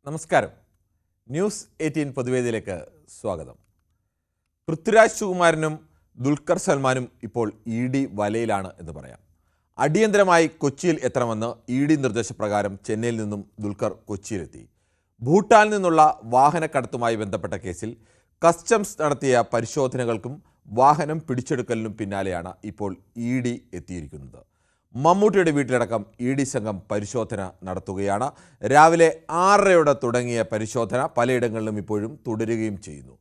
നമസ്കാരം. ന്യൂസ് 18 പൊതുവേദിയിലേക്ക് സ്വാഗതം. പൃഥ്വിരാജ് സുകുമാരനും ദുൽഖർ സൽമാനും ഇപ്പോൾ ED വലയിലാണ് എന്ന് പറയാം. അടിയന്തരമായി കൊച്ചിയിൽ എത്തണമെന്ന് ED നിർദ്ദേശപ്രകാരം ചെന്നൈയിൽ നിന്നും ദുൽഖർ കൊച്ചിയിലെത്തി. ഭൂട്ടാനിൽ നിന്നുള്ള വാഹനക്കടത്തുമായി ബന്ധപ്പെട്ട കേസിൽ കസ്റ്റംസ് നടത്തിയ പരിശോധനകൾക്കും വാഹനം പിടിച്ചെടുക്കലിനും പിന്നാലെയാണ് ഇപ്പോൾ ED എത്തിയിരിക്കുന്നത്. മമ്മൂട്ടിയുടെ വീട്ടിലടക്കം ED സംഘം പരിശോധന നടത്തുകയാണ്. രാവിലെ 6:30 തുടങ്ങിയ പരിശോധന പലയിടങ്ങളിലും ഇപ്പോഴും തുടരുകയും ചെയ്യുന്നു.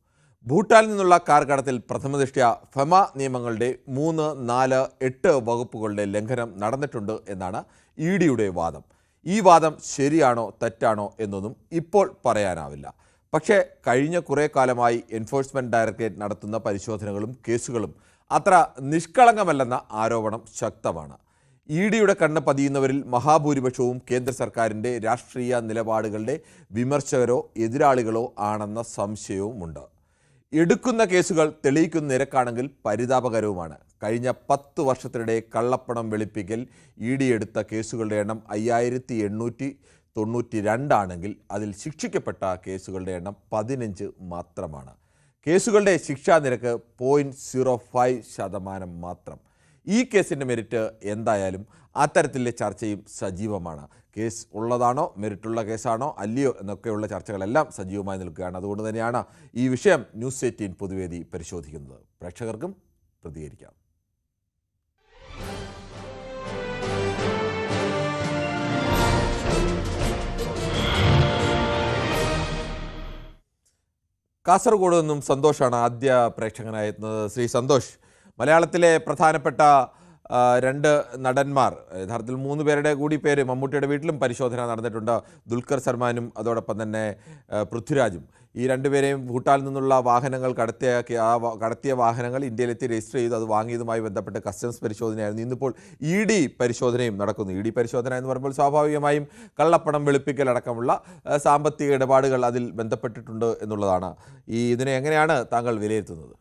ഭൂട്ടാനിൽ നിന്നുള്ള കാർ കടത്തിൽ പ്രഥമദൃഷ്ട്യാ ഫെമ നിയമങ്ങളുടെ 3, 4, 8 വകുപ്പുകളുടെ ലംഘനം നടന്നിട്ടുണ്ട് എന്നാണ് EDയുടെ വാദം. ഈ വാദം ശരിയാണോ തെറ്റാണോ എന്നൊന്നും ഇപ്പോൾ പറയാനാവില്ല. പക്ഷേ കഴിഞ്ഞ കുറേ കാലമായി എൻഫോഴ്സ്മെൻറ്റ് ഡയറക്ടറേറ്റ് നടത്തുന്ന പരിശോധനകളും കേസുകളും അത്ര നിഷ്കളങ്കമല്ലെന്ന ആരോപണം ശക്തമാണ്. EDയുടെ കണ്ണ് പതിയുന്നവരിൽ മഹാഭൂരിപക്ഷവും കേന്ദ്ര സർക്കാരിൻ്റെ രാഷ്ട്രീയ നിലപാടുകളുടെ വിമർശകരോ എതിരാളികളോ ആണെന്ന സംശയവുമുണ്ട്. എടുക്കുന്ന കേസുകൾ തെളിയിക്കുന്ന നിരക്കാണെങ്കിൽ പരിതാപകരവുമാണ്. കഴിഞ്ഞ 10 വർഷത്തിനിടെ കള്ളപ്പണം വെളുപ്പിക്കൽ ED എടുത്ത കേസുകളുടെ എണ്ണം 5892 ആണെങ്കിൽ അതിൽ ശിക്ഷിക്കപ്പെട്ട കേസുകളുടെ എണ്ണം 15 മാത്രമാണ്. കേസുകളുടെ ശിക്ഷാ നിരക്ക് 0.05% മാത്രം. ഈ കേസിൻ്റെ മെറിറ്റ് എന്തായാലും അത്തരത്തിലെ ചർച്ചയും സജീവമാണ്. കേസ് ഉള്ളതാണോ, മെറിറ്റുള്ള കേസാണോ അല്ലയോ എന്നൊക്കെയുള്ള ചർച്ചകളെല്ലാം സജീവമായി നിൽക്കുകയാണ്. അതുകൊണ്ട് തന്നെയാണ് ഈ വിഷയം ന്യൂസ് 18 പൊതുവേദി പരിശോധിക്കുന്നത്. പ്രേക്ഷകർക്കും പ്രതികരിക്കാം. കാസർഗോഡ് നിന്നും സന്തോഷാണ് ആദ്യ പ്രേക്ഷകനായിരുന്നത്. ശ്രീ സന്തോഷ്, മലയാളത്തിലെ പ്രധാനപ്പെട്ട 2 നടന്മാർ, യഥാർത്ഥത്തിൽ 3 പേരുടെ കൂടി പേര് മമ്മൂട്ടിയുടെ വീട്ടിലും പരിശോധന നടന്നിട്ടുണ്ട്. ദുൽഖർ സൽമാനും അതോടൊപ്പം തന്നെ പൃഥ്വിരാജും. ഈ 2 പേരെയും ഭൂട്ടാനിൽ നിന്നുള്ള വാഹനങ്ങൾ കടത്തിയ വാഹനങ്ങൾ ഇന്ത്യയിലെത്തി രജിസ്റ്റർ ചെയ്തു. അത് വാങ്ങിയതുമായി ബന്ധപ്പെട്ട് കസ്റ്റംസ് പരിശോധനയായിരുന്നു. ഇന്നിപ്പോൾ ED പരിശോധനയും നടക്കുന്നു. ED പരിശോധന എന്ന് പറയുമ്പോൾ സ്വാഭാവികമായും കള്ളപ്പണം വെളുപ്പിക്കൽ അടക്കമുള്ള സാമ്പത്തിക ഇടപാടുകൾ അതിൽ ബന്ധപ്പെട്ടിട്ടുണ്ട് എന്നുള്ളതാണ്. ഇതിനെ എങ്ങനെയാണ് താങ്കൾ വിലയിരുത്തുന്നത്?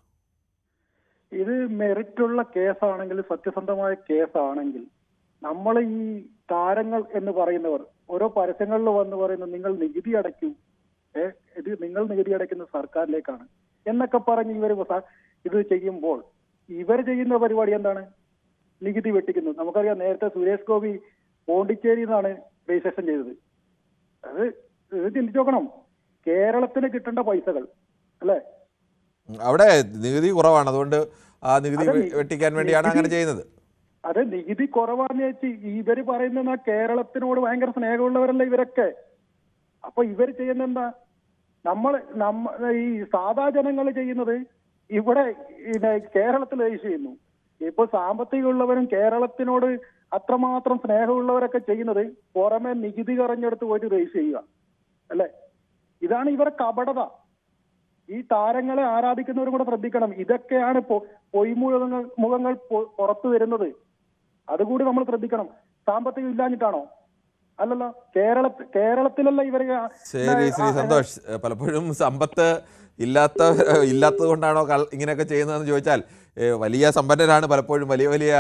ഇത് മെറിറ്റുള്ള കേസാണെങ്കിൽ, സത്യസന്ധമായ കേസാണെങ്കിൽ, നമ്മൾ ഈ താരങ്ങൾ എന്ന് പറയുന്നവർ ഓരോ പരസ്യങ്ങളിൽ വന്ന് പറയുന്നത് നിങ്ങൾ നികുതി അടയ്ക്കൂ, ഇത് നിങ്ങൾ നികുതി അടയ്ക്കുന്ന സർക്കാരിലേക്കാണ് എന്നൊക്കെ പറഞ്ഞ് ഇവർ ഇത് ചെയ്യുമ്പോൾ ഇവർ ചെയ്യുന്ന പരിപാടി എന്താണ്? നികുതി വെട്ടിക്കുന്നത്. നമുക്കറിയാം, നേരത്തെ സുരേഷ് ഗോപി പോണ്ടിച്ചേരിയിൽ നിന്നാണ് രജിസ്ട്രേഷൻ ചെയ്തത്. അത് ചിന്തിച്ചു നോക്കണം. കേരളത്തിന് കിട്ടേണ്ട പൈസകൾ അല്ലേ, അവിടെ നികുതി കുറവാണ്, അതുകൊണ്ട് ആ നികുതി വെട്ടിക്കാൻ വേണ്ടിയാണ് അങ്ങനെ ചെയ്യുന്നത്. അത് നികുതി കുറവാന്ന് വെച്ച് ഇവര് പറയുന്ന കേരളത്തിനോട് ഭയങ്കര സ്നേഹമുള്ളവരല്ല ഇവരൊക്കെ. അപ്പൊ ഇവർ ചെയ്യുന്ന എന്താ? ഈ സാധാ ജനങ്ങൾ ചെയ്യുന്നത് ഇവിടെ കേരളത്തിൽ രജിസ്റ്റർ ചെയ്യുന്നു. ഇപ്പൊ സാമ്പത്തികമുള്ളവരും കേരളത്തിനോട് അത്രമാത്രം സ്നേഹമുള്ളവരൊക്കെ ചെയ്യുന്നത് പുറമെ നികുതി കറഞ്ഞെടുത്ത് പോയിട്ട് രജിസ്റ്റർ ചെയ്യുക അല്ലെ. ഇതാണ് ഇവരെ കപടത. ഈ താരങ്ങളെ ആരാധിക്കുന്നവരും കൂടെ ശ്രദ്ധിക്കണം. ഇതൊക്കെയാണ് പൊയ്മുഖങ്ങൾ പുറത്തു വരുന്നത്. അതുകൂടി നമ്മൾ ശ്രദ്ധിക്കണം. സാമ്പത്തികം ഇല്ലാഞ്ഞിട്ടാണോ? അല്ലല്ലോ, കേരളത്തിലല്ല ഇവര്. ശരി ശ്രീ സന്തോഷ്, പലപ്പോഴും സമ്പത്ത് ഇല്ലാത്തത് കൊണ്ടാണോ ഇങ്ങനെയൊക്കെ ചെയ്യുന്നതെന്ന് ചോദിച്ചാൽ, വലിയ സമ്പന്നരാണ് പലപ്പോഴും വലിയ വലിയ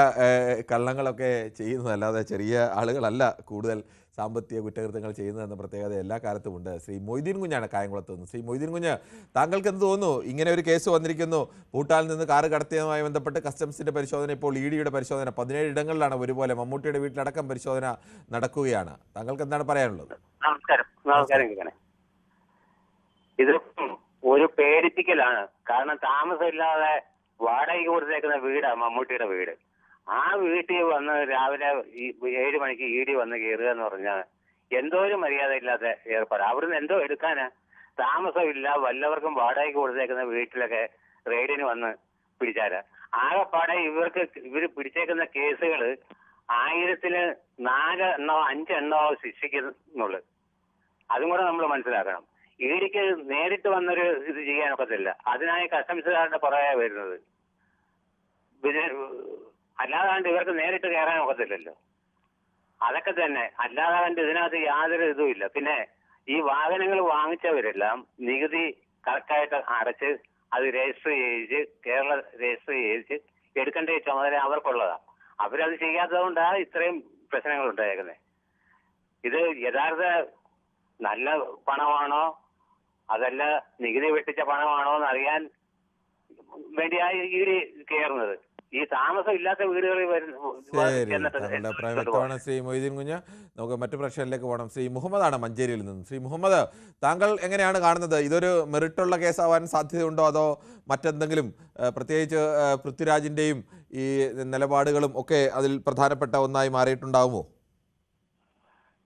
കള്ളങ്ങളൊക്കെ ചെയ്യുന്നത്, അല്ലാതെ ചെറിയ ആളുകളല്ല കൂടുതൽ സാമ്പത്തിക കുറ്റകൃത്യങ്ങൾ ചെയ്യുന്നതെന്ന പ്രത്യേകത എല്ലാ കാലത്തും ഉണ്ട്. ശ്രീ മൊയ്തീൻ കുഞ്ഞാണ് കായംകുളത്ത് നിന്ന്. ശ്രീ മൊയ്തീൻ കുഞ്ഞ്, താങ്കൾക്ക് എന്ത് തോന്നുന്നു? ഇങ്ങനെ ഒരു കേസ് വന്നിരിക്കുന്നു. ഭൂട്ടാനിൽ നിന്ന് കാറ് കടത്തിയതുമായി ബന്ധപ്പെട്ട് കസ്റ്റംസിൻ്റെ പരിശോധന, ഇപ്പോൾ EDയുടെ പരിശോധന 17 ഇടങ്ങളിലാണ് ഒരുപോലെ. മമ്മൂട്ടിയുടെ വീട്ടിലടക്കം പരിശോധന നടക്കുകയാണ്. താങ്കൾക്ക് എന്താണ് പറയാനുള്ളത്? നമസ്കാരം. ഇത് ഒരു പേടിപ്പിക്കലാണ്. കാരണം താമസമില്ലാതെ വാടകയ്ക്ക് കൊടുത്തേക്കുന്ന വീടാണ് മമ്മൂട്ടിയുടെ വീട്. ആ വീട്ടിൽ വന്ന് രാവിലെ 7 മണിക്ക് ED വന്ന് കയറുക എന്ന് പറഞ്ഞാൽ എന്തോ ഒരു മര്യാദ ഇല്ലാത്ത ഏർപ്പാട്. അവിടുന്ന് എന്തോ എടുക്കാനാ? താമസമില്ല, വല്ലവർക്കും വാടകയ്ക്ക് കൊടുത്തേക്കുന്ന വീട്ടിലൊക്കെ റെയ്ഡിന് വന്ന് പിടിച്ചാല് ആകെപ്പാടെ ഇവർ പിടിച്ചേക്കുന്ന കേസുകൾ 1000-ൽ 4 എണ്ണോ 5 എണ്ണോ ശിക്ഷിക്കുന്നുള്ളു. അതും കൂടെ നമ്മൾ മനസ്സിലാക്കണം. EDക്ക് നേരിട്ട് വന്നൊരു ഇത് ചെയ്യാനൊക്കത്തില്ല. അതിനായി കസ്റ്റംസുകാരുടെ പുറകെ വരുന്നത്. അല്ലാതാണ്ട് ഇവർക്ക് നേരിട്ട് കയറാൻ ഒക്കത്തില്ലല്ലോ. അതൊക്കെ തന്നെ. അല്ലാതാണ്ട് ഇതിനകത്ത് യാതൊരു ഇതുമില്ല. പിന്നെ ഈ വാഹനങ്ങൾ വാങ്ങിച്ചവരെല്ലാം നികുതി കറക്റ്റായിട്ട് അടച്ച് അത് രജിസ്റ്റർ ചെയ്യിച്ച് കേരള രജിസ്റ്റർ ചെയ്യിച്ച് എടുക്കേണ്ട ചുമതല അവർക്കുള്ളതാണ്. അവരത് ചെയ്യാത്തത് കൊണ്ടാണ് ഇത്രയും പ്രശ്നങ്ങൾ ഉണ്ടായേക്കുന്നത്. ഇത് യഥാർത്ഥ നല്ല പണമാണോ അതല്ല നികുതി വെട്ടിച്ച പണമാണോ എന്ന് അറിയാൻ വേണ്ടിയായി ഈട് കയറുന്നത്. ഈ താമസം ഇല്ലാത്ത വീടുകളിൽ ശരി, താങ്കളുടെ അഭിപ്രായം വ്യക്തമാണ് ശ്രീ മൊയ്തീൻ കുഞ്ഞ്. നമുക്ക് മറ്റു പ്രശ്നങ്ങളിലേക്ക് പോകണം. ശ്രീ മുഹമ്മദാണ് മഞ്ചേരിയിൽ നിന്നും. ശ്രീ മുഹമ്മദ്, താങ്കൾ എങ്ങനെയാണ് കാണുന്നത്? ഇതൊരു മെറിറ്റുള്ള കേസാവാൻ സാധ്യതയുണ്ടോ, അതോ മറ്റെന്തെങ്കിലും പ്രത്യേകിച്ച് പൃഥ്വിരാജിൻ്റെയും ഈ നിലപാടുകളും ഒക്കെ അതിൽ പ്രധാനപ്പെട്ട ഒന്നായി മാറിയിട്ടുണ്ടാകുമോ?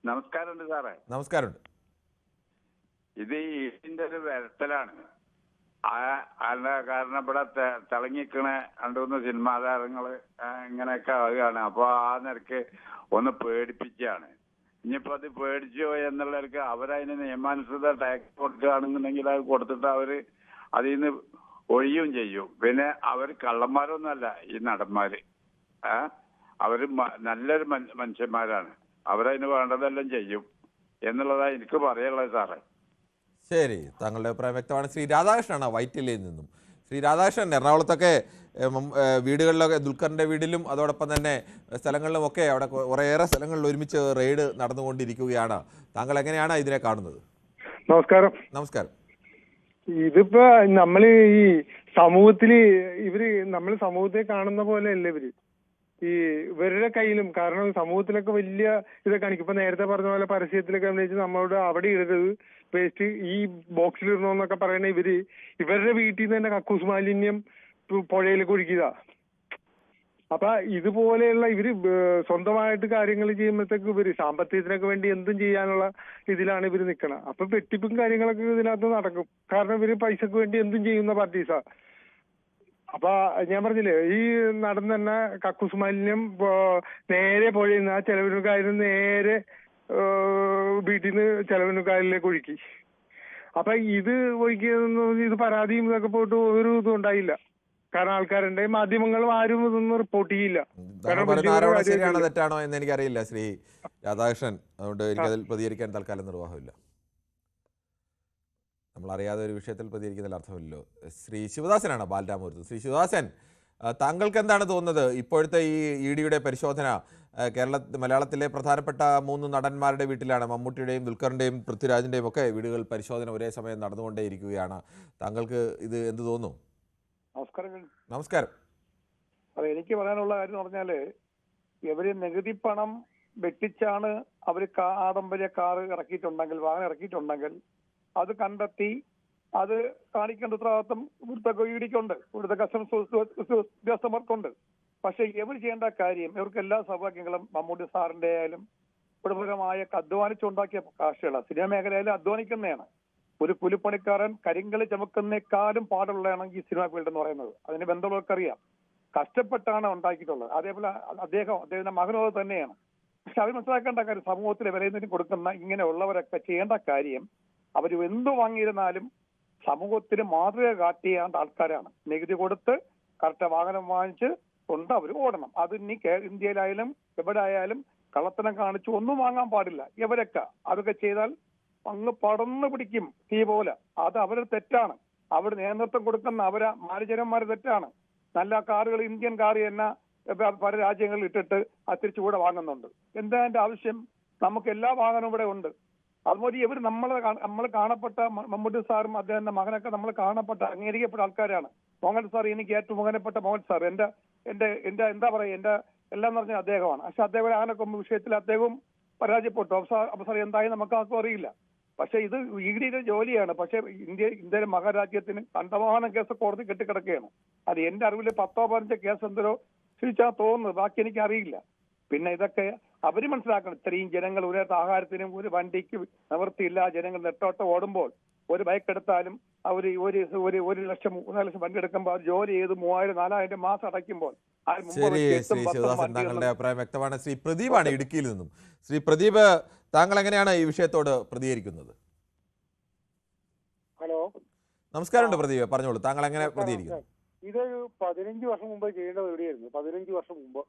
നമസ്കാരമുണ്ട് സാറേ. നമസ്കാരമുണ്ട്. ഇത് ഇതിന്റെ ഒരു വരത്തലാണ്. കാരണം ഇവിടെ തിളങ്ങിക്കണ രണ്ടുമൂന്ന് സിനിമാ താരങ്ങള് ഇങ്ങനെയൊക്കെ ആവുകയാണ്. അപ്പൊ ആ നിരക്ക് ഒന്ന് പേടിപ്പിക്കുകയാണ്. ഇനിയിപ്പോ അത് പേടിച്ചോ എന്നുള്ളവർക്ക് അവരതിന് നിയമാനുസൃത ടാക്സ് കൊടുക്കുകയാണെന്നുണ്ടെങ്കിൽ അത് കൊടുത്തിട്ട് അവര് അതിൽ നിന്ന് ഒഴിയും ചെയ്യും. പിന്നെ അവർ കള്ളന്മാരൊന്നുമല്ല ഈ നടന്മാര്. അവര് നല്ലൊരു മനുഷ്യന്മാരാണ്. അവരതിന് വേണ്ടതെല്ലാം ചെയ്യും എന്നുള്ളതാണ് എനിക്ക് പറയാനുള്ളത് സാറേ. ശരി, താങ്കളുടെ അഭിപ്രായം വ്യക്തമാണ്. ശ്രീ രാധാകൃഷ്ണനാണ് വൈറ്റിലയിൽ നിന്നും. ശ്രീ രാധാകൃഷ്ണൻ, എറണാകുളത്തൊക്കെ വീടുകളിലൊക്കെ ദുൽഖറിൻ്റെ വീട്ടിലും അതോടൊപ്പം തന്നെ സ്ഥലങ്ങളിലുമൊക്കെ അവിടെ കുറേയേറെ സ്ഥലങ്ങളിൽ ഒരുമിച്ച് റെയ്ഡ് നടന്നുകൊണ്ടിരിക്കുകയാണ്. താങ്കൾ എങ്ങനെയാണ് ഇതിനെ കാണുന്നത്? നമസ്കാരം. നമസ്കാരം. ഇതിപ്പോ നമ്മള് ഈ സമൂഹത്തില് നമ്മൾ സമൂഹത്തെ കാണുന്ന പോലെയല്ല ഇവരുടെ കയ്യിലും. കാരണം സമൂഹത്തിലൊക്കെ വലിയ ഇതൊക്കെ കാണിക്കും. ഇപ്പൊ നേരത്തെ പറഞ്ഞ പോലെ പരസ്യത്തിലൊക്കെ അഭിനയിച്ച് നമ്മളോട് അവിടെ ഇടരുത്, വേസ്റ്റ് ഈ ബോക്സിൽ ഇടണമെന്നൊക്കെ പറയുന്ന ഇവരുടെ വീട്ടിൽ നിന്ന് തന്നെ കക്കൂസ് മാലിന്യം പുഴയിലേക്ക് ഒഴുക്കിയതാ. അപ്പൊ ഇതുപോലെയുള്ള സ്വന്തമായിട്ട് കാര്യങ്ങൾ ചെയ്യുമ്പോഴത്തേക്ക് സാമ്പത്തികത്തിനൊക്കെ വേണ്ടി എന്തും ചെയ്യാനുള്ള ഇതിലാണ് നിൽക്കുന്നത്. അപ്പൊ വെട്ടിപ്പും കാര്യങ്ങളൊക്കെ ഇതിനകത്ത് നടക്കും. കാരണം പൈസക്ക് വേണ്ടി എന്തും ചെയ്യുന്ന പാർട്ടീസാ. അപ്പൊ ഞാൻ പറഞ്ഞില്ലേ, ഈ നടന്ന് തന്നെ കക്കൂസ് മാലിന്യം നേരെ പുഴയിൽ നിന്ന് ആ ചെലവിനുകാരിൽ നേരെ വീട്ടിൽ നിന്ന് ചെലവിനുകാരിലേക്ക് ഒഴുക്കി. അപ്പൊ ഇത് ഇത് പരാതിയും ഇതൊക്കെ പോയിട്ട് ഒരു ഇതും ഉണ്ടായില്ല. കാരണം ആൾക്കാരുടെ മാധ്യമങ്ങളും ആരും ഇതൊന്നും റിപ്പോർട്ട് ചെയ്യില്ല. ശരിയാണോ തെറ്റാണോ എന്ന് എനിക്കറിയില്ല ശ്രീ രാധാകൃഷ്ണൻ. അതുകൊണ്ട് എനിക്കതിൽ പ്രതികരിക്കാൻ തൽക്കാലം നിർവാഹമില്ല. നമ്മളറിയാതെ ഒരു വിഷയത്തിൽ പ്രതികരിക്കുന്നതിൽ അർത്ഥമില്ലല്ലോ. ശ്രീ ശിവദാസനാണ് ബാലരാമപുരത്ത്. ശ്രീ ശിവദാസൻ, താങ്കൾക്ക് എന്താണ് തോന്നുന്നത്? ഇപ്പോഴത്തെ ഈ ഇഡിയുടെ പരിശോധന മലയാളത്തിലെ പ്രധാനപ്പെട്ട 3 നടന്മാരുടെ വീട്ടിലാണ്. മമ്മൂട്ടിയുടെയും ദുൽഖറിൻ്റെയും പൃഥ്വിരാജിൻ്റെയും ഒക്കെ വീടുകൾ പരിശോധന ഒരേ സമയം നടന്നുകൊണ്ടേയിരിക്കുകയാണ്. താങ്കൾക്ക് ഇത് എന്ത് തോന്നുന്നു? നമസ്കാരം. നമസ്കാരം. അതെ, എനിക്ക് പറയാനുള്ള കാര്യം എന്ന് പറഞ്ഞാല്, ഇവര് നികുതി പണം വെട്ടിച്ചാണ് അവര് ആഡംബര കാറ് ഇറക്കിയിട്ടുണ്ടെങ്കിൽ, വാഹനം ഇറക്കിയിട്ടുണ്ടെങ്കിൽ അത് കണ്ടെത്തി അത് കാണിക്കേണ്ട ഉത്തരവാദിത്വം ഇവിടുത്തെ ഇടിക്കുണ്ട്, ഇവിടുത്തെ കസ്റ്റംസ് ഉദ്യോഗസ്ഥന്മാർക്കുണ്ട്. പക്ഷെ ഇവർ ചെയ്യേണ്ട കാര്യം, ഇവർക്ക് എല്ലാ സൗഭാഗ്യങ്ങളും മമ്മൂട്ടി സാറിന്റെ ആയാലും കുടുംബപരമായ അധ്വാനിച്ചുണ്ടാക്കിയ കാശുകളാണ്. സിനിമ മേഖലയിലും അധ്വാനിക്കുന്നതാണ്. ഒരു കൂലിപ്പണിക്കാരൻ കരിങ്കളി ചുമക്കുന്നേക്കാളും പാടുള്ളതാണ് ഈ സിനിമ ഫീൽഡ് എന്ന് പറയുന്നത്. അതിന് ബന്ധമുള്ളവർക്ക് അറിയാം. കഷ്ടപ്പെട്ടാണ് ഉണ്ടാക്കിയിട്ടുള്ളത്. അതേപോലെ അദ്ദേഹത്തിന്റെ മകനോ തന്നെയാണ്. പക്ഷെ അവർ മനസ്സിലാക്കേണ്ട കാര്യം, സമൂഹത്തിലെ വിലയിരുത്തി കൊടുക്കുന്ന ഇങ്ങനെയുള്ളവരൊക്കെ ചെയ്യേണ്ട കാര്യം, അവർ എന്തു വാങ്ങിയിരുന്നാലും സമൂഹത്തിന് മാതൃക കാട്ടിയേണ്ട ആൾക്കാരാണ്. നികുതി കൊടുത്ത് കറക്റ്റ് വാഹനം വാങ്ങിച്ച് കൊണ്ട് അവർ ഓടണം. അത് ഇനി ഇന്ത്യയിലായാലും എവിടെ ആയാലും കള്ളത്തനം കാണിച്ചു ഒന്നും വാങ്ങാൻ പാടില്ല. ഇവരൊക്കെ അതൊക്കെ ചെയ്താൽ അങ്ങ് പടർന്നു പിടിക്കും തീ പോലെ. അത് അവരുടെ തെറ്റാണ്. അവർ നേതൃത്വം കൊടുക്കുന്ന അവരെ മാനേജർമാരെ തെറ്റാണ്. നല്ല കാറുകൾ, ഇന്ത്യൻ കാർ തന്നെ പല രാജ്യങ്ങളിൽ ഇട്ടിട്ട് തിരിച്ചുകൂടെ വാങ്ങുന്നുണ്ട്. എന്താ അതിന്റെ ആവശ്യം? നമുക്ക് എല്ലാ വാഹനവും ഇവിടെ ഉണ്ട്. അതുപോലെ ഇവർ നമ്മൾ കാണപ്പെട്ട മമ്മൂട്ടി സാറും അദ്ദേഹത്തിന്റെ മകനൊക്കെ നമ്മൾ കാണപ്പെട്ട അംഗീകരിക്കപ്പെട്ട ആൾക്കാരാണ്. മോഹൻ സാർ എനിക്ക് ഏറ്റവും ബഹുമാനപ്പെട്ട മോഹൻ സാർ എന്റെ എന്താ പറയുക, എന്റെ എല്ലാം എന്ന് പറഞ്ഞാൽ അദ്ദേഹമാണ്. പക്ഷെ അദ്ദേഹം അങ്ങനൊക്കെ വിഷയത്തിൽ അദ്ദേഹവും പരാജയപ്പെട്ടു. അവസാനം എന്തായി നമുക്ക് ആർക്കും അറിയില്ല. പക്ഷെ ഇത് ഈടിയുടെ ജോലിയാണ്. പക്ഷെ ഇന്ത്യയിലെ മഹാരാജ്യത്തിന് കണ്ടമാനം കേസ് കോടതി കെട്ടിക്കിടക്കുകയാണ്. അത് എന്റെ അറിവിൽ 10-15 കേസ് എന്തോ തിരിച്ചാ തോന്നുന്നത്. ബാക്കി എനിക്ക് അറിയില്ല. പിന്നെ ഇതൊക്കെ അവര് മനസ്സിലാക്കണം. ഇത്രയും ജനങ്ങൾ ഒരു ആഹാരത്തിനും ഒരു വണ്ടിക്ക് നിവൃത്തിയില്ല. ജനങ്ങൾ നെട്ടോട്ടം ഓടുമ്പോൾ ഒരു ബൈക്ക് എടുത്താലും അവർ ഒരു ലക്ഷം 1 ലക്ഷം വണ്ടി എടുക്കുമ്പോൾ അവർ ജോലി ചെയ്ത് 3000-4000 മാസം അടയ്ക്കുമ്പോൾ ശരി, ശ്രീ ശിവദാസൻ, താങ്കളുടെ അഭിപ്രായം വ്യക്തമാണ്. ശ്രീ പ്രദീപാണ് ഇടുക്കിയിൽ നിന്നും. ശ്രീ പ്രദീപ്, താങ്കൾ എങ്ങനെയാണ് ഈ വിഷയത്തോട് പ്രതികരിക്കുന്നത്? ഹലോ, നമസ്കാരമുണ്ട് പ്രദീപ്, പറഞ്ഞോളൂ. താങ്കൾ എങ്ങനെ പ്രതികരിക്കുന്നു? ഇതൊരു 15 വർഷം മുമ്പ് ചെയ്യേണ്ട പരിപാടിയായിരുന്നു. 15 വർഷം മുമ്പ്.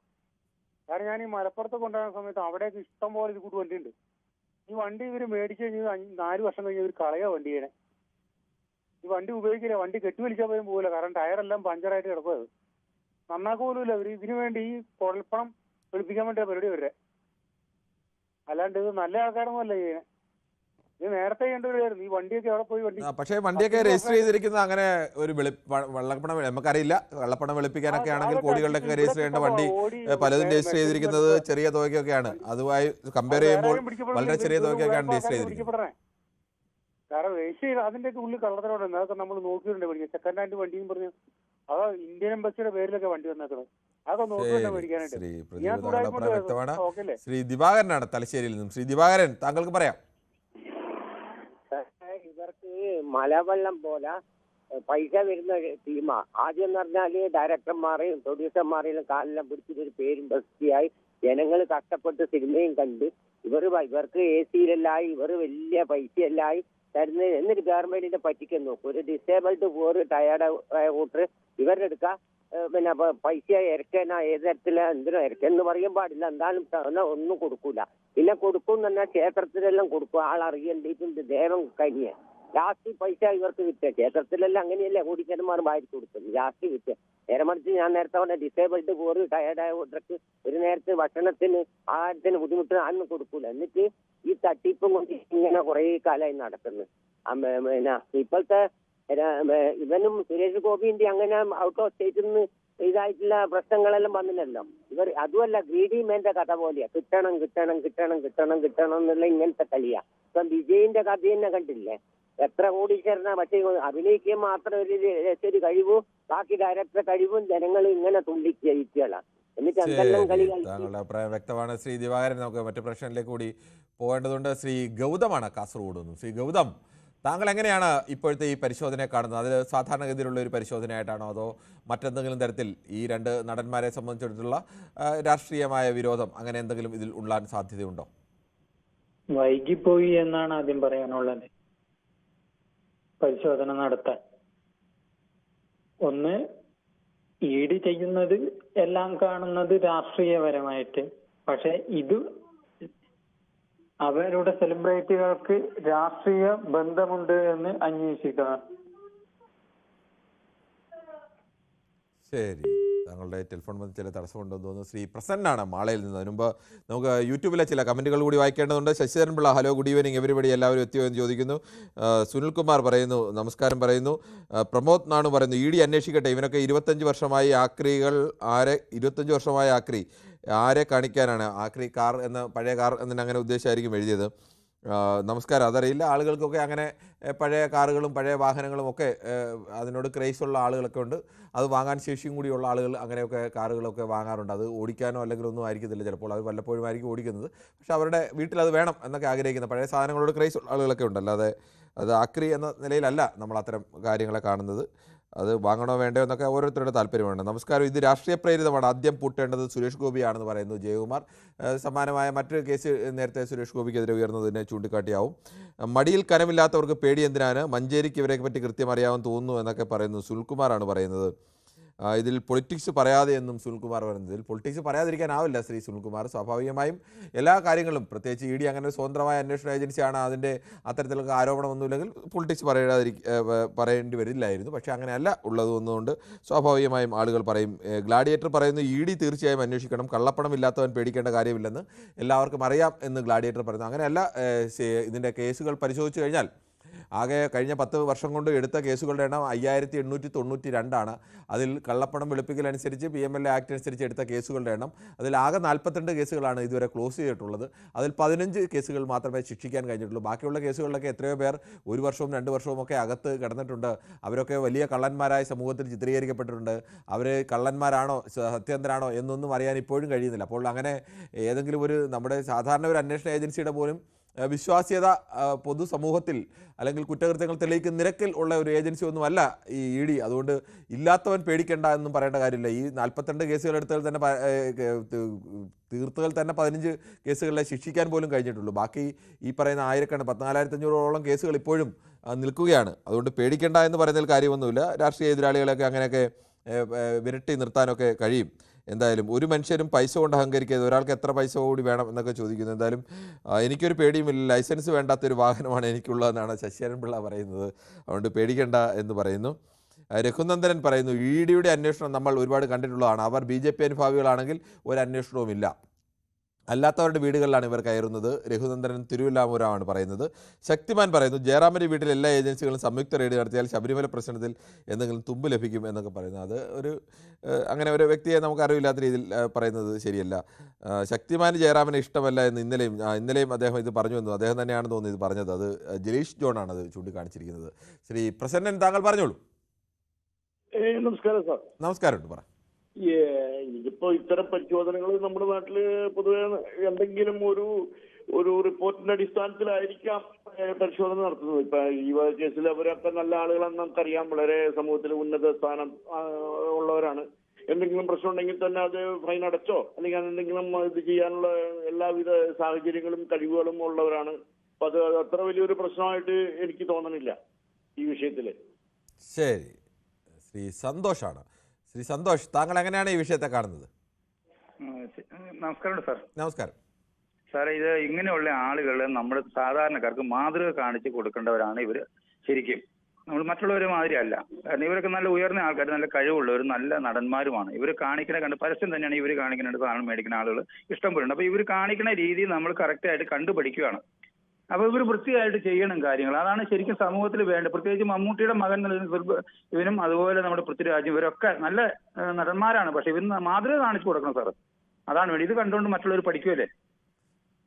കാരണം ഞാൻ ഈ മലപ്പുറത്ത് കൊണ്ടുപോകുന്ന സമയത്ത് അവിടേക്ക് ഇഷ്ടം പോലെ ഇത് കൂട്ട് വണ്ടിയുണ്ട്. ഈ വണ്ടി ഇവർ മേടിച്ച് കഴിഞ്ഞ് 4 വർഷം കഴിഞ്ഞ് ഇവർ കളയാ വണ്ടിയെ. ഈ വണ്ടി ഉപയോഗിക്കില്ല. വണ്ടി കെട്ടിവലിക്കാൻ പോലും പോകില്ല. കാരണം ടയറെല്ലാം പഞ്ചറായിട്ട് കിടക്കുന്നത്. നന്നാക്കുക പോലും ഇല്ല. ഇതിനു വേണ്ടി ഈ കുഴൽപ്പണം വെളുപ്പിക്കാൻ വേണ്ടിയ പരിപാടി വരെ. അല്ലാണ്ട് ഇത് നല്ല ആൾക്കാരൊന്നും അല്ല ചെയ്യണേ. ഇത് നേരത്തെ ചെയ്യേണ്ടവരായിരുന്നു. ഈ വണ്ടിയൊക്കെ എവിടെ പോയി വണ്ടി? പക്ഷേ വണ്ടിയൊക്കെ രജിസ്റ്റർ ചെയ്തിരിക്കുന്നത് അങ്ങനെ ഒരു വെള്ളപ്പണം നമുക്കറിയില്ല. കള്ളപ്പണം വെളുപ്പിക്കാനൊക്കെ ആണെങ്കിൽ കോടികളുടെയൊക്കെ രജിസ്റ്റർ ചെയ്യേണ്ട വണ്ടി പലതും രജിസ്റ്റർ ചെയ്തിരിക്കുന്നത് ചെറിയ തുകയ്ക്കൊക്കെയാണ്. അതുമായി കമ്പയർ ചെയ്യുമ്പോൾ വളരെ ചെറിയ തുകയ്ക്കൊക്കെയാണ് രജിസ്റ്റർ ചെയ്തിരിക്കുന്നത്. കാരണം രജിസ്റ്റർ ചെയ്ത് അതിന്റെയൊക്കെ ഉള്ളിൽ കള്ളത്തരോടെ അതൊക്കെ നമ്മൾ നോക്കിയിട്ടുണ്ട് മേടിക്കാൻ. സെക്കൻഡ് ഹാൻഡ് വണ്ടിയും പറഞ്ഞു അതാ ഇന്ത്യൻ എംബസിയുടെ പേരിലൊക്കെ വണ്ടി വന്നേക്കണം. അതൊക്കെ നോക്കിയിട്ടുണ്ട് മേടിക്കാനായിട്ട്. ശ്രീ ദിവാകരനാണ് തലശ്ശേരിയിൽ നിന്നും. ശ്രീ ദിവാകരൻ, താങ്കൾക്ക് പറയാം. ഇവർക്ക് മലവെള്ളം പോലെ പൈസ വരുന്ന ടീമാ. ആദ്യം എന്ന് പറഞ്ഞാല് ഡയറക്ടർമാരെയും പ്രൊഡ്യൂസർമാരെയും കാലെല്ലാം പിടിച്ചിട്ടൊരു പേരും ബസ്തിയായി ജനങ്ങൾ കഷ്ടപ്പെട്ട് സിനിമയും കണ്ട് ഇവർക്ക് AC-യിലെല്ലായി ഇവർ വലിയ പൈസയെല്ലായി തരുന്നത്. എന്നിട്ട് ഗവൺമെന്റിനെ പറ്റിക്കാൻ നോക്കും. ഒരു ഡിസേബിൾഡ് പോർ ടയർഡ് കൂട്ടർ ഇവരുടെ എടുക്കുക. പിന്നെ പൈസ ഇറക്കാനാ ഏത് തരത്തില എന്തിനോ ഇറക്കെന്ന് പറയാൻ പാടില്ല. എന്തായാലും ഒന്നും കൊടുക്കൂല. പിന്നെ കൊടുക്കും തന്നെ ക്ഷേത്രത്തിലെല്ലാം കൊടുക്കും. ആളറിയേണ്ടിയിട്ടുണ്ട് ദേവം കഴിഞ്ഞ ലാസ്റ്റ് പൈസ ഇവർക്ക് കിട്ടുക. ക്ഷേത്രത്തിലെല്ലാം അങ്ങനെയല്ലേ കോടീശ്വരന്മാർ വാരി കൊടുക്കും ലാസ്റ്റ് കിട്ടുക. നേരെ മറിച്ച് ഞാൻ നേരത്തെ പറഞ്ഞ ഡിസേബിൾഡ് പോർ ടയർഡായ കൂട്ടർക്ക് ഒരു നേരത്തെ ഭക്ഷണത്തിന് ആഹാരത്തിന് ബുദ്ധിമുട്ട് അതൊന്നും കൊടുക്കൂല. എന്നിട്ട് ഈ തട്ടിപ്പും കൊണ്ട് ഇങ്ങനെ കുറെ കാലമായി നടക്കുന്നു. പിന്നെ ഇപ്പോഴത്തെ ഇവനും സുരേഷ് ഗോപിന്റെ അങ്ങനെ ഔട്ട് ഓഫ് സ്റ്റേറ്റിൽ നിന്ന് ഇതായിട്ടുള്ള പ്രശ്നങ്ങളെല്ലാം വന്നില്ലല്ലോ. ഇവർ അതുമല്ല ഗ്രീഡി മേന്റെ കഥ പോലെയാ. കിട്ടണം കിട്ടണം കിട്ടണം കിട്ടണം കിട്ടണം എന്നുള്ള ഇങ്ങനത്തെ കളിയാ. ഇപ്പം വിജയിന്റെ കഥ തന്നെ കണ്ടില്ലേ? എത്ര കോടീശ്വരനാ. പക്ഷേ അഭിനയിക്കാൻ മാത്രം ഒരു കഴിവും ബാക്കി ഡയറക്ടറെ കഴിവും ജനങ്ങൾ ഇങ്ങനെ തുള്ളിക്കുകയാണ്. എന്നിട്ട് എന്തെല്ലാം കളി. താങ്കളുടെ അഭിപ്രായം വ്യക്തമാണ് ശ്രീ ദിവാകരൻ. നമുക്ക് മറ്റു പ്രശ്നങ്ങളിലേക്ക് കൂടി പോകേണ്ടതുണ്ട്. ശ്രീ ഗൗതമാണ് കാസർഗോഡ് നിന്നും. ശ്രീ ഗൗതം, താങ്കൾ എങ്ങനെയാണ് ഇപ്പോഴത്തെ ഈ പരിശോധനയെ കാണുന്നത്? അതിൽ സാധാരണഗതിയിലുള്ള ഒരു പരിശോധനയായിട്ടാണോ അതോ മറ്റെന്തെങ്കിലും തരത്തിൽ ഈ രണ്ട് നടന്മാരെ സംബന്ധിച്ചിടത്തുള്ള രാഷ്ട്രീയമായ വിരോധം അങ്ങനെ എന്തെങ്കിലും ഇതിൽ ഉള്ളാൻ സാധ്യതയുണ്ടോ? വൈകിപ്പോയി എന്നാണ് ആദ്യം പറയാനുള്ളത്. പരിശോധന നടത്താൻ ഒന്ന് ED ചെയ്യുന്നത് എല്ലാം കാണുന്നത് രാഷ്ട്രീയപരമായിട്ട്. പക്ഷെ ഇത് അവരുടെ സെലിബ്രിറ്റികൾക്ക് രാഷ്ട്രീയ ബന്ധമുണ്ട് എന്ന് അന്വേഷിക്കണം. ശരി, താങ്കളുടെ ടെലിഫോൺ വന്ന് ചില തടസ്സമുണ്ടെന്ന് തോന്നുന്നു. ശ്രീ പ്രസന്നാണ് മാളയിൽ നിന്ന്. അതിന് മുമ്പ് നമുക്ക് യൂട്യൂബിലെ ചില കമൻറ്റുകൾ കൂടി വായിക്കേണ്ടതുണ്ട്. Sasidharan Pillai, hello good evening everybody, എല്ലാവരും എത്തിയോ എന്ന് ചോദിക്കുന്നു. സുനിൽകുമാർ പറയുന്നു നമസ്കാരം പറയുന്നു. പ്രമോദ് നാണു പറയുന്നു ED അന്വേഷിക്കട്ടെ. ഇവനൊക്കെ 25 വർഷമായി ആക്രികൾ 25 വർഷമായ ആരെ കാണിക്കാനാണ്? ആക്രി കാർ എന്ന പഴയ കാർ എന്നതിന് അങ്ങനെ ഉദ്ദേശമായിരിക്കും എഴുതിയത്. നമസ്കാരം. അതറിയില്ല. ആളുകൾക്കൊക്കെ അങ്ങനെ പഴയ കാറുകളും പഴയ വാഹനങ്ങളും ഒക്കെ അതിനോട് ക്രേസുള്ള ആളുകളൊക്കെ ഉണ്ട്. അത് വാങ്ങാൻ ശേഷിയും കൂടിയുള്ള ആളുകൾ അങ്ങനെയൊക്കെ കാറുകളൊക്കെ വാങ്ങാറുണ്ട്. അത് ഓടിക്കാനോ അല്ലെങ്കിൽ ഒന്നും ആയിരിക്കത്തില്ല, ചിലപ്പോൾ അത് വല്ലപ്പോഴും ആയിരിക്കും ഓടിക്കുന്നത്. പക്ഷെ അവരുടെ വീട്ടിൽ അത് വേണം എന്നൊക്കെ ആഗ്രഹിക്കുന്ന പഴയ സാധനങ്ങളോട് ക്രേസുള്ള ആളുകളൊക്കെ ഉണ്ട്. അല്ലാതെ അത് ആക്രി എന്ന നിലയിലല്ല നമ്മൾ അത്തരം കാര്യങ്ങളെ കാണുന്നത്. അത് വാങ്ങണോ വേണ്ടയോ എന്നൊക്കെ ഓരോരുത്തരുടെ താല്പര്യമുണ്ട്. നമസ്കാരം. ഇത് രാഷ്ട്രീയ പ്രേരിതമാണ്. ആദ്യം പൂട്ടേണ്ടത് സുരേഷ് ഗോപിയാണെന്ന് പറയുന്നു ജയകുമാർ. സമാനമായ മറ്റൊരു കേസ് നേരത്തെ സുരേഷ് ഗോപിക്കെതിരെ ഉയർന്നതിനെ ചൂണ്ടിക്കാട്ടിയാവും. മടിയിൽ കനമില്ലാത്തവർക്ക് പേടി എന്തിനാണ്? മഞ്ചേരിക്ക് ഇവരെ പറ്റി കൃത്യം അറിയാമെന്ന് തോന്നുന്നു എന്നൊക്കെ പറയുന്നു. സുനിൽകുമാറാണ് പറയുന്നത്. ഇതിൽ പൊളിറ്റിക്സ് പറയാതെ എന്നും സുനിൽകുമാർ പറയുന്നത്. ഇതിൽ പൊളിറ്റിക്സ് പറയാതിരിക്കാനാവില്ല ശ്രീ സുനിൽകുമാർ. സ്വാഭാവികമായും എല്ലാ കാര്യങ്ങളും പ്രത്യേകിച്ച് ED അങ്ങനെ ഒരു സ്വതന്ത്രമായ അന്വേഷണ ഏജൻസിയാണ്. അതിൻ്റെ അത്തരത്തിലുള്ള ആരോപണമൊന്നുമില്ലെങ്കിൽ പൊളിറ്റിക്സ് പറയേണ്ടി വരില്ലായിരുന്നു. പക്ഷേ അങ്ങനെയല്ല ഉള്ളതൊന്നുകൊണ്ട് സ്വാഭാവികമായും ആളുകൾ പറയും. ഗ്ലാഡിയേറ്റർ പറയുന്നു ED തീർച്ചയായും അന്വേഷിക്കണം, കള്ളപ്പണം ഇല്ലാത്തവൻ പേടിക്കേണ്ട കാര്യമില്ലെന്ന് എല്ലാവർക്കും അറിയാം എന്ന് ഗ്ലാഡിയേറ്റർ പറയുന്നു. അങ്ങനെയല്ല. ഇതിൻ്റെ കേസുകൾ പരിശോധിച്ച് കഴിഞ്ഞാൽ ആകെ കഴിഞ്ഞ 10 വർഷം കൊണ്ട് എടുത്ത കേസുകളുടെ എണ്ണം 5892 അതിൽ കള്ളപ്പണം വെളുപ്പിക്കൽ അനുസരിച്ച് PMLA ആക്ട് അനുസരിച്ച് എടുത്ത കേസുകളുടെ എണ്ണം അതിൽ ആകെ 42 കേസുകളാണ് ഇതുവരെ ക്ലോസ് ചെയ്തിട്ടുള്ളത്. അതിൽ 15 കേസുകൾ മാത്രമേ ശിക്ഷിക്കാൻ കഴിഞ്ഞിട്ടുള്ളൂ. ബാക്കിയുള്ള കേസുകളിലൊക്കെ എത്രയോ പേർ 1 വർഷവും 2 വർഷവും ഒക്കെ അകത്ത് കിടന്നിട്ടുണ്ട്. അവരൊക്കെ വലിയ കള്ളന്മാരായി സമൂഹത്തിൽ ചിത്രീകരിക്കപ്പെട്ടിട്ടുണ്ട്. അവർ കള്ളന്മാരാണോ സത്യന്തരാണോ എന്നൊന്നും അറിയാൻ ഇപ്പോഴും കഴിയുന്നില്ല. അപ്പോൾ അങ്ങനെ ഏതെങ്കിലും ഒരു നമ്മുടെ സാധാരണ ഒരു അന്വേഷണ ഏജൻസിയുടെ പോലും വിശ്വാസ്യത പൊതുസമൂഹത്തിൽ അല്ലെങ്കിൽ കുറ്റകൃത്യങ്ങൾ തെളിയിക്കുന്ന നിരക്കിൽ ഉള്ള ഒരു ഏജൻസി ഒന്നുമല്ല ഈ ED. അതുകൊണ്ട് ഇല്ലാത്തവൻ പേടിക്കേണ്ട എന്നും പറയേണ്ട കാര്യമില്ല. ഈ 42 കേസുകൾ എടുത്താൽ തന്നെ തീർത്തുകൾ തന്നെ 15 കേസുകളെ ശിക്ഷിക്കാൻ പോലും കഴിഞ്ഞിട്ടുള്ളൂ. ബാക്കി ഈ പറയുന്ന 14,500ഓളം കേസുകൾ ഇപ്പോഴും നിൽക്കുകയാണ്. അതുകൊണ്ട് പേടിക്കേണ്ട എന്ന് പറയുന്നതിൽ കാര്യമൊന്നുമില്ല. രാഷ്ട്രീയ എതിരാളികളെയൊക്കെ അങ്ങനെയൊക്കെ വിരട്ടി നിർത്താനൊക്കെ കഴിയും. എന്തായാലും ഒരു മനുഷ്യരും പൈസ കൊണ്ട് അഹങ്കരിക്കരുത്. ഒരാൾക്ക് എത്ര പൈസ കൂടി വേണം എന്നൊക്കെ ചോദിക്കുന്നു. എന്തായാലും എനിക്കൊരു പേടിയുമില്ല. ലൈസൻസ് വേണ്ടാത്തൊരു വാഹനമാണ് എനിക്കുള്ളതെന്നാണ് ശശിധരൻ പിള്ള പറയുന്നത്. അതുകൊണ്ട് പേടിക്കേണ്ട എന്ന് പറയുന്നു. രഘുനന്ദനൻ പറയുന്നു EDയുടെ അന്വേഷണം നമ്മൾ ഒരുപാട് കണ്ടിട്ടുള്ളതാണ്. അവർ BJP അനുഭാവികളാണെങ്കിൽ ഒരു അന്വേഷണവുമില്ല. അല്ലാത്തവരുടെ വീടുകളിലാണ് ഇവർ കയറുന്നത്. രഘുനന്ദനൻ തിരുവല്ലാമൂരാണ് പറയുന്നത്. ശക്തിമാൻ പറയുന്നു, ജയറാമിൻ്റെ വീട്ടിൽ എല്ലാ ഏജൻസികളും സംയുക്ത റെയ്ഡ് നടത്തിയാൽ ശബരിമല പ്രശ്നത്തിൽ എന്തെങ്കിലും തുമ്പ് ലഭിക്കും എന്നൊക്കെ പറയുന്നത് അത് ഒരു അങ്ങനെ ഒരു വ്യക്തിയെ നമുക്ക് അറിവില്ലാത്ത രീതിയിൽ പറയുന്നത് ശരിയല്ല. ശക്തിമാൻ ജയറാമിനെ ഇഷ്ടമല്ല എന്ന് ഇന്നലെയും അദ്ദേഹം ഇത് പറഞ്ഞു എന്ന് അദ്ദേഹം തന്നെയാണ് തോന്നുന്നത് ഇത് പറഞ്ഞത്. അത് ജലീഷ് ജോണാണ് അത് ചൂണ്ടിക്കാണിച്ചിരിക്കുന്നത്. ശ്രീ പ്രസന്നൻ, താങ്കൾ പറഞ്ഞോളൂ. നമസ്കാരം സാർ. നമസ്കാരമുണ്ട്, പറ. ഇതിപ്പോ ഇത്തരം പരിശോധനകൾ നമ്മുടെ നാട്ടില് പൊതുവെ എന്തെങ്കിലും ഒരു റിപ്പോർട്ടിന്റെ അടിസ്ഥാനത്തിലായിരിക്കാം പരിശോധന നടത്തുന്നത്. ഇപ്പൊ ഈ കേസിൽ അവരൊക്കെ നല്ല ആളുകളാണെന്ന് നമുക്കറിയാം, വളരെ സമൂഹത്തിൽ ഉന്നത സ്ഥാനം ഉള്ളവരാണ്. എന്തെങ്കിലും പ്രശ്നം ഉണ്ടെങ്കിൽ തന്നെ അത് ഫൈൻ അടച്ചോ അല്ലെങ്കിൽ എന്തെങ്കിലും ഇത് ചെയ്യാനുള്ള എല്ലാവിധ സാഹചര്യങ്ങളും കഴിവുകളും ഉള്ളവരാണ്. അപ്പൊ അത് അത്ര വലിയൊരു പ്രശ്നമായിട്ട് എനിക്ക് തോന്നണില്ല ഈ വിഷയത്തില്. ശരി, ശ്രീ സന്തോഷാണ്. ശ്രീ സന്തോഷ്, താങ്കൾ എങ്ങനെയാണ് ഈ വിഷയത്തെ കാണുന്നത്? നമസ്കാരം സാർ. നമസ്കാരം സാറേ, ഇത് ഇങ്ങനെയുള്ള ആളുകൾ നമ്മൾ സാധാരണക്കാർക്ക് മാതൃക കാണിച്ച് കൊടുക്കേണ്ടവരാണ് ഇവർ. ശരിക്കും നമ്മൾ മറ്റുള്ളവരെ മാതിരി അല്ല. കാരണം ഇവരൊക്കെ നല്ല ഉയർന്ന ആൾക്കാർ, നല്ല കഴിവുള്ളവർ, നല്ല നടന്മാരുമാണ്. ഇവർ കാണിക്കണ കണ്ട് പരസ്യം തന്നെയാണ് ഇവർ കാണിക്കുന്ന സാധനം മേടിക്കുന്ന ആളുകൾ ഇഷ്ടം പോലെ ഉണ്ട്. അപ്പൊ ഇവർ കാണിക്കുന്ന രീതി നമ്മൾ കറക്റ്റായിട്ട് കണ്ടുപഠിക്കുകയാണ്. അപ്പൊ ഇവർ വൃത്തിയായിട്ട് ചെയ്യണം കാര്യങ്ങൾ. അതാണ് ശരിക്കും സമൂഹത്തിൽ വേണ്ടത്. പ്രത്യേകിച്ച് മമ്മൂട്ടിയുടെ മകൻ ഇവനും അതുപോലെ നമ്മുടെ പൃഥ്വിരാജും ഇവരൊക്കെ നല്ല നടന്മാരാണ്. പക്ഷെ ഇവന് മാതൃക കാണിച്ചു കൊടുക്കണം സാർ. അതാണ് വേണ്ടി. ഇത് കണ്ടുകൊണ്ട് മറ്റുള്ളവർ പഠിക്കുമല്ലേ.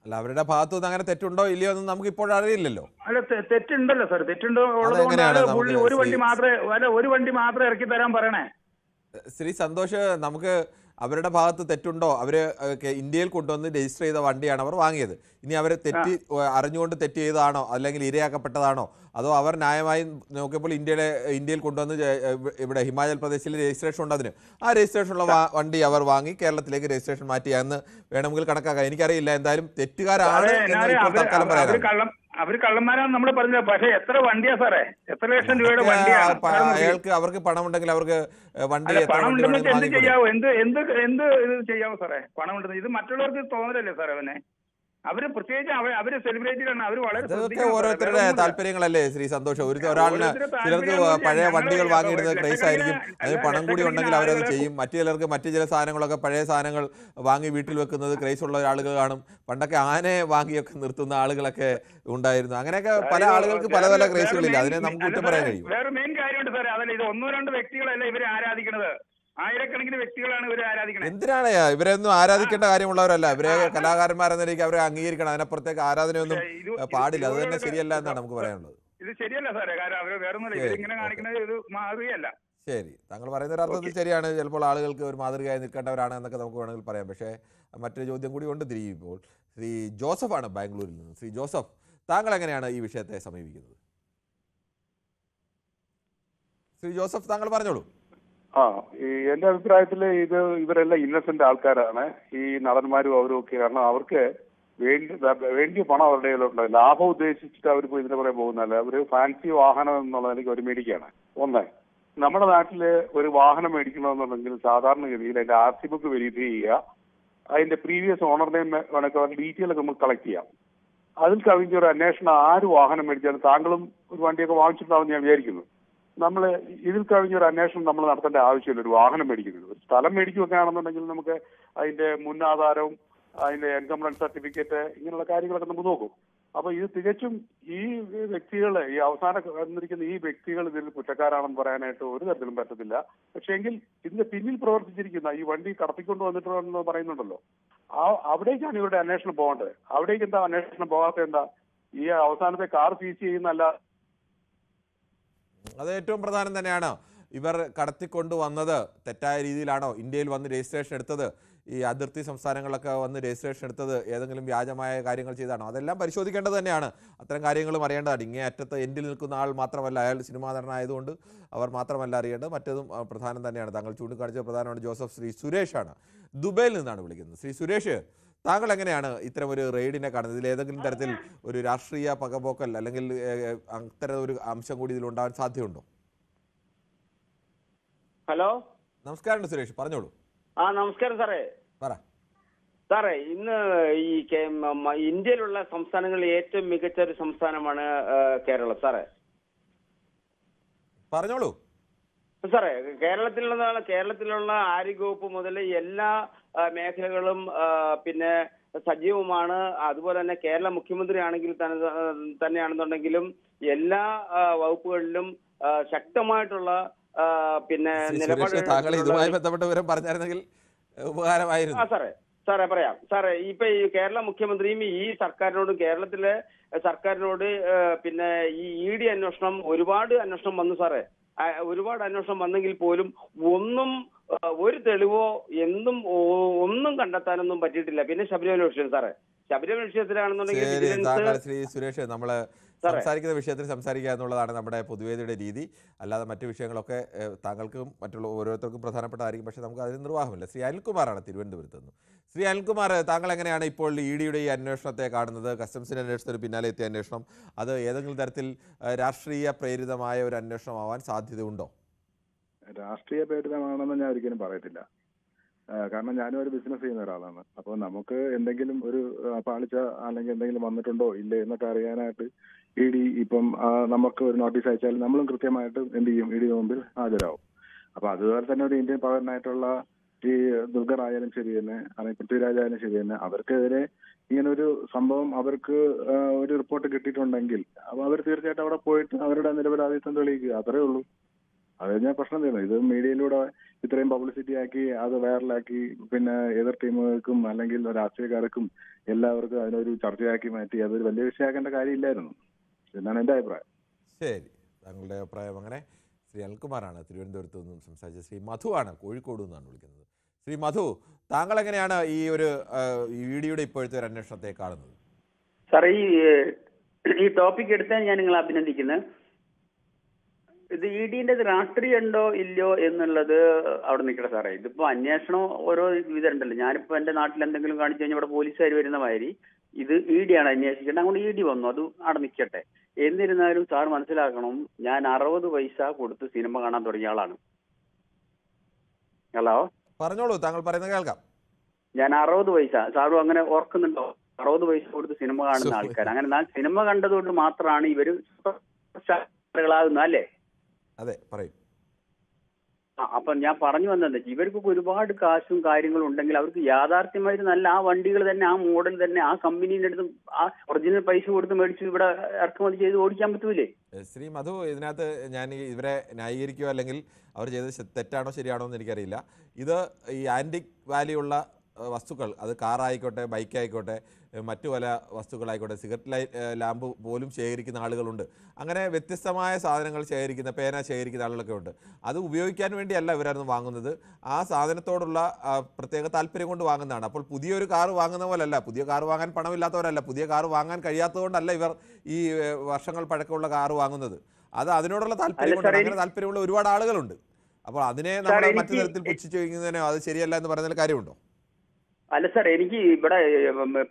അല്ല, അവരുടെ ഭാഗത്തുനിന്ന് അങ്ങനെ തെറ്റുണ്ടോ ഇല്ലയോ എന്ന് നമുക്ക് ഇപ്പോൾ അറിയില്ലല്ലോ. അല്ല, തെറ്റുണ്ടല്ലോ സാർ. തെറ്റുണ്ടോ ഉള്ളത് കൊണ്ടാണ് പുള്ളി ഒരു വണ്ടി മാത്രം ഇറക്കി തരാൻ പറയണേ. ശ്രീ സന്തോഷ്, നമുക്ക് അവരുടെ ഭാഗത്ത് തെറ്റുണ്ടോ? അവർ ഇന്ത്യയിൽ കൊണ്ടുവന്ന് രജിസ്റ്റർ ചെയ്ത വണ്ടിയാണ് അവർ വാങ്ങിയത്. ഇനി അവർ അറിഞ്ഞുകൊണ്ട് തെറ്റ് ചെയ്തതാണോ അല്ലെങ്കിൽ ഇരയാക്കപ്പെട്ടതാണോ, അതോ അവർ ന്യായമായി നോക്കിയപ്പോൾ ഇന്ത്യയിൽ കൊണ്ടുവന്ന് ഇവിടെ ഹിമാചൽ പ്രദേശിൽ രജിസ്ട്രേഷൻ ഉണ്ട്, അതിന് ആ രജിസ്ട്രേഷനുള്ള വണ്ടി അവർ വാങ്ങി കേരളത്തിലേക്ക് രജിസ്ട്രേഷൻ മാറ്റിയെന്ന് വേണമെങ്കിൽ കണക്കാക്കാം. എനിക്കറിയില്ല, എന്തായാലും തെറ്റുകാരാണ് തൽക്കാലം പറയാം. അവര് കള്ളന്മാരാണ് നമ്മൾ പറഞ്ഞത്. പക്ഷെ എത്ര വണ്ടിയാ സാറേ? എത്ര ലക്ഷം രൂപയുടെ അയാൾക്ക് അവർക്ക് പണമുണ്ടെങ്കിൽ അവർക്ക് വണ്ടി പണം ഉണ്ടെന്ന് എന്ത് ചെയ്യാവോ? എന്ത് ഇത് ചെയ്യാവോ സാറേ? പണം ഉണ്ടെന്ന് ഇത് മറ്റുള്ളവർക്ക് തോന്നലല്ലേ സാറേ? അവനെ അവര് പ്രത്യേകിച്ച് അവര് സെലിബ്രിറ്റികളാണ്. അവര് വളരെ ഓരോരുത്തരുടെ താല്പര്യങ്ങളല്ലേ ശ്രീ സന്തോഷ്. ഒരാളിന് ചിലർക്ക് പഴയ വണ്ടികൾ വാങ്ങിയിടുന്നത് ക്രൈസ് ആയിരിക്കും, അതിന് പണം കൂടി ഉണ്ടെങ്കിൽ അവരത് ചെയ്യും. മറ്റു ചിലർക്ക് മറ്റു ചില സാധനങ്ങളൊക്കെ പഴയ സാധനങ്ങൾ വാങ്ങി വീട്ടിൽ വെക്കുന്നത് ക്രൈസ് ഉള്ള ആളുകൾ കാണും. പണ്ടൊക്കെ ആനയെ വാങ്ങിയൊക്കെ നിർത്തുന്ന ആളുകളൊക്കെ ഉണ്ടായിരുന്നു. അങ്ങനെയൊക്കെ പല ആളുകൾക്ക് പല പല ക്രൈസുകളില്ല. അതിനെ നമുക്ക് കുറ്റം പറയാൻ കഴിയും. വേറെ മെയിൻ കാര്യമുണ്ട് സാറേ. അതല്ല, ഇത് ഒന്നോ രണ്ടോ വ്യക്തികളല്ല ഇവരെ ആരാധിക്കുന്നത്. ആയിരക്കണക്കിന് വ്യക്തികളാണ് ഇവരെ ആരാധിക്കുന്നത്. എന്തിനാണ് ഇവരെയൊന്നും ആരാധിക്കേണ്ട കാര്യമുള്ളവരല്ല. ഇവരെ കലാകാരന്മാരെന്ന നിലയ്ക്ക് അവരെ അംഗീകരിക്കണം. അതിനപ്പുറത്തേക്ക് ആരാധനയൊന്നും പാടില്ല. അത് തന്നെ ശരിയല്ല എന്നാണ് നമുക്ക് പറയാനുള്ളത്. ഇത് ശരിയല്ല സാറേ. കാരണം അവര് വേറെ ഇങ്ങനെ കാണിക്കുന്നത് ഇത് മാതൃകയല്ല. ശരി, താങ്കൾ പറയുന്ന ഒരു അർത്ഥത്തിൽ ശരിയാണ്. ചിലപ്പോൾ ആളുകൾക്ക് ഒരു മാതൃകയായി നിൽക്കേണ്ടവരാണ് എന്നൊക്കെ നമുക്ക് വേണമെങ്കിൽ പറയാം. പക്ഷേ മറ്റൊരു ചോദ്യം കൂടി കൊണ്ട് തിരിയുമ്പോൾ ശ്രീ ജോസഫാണ് ബാംഗ്ലൂരിൽ നിന്ന്. ശ്രീ ജോസഫ്, താങ്കൾ എങ്ങനെയാണ് ഈ വിഷയത്തെ സമീപിക്കുന്നത്? ശ്രീ ജോസഫ്, താങ്കൾ പറഞ്ഞോളൂ. എന്റെ അഭിപ്രായത്തില് ഇവരെല്ലാം ഇന്നസെന്റ് ആൾക്കാരാണ്, ഈ നടന്മാരും അവരും ഒക്കെ. കാരണം അവർക്ക് വേണ്ടിയ പണം അവരുടെ കയ്യിലുണ്ട്. ലാഭം ഉദ്ദേശിച്ചിട്ട് അവർ ഇതിന്റെ പുറകെ പോകുന്നതല്ല. അവര് ഫാൻസി വാഹനം എന്നുള്ളതിലേക്ക് അവർ മേടിക്കുകയാണ്. ഒന്ന്, നമ്മുടെ നാട്ടില് ഒരു വാഹനം മേടിക്കണമെന്നുണ്ടെങ്കിൽ സാധാരണഗതിയിൽ അതിന്റെ RC ബുക്ക് വെരിഫൈ ചെയ്യുക, അതിന്റെ പ്രീവിയസ് ഓണറിനെയും ഡീറ്റെയിൽ ഒക്കെ നമുക്ക് കളക്ട് ചെയ്യാം. അതിൽ കവിഞ്ഞൊരു അന്വേഷണം ആര് വാഹനം മേടിച്ചാലും, താങ്കളും ഒരു വണ്ടിയൊക്കെ വാങ്ങിച്ചിട്ടുണ്ടാവും ഞാൻ വിചാരിക്കുന്നു. നമ്മൾ ഇതിൽ കവിഞ്ഞൊരു അന്വേഷണം നമ്മൾ നടത്തേണ്ട ആവശ്യമില്ല. ഒരു വാഹനം മേടിക്കുന്നത്, ഒരു സ്ഥലം മേടിക്കുകയൊക്കെ ആണെന്നുണ്ടെങ്കിൽ നമുക്ക് അതിന്റെ മുന്നാധാരവും അതിന്റെ എൻകംപ്ലൻസ് സർട്ടിഫിക്കറ്റ് ഇങ്ങനെയുള്ള കാര്യങ്ങളൊക്കെ നമുക്ക് നോക്കും. അപ്പൊ ഇത് തികച്ചും ഈ വ്യക്തികൾ, ഈ അവസാനം വന്നിരിക്കുന്ന ഈ വ്യക്തികൾ ഇതിൽ കുറ്റക്കാരാണെന്ന് പറയാനായിട്ട് ഒരു തരത്തിലും പറ്റത്തില്ല. പക്ഷെ എങ്കിൽ ഇതിന്റെ പിന്നിൽ പ്രവർത്തിച്ചിരിക്കുന്ന ഈ വണ്ടി കടത്തിക്കൊണ്ട് വന്നിട്ടുണ്ടെന്ന് പറയുന്നുണ്ടല്ലോ, അവിടേക്കാണ് ഇവരുടെ അന്വേഷണം പോകേണ്ടത്. അവിടേക്ക് എന്താ അന്വേഷണം പോകാത്ത? എന്താ ഈ അവസാനത്തെ കാർ സീസ് ചെയ്യുന്നല്ല? അത് ഏറ്റവും പ്രധാനം തന്നെയാണ്. ഇവർ കടത്തിക്കൊണ്ട് വന്നത് തെറ്റായ രീതിയിലാണോ? ഇന്ത്യയിൽ വന്ന് രജിസ്ട്രേഷൻ എടുത്തത്, ഈ അതിർത്തി സംസ്ഥാനങ്ങളൊക്കെ വന്ന് രജിസ്ട്രേഷൻ എടുത്തത് ഏതെങ്കിലും വ്യാജമായ കാര്യങ്ങൾ ചെയ്താണോ? അതെല്ലാം പരിശോധിക്കേണ്ടത് തന്നെയാണ്. അത്തരം കാര്യങ്ങളും അറിയേണ്ടതാണ്. ഇങ്ങേ അറ്റത്ത് എൻഡിൽ നിൽക്കുന്ന ആൾ മാത്രമല്ല, അയാൾ സിനിമാ നടനായതുകൊണ്ട് അവർ മാത്രമല്ല അറിയേണ്ടത്, മറ്റതും പ്രധാനം തന്നെയാണ്. താങ്കൾ ചൂണ്ടിക്കാണിച്ച പ്രധാനമാണ്. ജോസഫ് ശ്രീ സുരേഷാണ്, ദുബൈയിൽ നിന്നാണ് വിളിക്കുന്നത്. ശ്രീ സുരേഷ്, താങ്കൾ എങ്ങനെയാണ് ഇത്തരം ഒരു റെയ്ഡിനെ കാണുന്നത്? ഇതിൽ ഏതെങ്കിലും തരത്തിൽ ഒരു രാഷ്ട്രീയ പകപോക്കൽ അല്ലെങ്കിൽ അത്തരം ഒരു അംശം കൂടി ഇതിലുണ്ടാകാൻ സാധ്യതയുണ്ടോ? ഹലോ, നമസ്കാരം സുരേഷ്, പറഞ്ഞോളൂ. നമസ്കാരം സാറേ. പറ സാറേ, ഇന്ന് ഈ ഇന്ത്യയിലുള്ള സംസ്ഥാനങ്ങളിൽ ഏറ്റവും മികച്ച ഒരു സംസ്ഥാനമാണ് കേരളം. സാറേ പറഞ്ഞോളൂ. സാറേ, കേരളത്തിലുള്ള ആരോഗ്യവകുപ്പ് മുതൽ എല്ലാ മേഖലകളും പിന്നെ സജീവമാണ്. അതുപോലെ തന്നെ കേരള മുഖ്യമന്ത്രി ആണെങ്കിൽ തന്നെയാണെന്നുണ്ടെങ്കിലും എല്ലാ വകുപ്പുകളിലും ശക്തമായിട്ടുള്ള പിന്നെ താങ്കൾ ഇതുമായി ബന്ധപ്പെട്ട വിവരം പറഞ്ഞായിരുന്നെങ്കിൽ ഉപകാരമായിരുന്നു. സാറേ പറയാം. സാറേ, ഇപ്പൊ ഈ കേരള മുഖ്യമന്ത്രിയും ഈ സർക്കാരിനോടും കേരളത്തിലെ സർക്കാരിനോട് പിന്നെ ഈ ED അന്വേഷണം ഒരുപാട് അന്വേഷണം വന്നു സാറേ. ഒരുപാട് അന്വേഷണം വന്നെങ്കിൽ പോലും ഒരു തെളിവോ ഒന്നും കണ്ടെത്താനൊന്നും പറ്റിയിട്ടില്ല. പിന്നെ ശബരിമല വിഷയം സാറേ, ശബരിമല വിഷയത്തിലാണെന്നുണ്ടെങ്കിൽ ശ്രീ സുരേഷ്, നമ്മള് സംസാരിക്കുന്ന വിഷയത്തിൽ സംസാരിക്കുക എന്നുള്ളതാണ് നമ്മുടെ പൊതുവേദിയുടെ രീതി. അല്ലാതെ മറ്റു വിഷയങ്ങളൊക്കെ താങ്കൾക്കും മറ്റുള്ള ഓരോരുത്തർക്കും പ്രധാനപ്പെട്ടതായിരിക്കും. പക്ഷേ നമുക്ക് അതിന് നിർവാഹമില്ല. ശ്രീ അനിൽകുമാറാണ് തിരുവനന്തപുരത്ത് നിന്ന്. ശ്രീ അനിൽകുമാർ, താങ്കൾ എങ്ങനെയാണ് ഇപ്പോൾ EDയുടെ ഈ അന്വേഷണത്തെ കാണുന്നത്? കസ്റ്റംസിൻ്റെ അന്വേഷണത്തിന് പിന്നാലെ എത്തിയ അന്വേഷണം അത് ഏതെങ്കിലും തരത്തിൽ രാഷ്ട്രീയ പ്രേരിതമായ ഒരു അന്വേഷണമാവാൻ സാധ്യതയുണ്ടോ? രാഷ്ട്രീയ പ്രേരിതമാണെന്ന് ഞാൻ ഒരിക്കലും പറയത്തില്ല. കാരണം ഞാനും ഒരു ബിസിനസ് ചെയ്യുന്ന ഒരാളാണ്. അപ്പോൾ നമുക്ക് എന്തെങ്കിലും ഒരു പാളിച്ച അല്ലെങ്കിൽ എന്തെങ്കിലും വന്നിട്ടുണ്ടോ ഇല്ലേ എന്നൊക്കെ അറിയാനായിട്ട് ED ഇപ്പം നമുക്ക് ഒരു നോട്ടീസ് അയച്ചാൽ നമ്മളും കൃത്യമായിട്ട് എന്ത് ചെയ്യും, ED മുമ്പിൽ ഹാജരാകും. അപ്പൊ അതുപോലെ തന്നെ ഒരു ഇന്ത്യൻ പൗരനായിട്ടുള്ള ഈ ദുർഗർ ആയാലും ശരി തന്നെ, അല്ലെങ്കിൽ പൃഥ്വിരാജ് ആയാലും ശരി തന്നെ, അവർക്കെതിരെ ഇങ്ങനൊരു സംഭവം അവർക്ക് ഒരു റിപ്പോർട്ട് കിട്ടിയിട്ടുണ്ടെങ്കിൽ അപ്പൊ അവർ തീർച്ചയായിട്ടും അവിടെ പോയിട്ട് അവരുടെ നിരപരാധിത്വം തെളിയിക്കുക, അത്രേ ഉള്ളൂ. അത് കഴിഞ്ഞാൽ പ്രശ്നം തീർന്നു. ഇത് മീഡിയയിലൂടെ ഇത്രയും പബ്ലിസിറ്റി ആക്കി അത് വൈറലാക്കി പിന്നെ എതിർ ടീമുകൾക്കും അല്ലെങ്കിൽ രാഷ്ട്രീയക്കാർക്കും എല്ലാവർക്കും അതിനൊരു ചർച്ചയാക്കി മാറ്റി അതൊരു വലിയ വിഷയമാക്കേണ്ട കാര്യമില്ലായിരുന്നു എന്നാണ് എൻ്റെ അഭിപ്രായം. ശരി, താങ്കളുടെ അഭിപ്രായം അങ്ങനെ. ശ്രീ അനിൽകുമാറാണ് തിരുവനന്തപുരത്ത് നിന്നും സംസാരിച്ചത്. ശ്രീ മധുവാണ് കോഴിക്കോട് നിന്നാണ് വിളിക്കുന്നത്. ശ്രീ മധു, താങ്കൾ എങ്ങനെയാണ് ഈ ഒരു EDയുടെ ഇപ്പോഴത്തെ ഒരു അന്വേഷണത്തെ കാണുന്നത്? സാറേ, ഈ ടോപ്പിക് എടുത്താൽ ഞാൻ നിങ്ങളെ അഭിനന്ദിക്കുന്നത്. ഇത് EDന്റെ രാഷ്ട്രീയം ഉണ്ടോ ഇല്ലയോ എന്നുള്ളത് അവിടെ നിൽക്കട്ടെ സാറേ. ഇതിപ്പോ അന്വേഷണം ഓരോ വിധമുണ്ടല്ലോ. ഞാനിപ്പോ എന്റെ നാട്ടിൽ എന്തെങ്കിലും കാണിച്ചു കഴിഞ്ഞാൽ ഇവിടെ പോലീസുകാർ വരുന്ന മാതിരി ഇത് EDയാണ് അന്വേഷിക്കേണ്ടത്. അതുകൊണ്ട് ED വന്നു, അത് അവിടെ നിൽക്കട്ടെ. എന്നിരുന്നാലും സാർ മനസ്സിലാക്കണം, ഞാൻ 60 പൈസ കൊടുത്ത് സിനിമ കാണാൻ തുടങ്ങിയ ആളാണ്. ഹലോ, പറഞ്ഞോളൂ, താങ്കൾ പറയുന്നത് കേൾക്കാം. ഞാൻ 60 പൈസ, സാറും അങ്ങനെ ഓർക്കുന്നുണ്ടോ? 60 പൈസ കൊടുത്ത് സിനിമ കാണുന്ന ആൾക്കാർ. അങ്ങനെ ഞാൻ സിനിമ കണ്ടതുകൊണ്ട് മാത്രമാണ് ഇവര് ാകുന്നത് അല്ലേ? അതെ, പറയും. അപ്പൊ ഞാൻ പറഞ്ഞു വന്നത്, ഇവർക്കൊക്കെ ഒരുപാട് കാശും കാര്യങ്ങളും ഉണ്ടെങ്കിൽ അവർക്ക് യാഥാർത്ഥ്യമായിട്ട് നല്ല ആ വണ്ടികൾ തന്നെ, ആ മോഡൽ തന്നെ, ആ കമ്പനീന്റെ അടുത്ത് ആ ഒറിജിനൽ പൈസ കൊടുത്ത് മേടിച്ച് ഇവിടെ ഇറക്കുമതി ചെയ്ത് ഓടിക്കാൻ പറ്റൂലേ? ശ്രീ മധു, ഇതിനകത്ത് ഞാൻ ഇവരെ ന്യായീകരിക്കുകയോ അല്ലെങ്കിൽ അവർ ചെയ്തത് തെറ്റാണോ ശരിയാണോ എന്ന് എനിക്കറിയില്ല. ഇത് ഈ ആൻറ്റിക് വാല്യുള്ള വസ്തുക്കൾ, അത് കാറായിക്കോട്ടെ, ബൈക്കായിക്കോട്ടെ, മറ്റു പല വസ്തുക്കളായിക്കോട്ടെ, സിഗരറ്റ് ലാമ്പ് പോലും ശേഖരിക്കുന്ന ആളുകളുണ്ട്. അങ്ങനെ വ്യത്യസ്തമായ സാധനങ്ങൾ ശേഖരിക്കുന്ന, പേന ശേഖരിക്കുന്ന ആളുകളൊക്കെ ഉണ്ട്. അത് ഉപയോഗിക്കാൻ വേണ്ടിയല്ല ഇവരായിരുന്നു വാങ്ങുന്നത്, ആ സാധനത്തോടുള്ള പ്രത്യേക താല്പര്യം കൊണ്ട് വാങ്ങുന്നതാണ്. അപ്പോൾ പുതിയൊരു കാറ് വാങ്ങുന്ന പോലല്ല, പുതിയ കാറ് വാങ്ങാൻ പണമില്ലാത്തവരല്ല, പുതിയ കാറ് വാങ്ങാൻ കഴിയാത്തതുകൊണ്ടല്ല ഇവർ ഈ വർഷങ്ങൾ പഴക്കമുള്ള കാറ് വാങ്ങുന്നത്. അത് അതിനോടുള്ള താല്പര്യം കൊണ്ട്, അങ്ങനെ താല്പര്യമുള്ള ഒരുപാട് ആളുകളുണ്ട്. അപ്പോൾ അതിനെ നമ്മൾ മറ്റു തരത്തിൽ പുച്ഛിച്ചു വയ്ക്കുന്നതിനോ അത് ശരിയല്ല എന്ന് പറയുന്നതിൽ കാര്യമുണ്ടോ? അല്ല സാർ, എനിക്ക് ഇവിടെ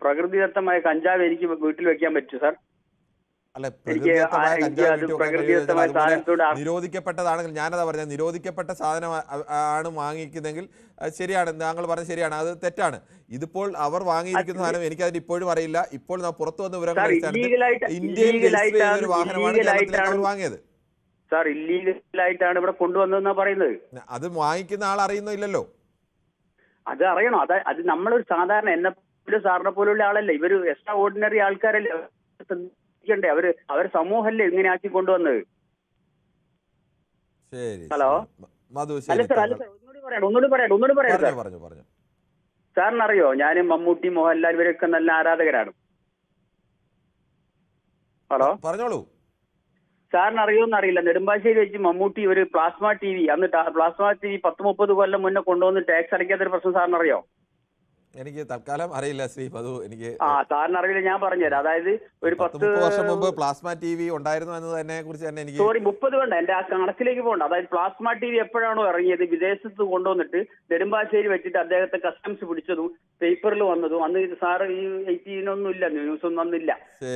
പ്രകൃതിദത്തമായ കഞ്ചാവ് എനിക്ക് വീട്ടിൽ വെക്കാൻ പറ്റും സാർ? അല്ല, നിരോധിക്കപ്പെട്ടതാണെങ്കിൽ, ഞാനതാ പറഞ്ഞത്, നിരോധിക്കപ്പെട്ട സാധനം ആണ് വാങ്ങിക്കുന്നതെങ്കിൽ ശരിയാണ്, താങ്കൾ പറഞ്ഞത് ശരിയാണ്, അത് തെറ്റാണ്. ഇതിപ്പോൾ അവർ വാങ്ങിയിരിക്കുന്ന സാധനം എനിക്കതിന് ഇപ്പോഴും അറിയില്ല. ഇപ്പോൾ പുറത്തു വന്ന വിവരങ്ങൾ ഇന്ത്യയിൽ രജിസ്റ്റർ ചെയ്ത ഒരു വാഹനമാണ് കേരളത്തിലേക്ക് അവർ വാങ്ങിയത്. സാർ, ഇല്ലീഗലായിട്ടാണ് ഇവിടെ കൊണ്ടുവന്നതെന്നാ പറയുന്നത്. അത് വാങ്ങിക്കുന്ന ആൾ അറിയുന്നില്ലല്ലോ. അത് അറിയണോ? അത് നമ്മളൊരു സാധാരണ എന്നെ പോലെ സാറിനെ പോലുള്ള ആളല്ലേ, ഇവര് എക്സ്ട്രാ ഓർഡിനറി ആൾക്കാരല്ലേ, ശ്രദ്ധിക്കണ്ടേ? അവര് സമൂഹമല്ലേ ഇങ്ങനെ ആക്കി കൊണ്ടുവന്നത്. ഹലോ, അല്ല സാർ, ഒന്നുകൂടി പറയണം. സാറിനറിയോ, ഞാൻ മമ്മൂട്ടി, മോഹൻലാൽ ഇവരൊക്കെ നല്ല ആരാധകരാണ്. ഹലോ, പറഞ്ഞോളൂ. സാറിന് അറിയോന്ന് അറിയില്ല, നെടുമ്പാശ്ശേരി വെച്ച് മമ്മൂട്ടി ഒരു പ്ലാസ്മ TV, അന്ന് പ്ലാസ്മ TV 10-30 കൊല്ലം മുന്നേ കൊണ്ടുവന്ന് ടാക്സ് അടയ്ക്കാത്തൊരു പ്രശ്നം സാറിന് അറിയോ? എനിക്ക് തൽക്കാലം അറിയില്ല ശ്രീ മധു. എനിക്ക് സാറിന് അറിയില്ല, ഞാൻ പറഞ്ഞുതരാം. അതായത് ഒരു 10 വർഷം മുമ്പ് പ്ലാസ്മ TV ഉണ്ടായിരുന്നു എന്നതിനെ കുറിച്ച് തന്നെ എനിക്ക്, സോറി 30 വേണ്ട, എന്റെ ആ കണക്കിലേക്ക് പോകണ്ട. അതായത് പ്ലാസ്മ TV എപ്പോഴാണോ ഇറങ്ങിയത്, വിദേശത്ത് കൊണ്ടുവന്നിട്ട് നെടുമ്പാശ്ശേരി വെച്ചിട്ട് അദ്ദേഹത്തെ കസ്റ്റംസ് പിടിച്ചതും പേപ്പറിൽ വന്നതും, അന്ന് സാറ് ഈ 18 ഇല്ല, ന്യൂസ് ഒന്നും വന്നില്ല.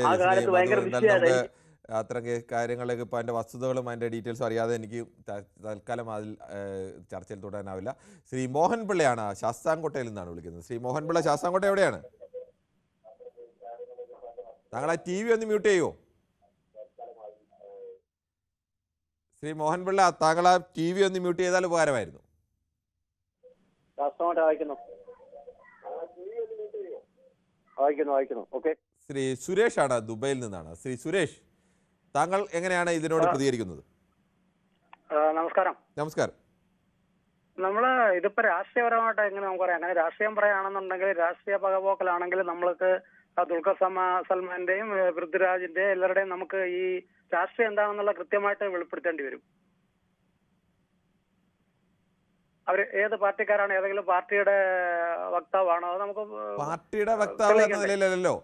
ആ കാലത്ത് ഭയങ്കര വിഷയമായി. അത്തരം കാര്യങ്ങളിലേക്ക് ഇപ്പോൾ അതിൻ്റെ വസ്തുതകളും അതിൻ്റെ ഡീറ്റെയിൽസും അറിയാതെ എനിക്ക് തൽക്കാലം അതിൽ ചർച്ചയിൽ തുടരാനാവില്ല. ശ്രീ മോഹൻപിള്ളയാണ് ശാസ്താംകോട്ടയിൽ നിന്നാണ് വിളിക്കുന്നത്. ശ്രീ മോഹൻപിള്ള, ശാസ്താംകോട്ട എവിടെയാണ്? താങ്കൾ ആ TV ഒന്ന് മ്യൂട്ട് ചെയ്യുമോ? ശ്രീ മോഹൻപിള്ള, താങ്കൾ ആ TV ഒന്ന് മ്യൂട്ട് ചെയ്താൽ ഉപകാരമായിരുന്നു. വായിക്കുന്നു. ഓക്കെ. ശ്രീ സുരേഷ് ആണ്, ദുബൈയിൽ നിന്നാണ്. ശ്രീ സുരേഷ്, താങ്കൾ എങ്ങനെയാണ് ഇതിനോട് പ്രതികരിക്കുന്നത്? നമസ്കാരം. നമസ്കാരം. നമ്മള് ഇതിപ്പോ രാഷ്ട്രീയപരമായിട്ട് എങ്ങനെ നമുക്ക് പറയാം, അങ്ങനെ രാഷ്ട്രീയം പറയുകയാണെന്നുണ്ടെങ്കിൽ, രാഷ്ട്രീയ പകപോക്കലാണെങ്കിൽ നമ്മൾക്ക് ദുൽഖർ സൽമാന്റെയും പൃഥ്വിരാജിന്റെയും എല്ലാവരുടെയും നമുക്ക് ഈ രാഷ്ട്രീയം എന്താണെന്നുള്ള കൃത്യമായിട്ട് വെളിപ്പെടുത്തേണ്ടി വരും. അവർ ഏത് പാർട്ടിക്കാരാണ്, ഏതെങ്കിലും പാർട്ടിയുടെ വക്താവാണോ, അത് നമുക്ക് പാർട്ടിയുടെ വക്താവ് എന്ന നിലയിലല്ലോ.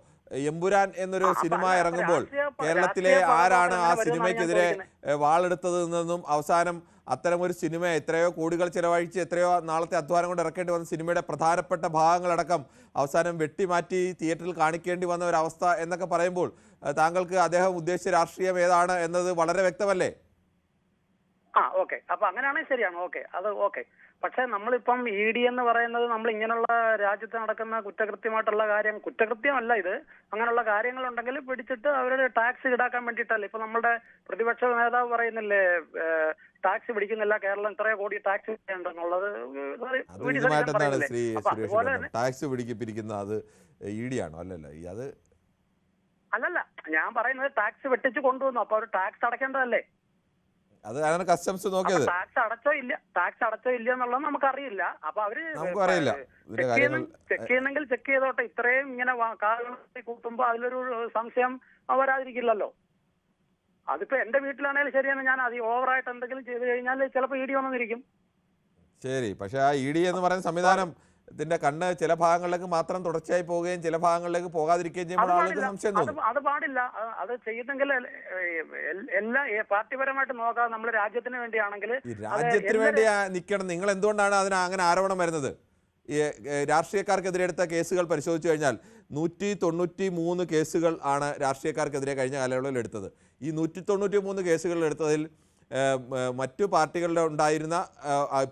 എമ്പുരാൻ എന്നൊരു സിനിമ ഇറങ്ങുമ്പോൾ കേരളത്തിലെ ആരാണ് ആ സിനിമയ്ക്കെതിരെ വാളെടുത്തത് എന്നും അവസാനം അത്തരം ഒരു സിനിമ എത്രയോ കോടികൾ ചെലവഴിച്ച് എത്രയോ നാളത്തെ അധ്വാനം കൊണ്ട് ഇറക്കേണ്ടി വന്ന സിനിമയുടെ പ്രധാനപ്പെട്ട ഭാഗങ്ങളടക്കം അവസാനം വെട്ടിമാറ്റി തിയേറ്ററിൽ കാണിക്കേണ്ടി വന്ന ഒരവസ്ഥ എന്നൊക്കെ പറയുമ്പോൾ താങ്കൾക്ക് അദ്ദേഹം ഉദ്ദേശിച്ച രാഷ്ട്രീയം ഏതാണ് എന്നത് വളരെ വ്യക്തമല്ലേ? ഓക്കെ. അപ്പൊ അങ്ങനെയാണെങ്കിൽ ശരിയാണ്. ഓക്കെ, അത് ഓക്കെ. പക്ഷെ നമ്മളിപ്പം ED എന്ന് പറയുന്നത് നമ്മൾ ഇങ്ങനെയുള്ള രാജ്യത്ത് നടക്കുന്ന കുറ്റകൃത്യമായിട്ടുള്ള കാര്യം, കുറ്റകൃത്യമല്ല ഇത്, അങ്ങനെയുള്ള കാര്യങ്ങളുണ്ടെങ്കിൽ പിടിച്ചിട്ട് അവരുടെ ടാക്സ് ഈടാക്കാൻ വേണ്ടിയിട്ടല്ല. ഇപ്പൊ നമ്മുടെ പ്രതിപക്ഷ നേതാവ് പറയുന്നില്ലേ, ടാക്സ് പിടിക്കുന്നില്ല, കേരളം ഇത്രയോ കോടി ടാക്സ് ഉണ്ടെന്നുള്ളത്. ടാക്സ് പിടിക്കുന്ന അത് ED ആണോ? അല്ലല്ലോ, അത് അല്ലല്ല, ഞാൻ പറയുന്നത് ടാക്സ് വെട്ടിച്ച് കൊണ്ടുവന്നു, അപ്പൊ അവർ ടാക്സ് അടയ്ക്കേണ്ടതല്ലേ? അത് അങ്ങനെ കസ്റ്റംസ് നോക്കിയത്. ടാക്സ് അടച്ചോ ഇല്ല എന്നുള്ളത് നമുക്കറിയില്ല. അപ്പൊ അവര് ചെക്ക് ചെയ്യുന്നെങ്കിൽ ചെക്ക് ചെയ്തോട്ടെ. ഇത്രയും ഇങ്ങനെ കാലങ്ങൾ കൂട്ടുമ്പോ അതിലൊരു സംശയം വരാതിരിക്കില്ലല്ലോ. അതിപ്പോ എന്റെ വീട്ടിലാണെങ്കിലും ശരിയാണ്, ഞാൻ ഓവറായിട്ട് എന്തെങ്കിലും ചെയ്തു കഴിഞ്ഞാൽ ചിലപ്പോൾ ED വന്നിരിക്കും. ശരി, പക്ഷെ ആ ED എന്ന് പറയുന്ന സംവിധാനം ഇതിന്റെ കണ്ണ് ചില ഭാഗങ്ങളിലേക്ക് മാത്രം തുടർച്ചയായി പോവുകയും ചില ഭാഗങ്ങളിലേക്ക് പോകാതിരിക്കുകയും ചെയ്യുമ്പോൾ ആളുകൾക്ക് സംശയം തോന്നും. അത് പാടില്ല. അത് ചെയ്യുന്നെങ്കിൽ എല്ലാ പാർട്ടിപരമായിട്ട് നോക്കാതെ നമ്മൾ രാജ്യത്തിന് വേണ്ടിയാണെങ്കിൽ, രാജ്യത്തിന് വേണ്ടി നിൽക്കണം. നിങ്ങൾ എന്തുകൊണ്ടാണ് അതിന് അങ്ങനെ ആരോപണം വരുന്നത്? രാഷ്ട്രീയക്കാർക്കെതിരെ എടുത്ത കേസുകൾ പരിശോധിച്ചു കഴിഞ്ഞാൽ 193 കേസുകൾ ആണ് രാഷ്ട്രീയക്കാർക്കെതിരെ കഴിഞ്ഞ കാലയളവിൽ എടുത്തത്. ഈ 193 കേസുകൾ എടുത്തതിൽ മറ്റു പാർട്ടികളുടെ ഉണ്ടായിരുന്ന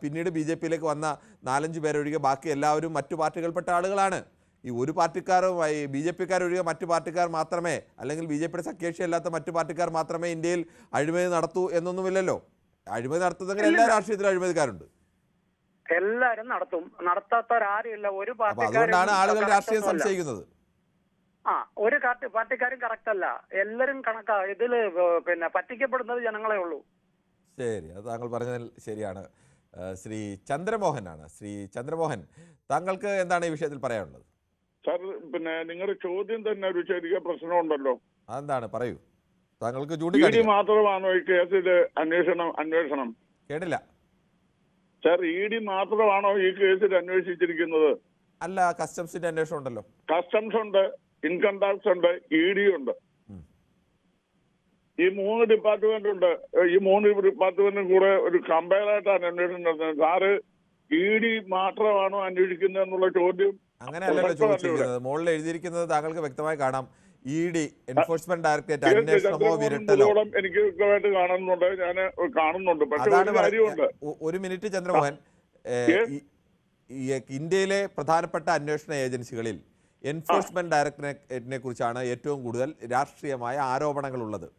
പിന്നീട് BJPയിലേക്ക് വന്ന 4-5 പേരൊഴികെ ബാക്കി എല്ലാവരും മറ്റു പാർട്ടികൾപ്പെട്ട ആളുകളാണ്. ഈ ഒരു പാർട്ടിക്കാരുമായി BJPക്കാരൊഴികെ മറ്റു പാർട്ടിക്കാർ മാത്രമേ, അല്ലെങ്കിൽ BJPയുടെ സഖ്യകക്ഷിയല്ലാത്ത മറ്റു പാർട്ടിക്കാർ മാത്രമേ ഇന്ത്യയിൽ അഴിമതി നടത്തൂ എന്നൊന്നുമില്ലല്ലോ. അഴിമതി നടത്തുന്നെങ്കിൽ എല്ലാ രാഷ്ട്രീയത്തിലും അഴിമതിക്കാരുണ്ട്. എല്ലാരും നടത്തും, നടത്താത്തവരാരുമില്ല. ഒരു അതുകൊണ്ടാണ് ആളുകൾ രാഷ്ട്രീയം സംശയിക്കുന്നത്. ഒരു പാർട്ടിക്കാരും കറക്റ്റ് അല്ല, എല്ലാരും കണക്കാ. ഇതില് പിന്നെ പറ്റിക്കപ്പെടുന്നത് ജനങ്ങളെ ഉള്ളൂ. ശരി, അത് താങ്കൾ പറഞ്ഞതിൽ ശരിയാണ്. ശ്രീ ചന്ദ്രമോഹനാണ്. ശ്രീ ചന്ദ്രമോഹൻ, താങ്കൾക്ക് എന്താണ് ഈ വിഷയത്തിൽ പറയാനുള്ളത്? സാർ, പിന്നെ നിങ്ങളുടെ ചോദ്യം തന്നെ ഒരു ചെറിയ പ്രശ്നമുണ്ടല്ലോ. അതെന്താണ്, പറയൂ. താങ്കൾക്ക് ED മാത്രമാണോ ഈ കേസിൽ അന്വേഷണം? കേട്ടില്ല സാർ. ED മാത്രമാണോ ഈ കേസിൽ അന്വേഷിച്ചിരിക്കുന്നത്? അല്ല, കസ്റ്റംസിന്റെ അന്വേഷണം ഉണ്ടല്ലോ. കസ്റ്റംസ് ഉണ്ട്, ഇൻകം ടാക്സ് ഉണ്ട്, ED ഉണ്ട്. ഈ 3 ഡിപ്പാർട്ട്മെന്റ് ഉണ്ട്. ഈ 3 ഡിപ്പാർട്ട്മെന്റും കൂടെ ഒരു കമ്പയർ ആയിട്ടാണ് അന്വേഷണം നടത്തുന്നത്. സാറ് ED മാത്രമാണോ അന്വേഷിക്കുന്നത് എന്നുള്ള ചോദ്യം അങ്ങനെയല്ലല്ലോ ചോദിച്ചിരിക്കുന്നത്. മുകളിൽ എഴുതിയിരിക്കുന്നത് താങ്കൾക്ക് വ്യക്തമായി കാണാം. ED, എൻഫോഴ്സ്മെന്റ് ഡയറക്ടറേറ്റ് അന്വേഷണമോ വിരട്ടലോ. എനിക്ക് വ്യക്തമായിട്ട് കാണുന്നുണ്ട്, ഞാൻ കാണുന്നുണ്ട്. പക്ഷേ ഒരു കാര്യമുണ്ട്. ഒരു മിനിറ്റ് ചന്ദ്രമോഹൻ, ഇന്ത്യയിലെ പ്രധാനപ്പെട്ട അന്വേഷണ ഏജൻസികളിൽ എൻഫോഴ്സ്മെന്റ് ഡയറക്ടറേറ്റിനെ കുറിച്ചാണ് ഏറ്റവും കൂടുതൽ രാഷ്ട്രീയമായ ആരോപണങ്ങൾ ഉള്ളത്.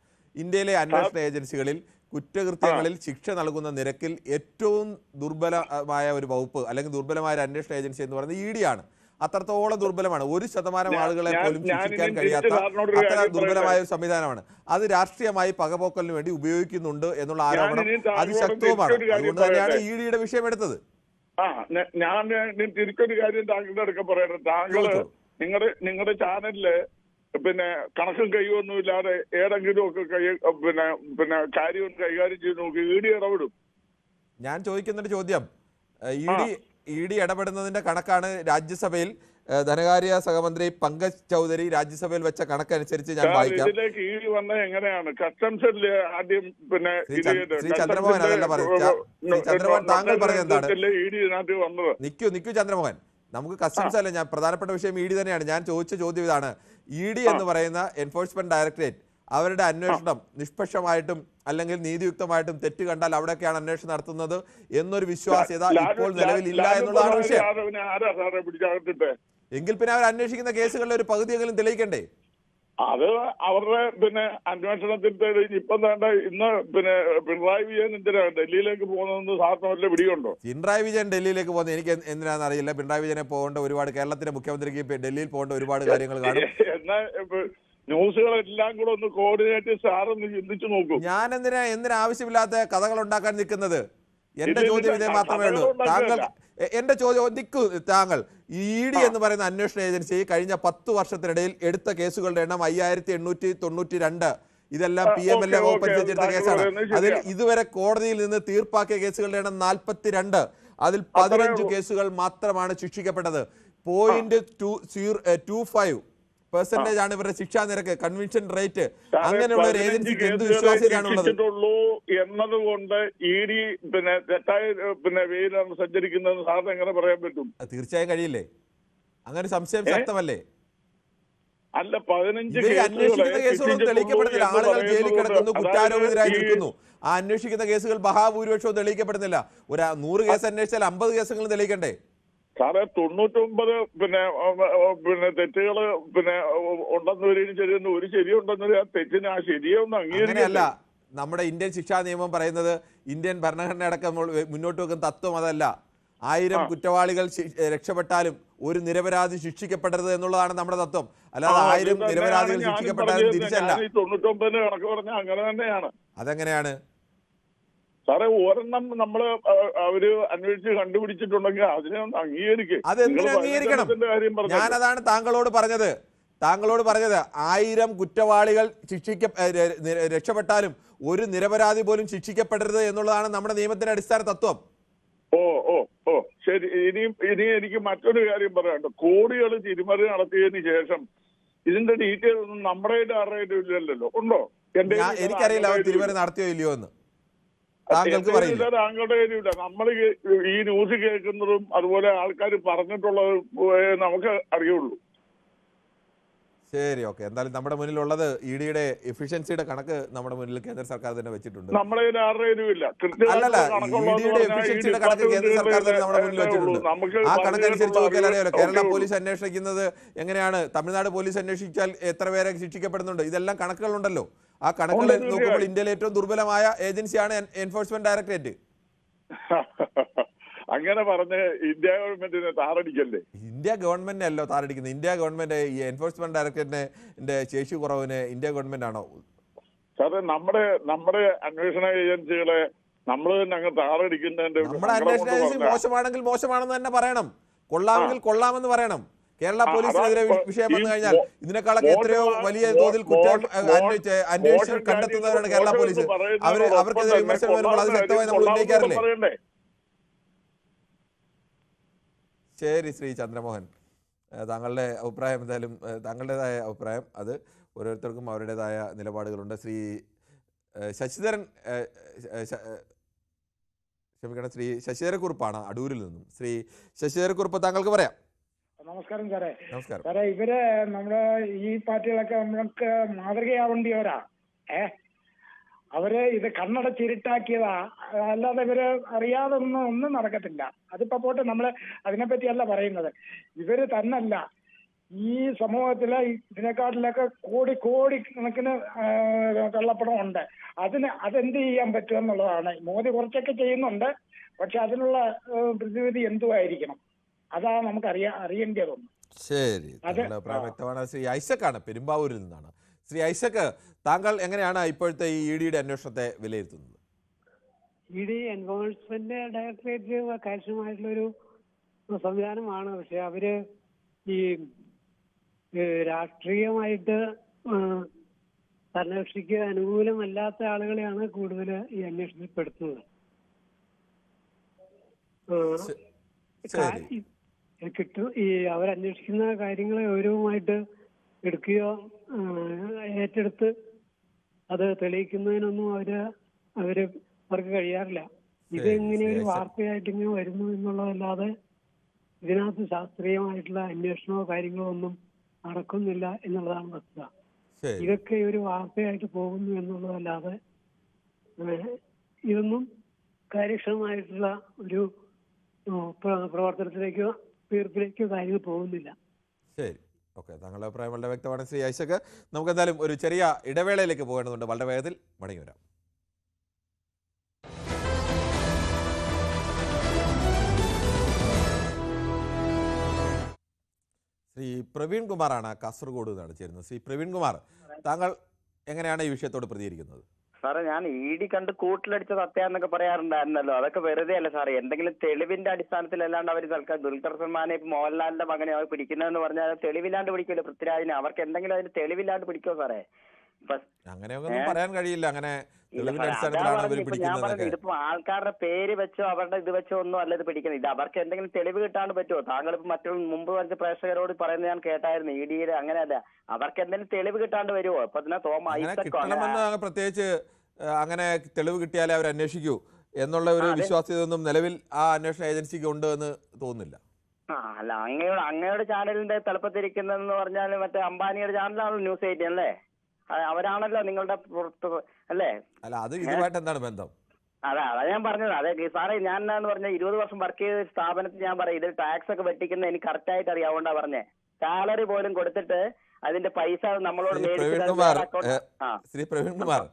ഇന്ത്യയിലെ അന്വേഷണ ഏജൻസികളിൽ കുറ്റകൃത്യങ്ങളിൽ ശിക്ഷ നൽകുന്ന നിരക്കിൽ ഏറ്റവും ദുർബലമായ ഒരു വകുപ്പ് അല്ലെങ്കിൽ ദുർബലമായ ഒരു അന്വേഷണ ഏജൻസി എന്ന് പറയുന്നത് ED ആണ്. അത്രത്തോളം ദുർബലമാണ്. 1% ആളുകളെ പോലും ശിക്ഷിക്കാൻ കഴിയാത്ത അത്ര ദുർബലമായ ഒരു സംവിധാനമാണ്. അത് രാഷ്ട്രീയമായി പകപോക്കലിന് വേണ്ടി ഉപയോഗിക്കുന്നുണ്ട് എന്നുള്ള ആരോപണം അതിശക്തവുമാണ്. അതുകൊണ്ട് തന്നെയാണ് EDയുടെ വിഷയം എടുത്തത്. ഞാൻ തിരിച്ചൊരു കാര്യം താങ്കളുടെ അടുക്ക പറയട്ടെ. താങ്കള് നിങ്ങളുടെ ചാനലില് പിന്നെ കണക്കും കൈയൊന്നും ഇല്ലാതെ ഏതെങ്കിലും ഒക്കെ പിന്നെ കാര്യം കൈകാര്യം ചെയ്ത് നോക്കി ED ഇടപെടും. ഞാൻ ചോദിക്കുന്നൊരു ചോദ്യം, ED ഇടപെടുന്നതിന്റെ കണക്കാണ് രാജ്യസഭയിൽ ധനകാര്യ സഹമന്ത്രി പങ്കജ് ചൗധരി രാജ്യസഭയിൽ വെച്ച കണക്കനുസരിച്ച് ഞാൻ വായിക്കാം. ഇതിലേക്ക് ED വന്നത് എങ്ങനെയാണ്? കസ്റ്റംസിൽ ആദ്യം പിന്നെ ശ്രീ ചന്ദ്രമോഹൻ അതല്ല പറയുന്നത്. ചന്ദ്രമോഹൻ, താങ്കൾ പറഞ്ഞത് എന്താണ്? ED ഇതിനകത്ത് വന്നത്. നിൽക്കൂ ചന്ദ്രമോഹൻ, നമുക്ക് കസ്റ്റംസ് അല്ല, ഞാൻ പ്രധാനപ്പെട്ട വിഷയം ED തന്നെയാണ്. ഞാൻ ചോദിച്ച ചോദ്യം ഇതാണ്, ED എന്ന് പറയുന്ന എൻഫോഴ്സ്മെന്റ് ഡയറക്ടറേറ്റ് അവരുടെ അന്വേഷണം നിഷ്പക്ഷമായിട്ടും അല്ലെങ്കിൽ നീതിയുക്തമായിട്ടും തെറ്റ് കണ്ടാൽ അവിടെയൊക്കെയാണ് അന്വേഷണം നടത്തുന്നത് എന്നൊരു വിശ്വാസ്യത ഇപ്പോൾ നിലവിലില്ല എന്നുള്ളതാണ് വിഷയം. എങ്കിൽ പിന്നെ അവർ അന്വേഷിക്കുന്ന കേസുകളിലെ ഒരു പകുതിയെങ്കിലും തെളിയിക്കണ്ടേ? അത് അവരുടെ അന്വേഷണത്തിൽ ഇപ്പം വേണ്ട. ഇന്ന് പിണറായി വിജയൻ എന്തിനാ ഡൽഹിയിലേക്ക് പോകുന്നതെന്ന് സാറിന് വല്ല പിടിയുണ്ടോ? പിണറായി വിജയൻ ഡൽഹിയിലേക്ക് പോകുന്നത് എനിക്ക് എന്തിനാണെന്ന് അറിയില്ല. പിണറായി വിജയനെ പോകേണ്ട ഒരുപാട്, കേരളത്തിന്റെ മുഖ്യമന്ത്രിക്ക് ഡൽഹിയിൽ പോകേണ്ട ഒരുപാട് കാര്യങ്ങൾ കാണും. എന്നാ ന്യൂസുകളെല്ലാം കൂടെ ഒന്ന് കോർഡിനേറ്റ് സാറൊന്ന് ചിന്തിച്ചു നോക്കൂ. ഞാൻ എന്തിനാ ആവശ്യമില്ലാത്ത കഥകൾ ഉണ്ടാക്കാൻ നിൽക്കുന്നത്? എന്റെ ചോദ്യം ഇതേ മാത്രമേ ഉള്ളൂ. താങ്കൾ എന്റെ ചോദ്യം നിൽക്കൂ. താങ്കൾ ED എന്ന് പറയുന്ന അന്വേഷണ ഏജൻസി കഴിഞ്ഞ 10 വർഷത്തിനിടയിൽ എടുത്ത കേസുകളുടെ എണ്ണം 5892. ഇതെല്ലാം PMLA വകുപ്പ് അനുസരിച്ചെടുത്ത കേസാണ്. അതിൽ ഇതുവരെ കോടതിയിൽ നിന്ന് തീർപ്പാക്കിയ കേസുകളുടെ എണ്ണം 42. അതിൽ 15 കേസുകൾ മാത്രമാണ് ശിക്ഷിക്കപ്പെട്ടത്. 0.25% ആണ് ഇവരുടെ ശിക്ഷാ നിരക്ക്, കൺവിക്ഷൻ റേറ്റ്. അങ്ങനെയുള്ള ഒരു ഏജൻസിക്ക് എന്ത് വിശ്വാസ്യതയാണുള്ളത് എന്നതുകൊണ്ട് ED തെറ്റായ വേയിലാണ് സഞ്ചരിക്കുന്നതെന്ന് സാറിന് എങ്ങനെ പറയാൻ പറ്റും? തീർച്ചയായും കഴിയില്ലേ? അങ്ങനെ സംശയം ശക്തമല്ലേ? അല്ല, 15 അന്വേഷിക്കുന്ന കേസുകളൊന്നും തെളിയിക്കപ്പെടുന്നില്ല. ആളുകൾ ജയിലിൽ കിടക്കുന്നു, കുറ്റാരോപിതരായി നിൽക്കുന്നു. ആ അന്വേഷിക്കുന്ന കേസുകൾ മഹാഭൂരിപക്ഷവും തെളിയിക്കപ്പെടുന്നില്ല. ഒരു 100 കേസ് അന്വേഷിച്ചാൽ 50 കേസുകളും തെളിയിക്കണ്ടേ? സാറേ, 99 തെറ്റുകള് ഉണ്ടെന്ന് വരികയും ശരിയെന്ന് ഒരു ശരിയുണ്ടെന്ന് ആ തെറ്റിന് ആ ശരിയെ ഒന്ന് അങ്ങനെയല്ല. നമ്മുടെ ഇന്ത്യൻ ശിക്ഷാ നിയമം പറയുന്നത്, ഇന്ത്യൻ ഭരണഘടന അടക്കം മുന്നോട്ട് വെക്കുന്ന തത്വം അതല്ല. 1000 കുറ്റവാളികൾ രക്ഷപ്പെട്ടാലും ഒരു നിരപരാധി ശിക്ഷിക്കപ്പെടരുത് എന്നുള്ളതാണ് നമ്മുടെ തത്വം. അല്ലാതെ 1000 നിരപരാധികൾ ശിക്ഷിക്കപ്പെട്ടാലും തിരിച്ചല്ല. 99 കണക്ക് പറഞ്ഞാൽ അങ്ങനെ തന്നെയാണ്. അതെങ്ങനെയാണ് സാറേ? ഒരെണ്ണം നമ്മള് അവര് അന്വേഷിച്ച് കണ്ടുപിടിച്ചിട്ടുണ്ടെങ്കിൽ അതിനെ ഒന്ന് അംഗീകരിക്കും. അതെന്തിനു അംഗീകരിക്കണം? ഞാനതാണ് താങ്കളോട് പറഞ്ഞത്. 1000 കുറ്റവാളികൾ രക്ഷപ്പെട്ടാലും ഒരു നിരപരാധി പോലും ശിക്ഷിക്കപ്പെടരുത് എന്നുള്ളതാണ് നമ്മുടെ നിയമത്തിന്റെ അടിസ്ഥാന തത്വം. ഓ ശരി. ഇനി എനിക്ക് മറ്റൊരു കാര്യം പറയാനുണ്ട്. കോടികൾ തിരിമറി നടത്തിയതിന് ശേഷം ഇതിന്റെ ഡീറ്റെയിൽ ഒന്നും നമ്മുടെ ആരുടെ ഇല്ലല്ലോ. ഉണ്ടോ? എനിക്കറിയില്ല അവർ തിരിമറി നടത്തിയോ ഇല്ലയോ എന്ന്. താങ്കൾക്ക് പറയില്ല. താങ്കളുടെ കാര്യമില്ല. നമ്മൾ ഈ ന്യൂസ് കേൾക്കുന്നതും അതുപോലെ ആൾക്കാർ പറഞ്ഞിട്ടുള്ളതും നമുക്ക് അറിയുള്ളൂ. ശരി, ഓക്കെ. എന്തായാലും നമ്മുടെ മുന്നിലുള്ളത് EDയുടെ എഫിഷ്യൻസിയുടെ കണക്ക് നമ്മുടെ മുന്നിൽ കേന്ദ്ര സർക്കാർ തന്നെ വെച്ചിട്ടുണ്ട്. നമ്മളെ അല്ലല്ല, EDയുടെ എഫിഷ്യൻസിയുടെ കണക്ക് കേന്ദ്ര സർക്കാർ തന്നെ നമ്മുടെ മുന്നിൽ വെച്ചിട്ടുണ്ട്. ആ കണക്കനുസരിച്ച് നോക്കിയാൽ അറിയാലോ കേരള പോലീസ് അന്വേഷിക്കുന്നത് എങ്ങനെയാണ്, തമിഴ്നാട് പോലീസ് അന്വേഷിച്ചാൽ എത്ര പേരെ ശിക്ഷിക്കപ്പെടുന്നുണ്ട്, ഇതെല്ലാം കണക്കുകളുണ്ടല്ലോ. ആ കണക്കുകൾ നോക്കുമ്പോൾ ഇന്ത്യയിലെ ഏറ്റവും ദുർബലമായ ഏജൻസിയാണ് എൻഫോഴ്സ്മെന്റ് ഡയറക്ടറേറ്റ്. അങ്ങനെ പറഞ്ഞ് ഇന്ത്യ ഗവൺമെന്റിനെ താറടിക്കല്ലേ? ഇന്ത്യ ഗവൺമെന്റിനെ അല്ലോ താറടിക്കുന്നത്. ഇന്ത്യ ഗവൺമെന്റ് ഈ എൻഫോഴ്സ്മെന്റ് ഡയറക്ടറേറ്റിന്റെ ശേഷി കുറവിന് ഇന്ത്യ ഗവൺമെന്റ് ആണോ? സാറേ, നമ്മുടെ അന്വേഷണ ഏജൻസികളെ നമ്മൾ തന്നെ അങ്ങ് താറടിക്കുന്നതിന്റെ നമ്മുടെ അന്വേഷണ ഏജൻസി മോശമാണെങ്കിൽ മോശമാണെന്ന് തന്നെ പറയണം, കൊള്ളാമെങ്കിൽ കൊള്ളാമെന്ന് പറയണം. കേരള പോലീസിനെതിരെ വിഷയം വന്നു കഴിഞ്ഞാൽ ഇതിനേക്കാളൊക്കെ എത്രയോ വലിയ തോതിൽ കുറ്റം അന്വേഷിച്ച് കണ്ടെത്തുന്നവരാണ് കേരള പോലീസ്. അവർക്കെതിരെ വിമർശനം വരുമ്പോൾ അത് ശക്തമായി നമ്മൾ ഉന്നയിക്കാറില്ലേ? ശരി ശ്രീ ചന്ദ്രമോഹൻ, താങ്കളുടെ അഭിപ്രായം എന്തായാലും താങ്കളുടേതായ അഭിപ്രായം, അത് ഓരോരുത്തർക്കും അവരുടേതായ നിലപാടുകളുണ്ട്. ശ്രീ ശശിധരൻ ക്ഷമിക്കണം, ശ്രീ ശശിധരക്കുറുപ്പാണ് അടൂരിൽ നിന്നും. ശ്രീ ശശിധരക്കുറുപ്പ്, താങ്കൾക്ക് പറയാം. നമസ്കാരം സാറേ. നമസ്കാരം സാറേ, ഇവര് നമ്മുടെ ഈ പാർട്ടികളൊക്കെ നമ്മൾക്ക് മാതൃകയാവേണ്ടിയവരാ. അവര് ഇത് കണ്ണടച്ചിരുട്ടാക്കിയതാ, അല്ലാതെ ഇവര് അറിയാതെ ഒന്നും നടക്കത്തില്ല. അതിപ്പോ പോട്ടെ, നമ്മള് അതിനെപ്പറ്റിയല്ല പറയുന്നത്. ഇവര് തന്നല്ല, ഈ സമൂഹത്തിലെ ഇതിനെക്കാട്ടിലൊക്കെ കോടി കണക്കിന് കള്ളപ്പണം ഉണ്ട്. അതെന്ത് ചെയ്യാൻ പറ്റുമെന്നുള്ളതാണ്. മോദി കുറച്ചൊക്കെ ചെയ്യുന്നുണ്ട്, പക്ഷെ അതിനുള്ള പ്രതിവിധി എന്തുമായിരിക്കണം, അതാണ് നമുക്ക് അറിയേണ്ടതൊന്നും. ശരി, താങ്കളുടെ അഭിപ്രായം വ്യക്തമാണ്. ശ്രീ ഐസക്കാണ് പെരുമ്പാവൂരിൽ നിന്നാണ്. ശ്രീ ഐസക്ക്, താങ്കൾ എങ്ങനെയാണ് ഇപ്പോഴത്തെ ഈ EDയുടെ അന്വേഷണത്തെ വിലയിരുത്തുന്നത്? ED എൻഫോഴ്സ്മെന്റ് ഡയറക്ടറേറ്റ് കാര്യക്ഷമമായിട്ടുള്ളൊരു സംവിധാനമാണ്. പക്ഷെ അവര് ഈ രാഷ്ട്രീയമായിട്ട് ഭരണകക്ഷിക്ക് അനുകൂലമല്ലാത്ത ആളുകളെയാണ് കൂടുതൽ ഈ അന്വേഷണത്തിൽപ്പെടുത്തുന്നത്. ഈ അവരന്വേഷിക്കുന്ന കാര്യങ്ങളെ ഗൗരവമായിട്ട് എടുക്കുകയോ ഏറ്റെടുത്ത് അത് തെളിയിക്കുന്നതിനൊന്നും അവർക്ക് കഴിയാറില്ല. ഇതെങ്ങനെ ഒരു വാർത്തയായിട്ട് ഇങ്ങനെ വരുന്നു എന്നുള്ളതല്ലാതെ ഇതിനകത്ത് ശാസ്ത്രീയമായിട്ടുള്ള അന്വേഷണമോ കാര്യങ്ങളോ ഒന്നും നടക്കുന്നില്ല എന്നുള്ളതാണ് വസ്തുത. ഇതൊക്കെ ഒരു വാർത്തയായിട്ട് പോകുന്നു എന്നുള്ളതല്ലാതെ ഇതൊന്നും കാര്യക്ഷമമായിട്ടുള്ള ഒരു പ്രവർത്തനത്തിലേക്കോ തീർപ്പിലേക്കോ കാര്യങ്ങൾ പോകുന്നില്ല. ശരി, ഓക്കെ, താങ്കളുടെ അഭിപ്രായം വളരെ വ്യക്തമാണ് ശ്രീ ഐസക്. നമുക്ക് എന്തായാലും ഒരു ചെറിയ ഇടവേളയിലേക്ക് പോകേണ്ടതുണ്ട്. വളരെ വേഗത്തിൽ മടങ്ങി വരാം. ശ്രീ പ്രവീൺ കുമാറാണ് കാസർഗോഡ് നിന്നാണ് ചേരുന്നത്. ശ്രീ പ്രവീൺ കുമാർ, താങ്കൾ എങ്ങനെയാണ് ഈ വിഷയത്തോട് പ്രതികരിക്കുന്നത്? സാറേ, ഞാൻ ഇ.ഡി കണ്ട് കൂട്ടിലടിച്ച സത്യാന്നൊക്കെ പറയാറുണ്ടായിരുന്നല്ലോ. അതൊക്കെ വെറുതെ അല്ല സാറേ. എന്തെങ്കിലും തെളിവിന്റെ അടിസ്ഥാനത്തിലല്ലാണ്ട് അവർ ദുൽഖർ സൽമാനെ ഇപ്പൊ മോഹൻലാലിന്റെ മകനെ അവർ പിടിക്കുന്നതെന്ന് പറഞ്ഞാൽ തെളിവില്ലാണ്ട് പിടിക്കുമല്ലോ പൃഥ്വിരാജിനെ. അവർക്ക് എന്തെങ്കിലും അതിന് തെളിവില്ലാണ്ട് പിടിക്കുമോ സാറേ? അങ്ങനെയൊന്നും പറയാൻ കഴിയില്ല. അങ്ങനെ തെളിവിന്റെ ഞാൻ അടിസ്ഥാനത്തിലാണ് അവർ പറഞ്ഞത് പിടിക്കുന്നതൊക്കെ. ഇതിപ്പോ ആൾക്കാരുടെ പേര് വെച്ചോ അവരുടെ ഇത് വെച്ചോ ഒന്നും അല്ല ഇത് പിടിക്കുന്നത്. ഇത് അവർക്ക് എന്തെങ്കിലും തെളിവ് കിട്ടാണ്ട് പറ്റുമോ? താങ്കൾ ഇപ്പൊ മറ്റുള്ള മുമ്പ് പറഞ്ഞ പ്രേക്ഷകരോട് പറയുന്നത് ഞാൻ കേട്ടായിരുന്നു. ഇ.ഡിയുടെ അങ്ങനെയല്ല, അവർക്ക് എന്തെങ്കിലും തെളിവ് കിട്ടാണ്ട് വരുമോ? ഇപ്പൊ തന്നെ കിട്ടണമെന്ന് പ്രത്യേകിച്ച് അങ്ങനെ തെളിവ് കിട്ടിയാലേ അവർ അന്വേഷിക്കൂ എന്നുള്ള ഒരു വിശ്വാസ്യതൊന്നും നിലവിൽ ആ അന്വേഷണ ഏജൻസിക്ക് ഉണ്ട് എന്ന് തോന്നുന്നില്ല. അല്ല, അങ്ങയുടെ ചാനലിന്റെ തലപ്പത്തിരിക്കുന്നതെന്ന് പറഞ്ഞാൽ മറ്റേ അംബാനിയുടെ ചാനലാണല്ലോ ന്യൂസ് 18 അല്ലേ? അവരാണല്ലോ നിങ്ങളുടെ പുറത്ത് അല്ലേ? അല്ല, അത് ഇതുമായിട്ട് എന്താണ് ബന്ധം? അതാ ഞാൻ പറഞ്ഞത്. അതെ സാറേ, ഞാൻ എന്നാന്ന് പറഞ്ഞ 20 വർഷം വർക്ക് ചെയ്ത സ്ഥാപനത്തിൽ ഞാൻ പറയാം, ഇതിൽ ടാക്സ് ഒക്കെ വെട്ടിക്കുന്നത് എനിക്ക് കറക്റ്റ് ആയിട്ട് അറിയാം. അതുകൊണ്ടാ പറഞ്ഞേ. സാലറി പോലും കൊടുത്തിട്ട് അതിന്റെ പൈസ നമ്മളോട് ശ്രീ പ്രവീൺ കുമാർ,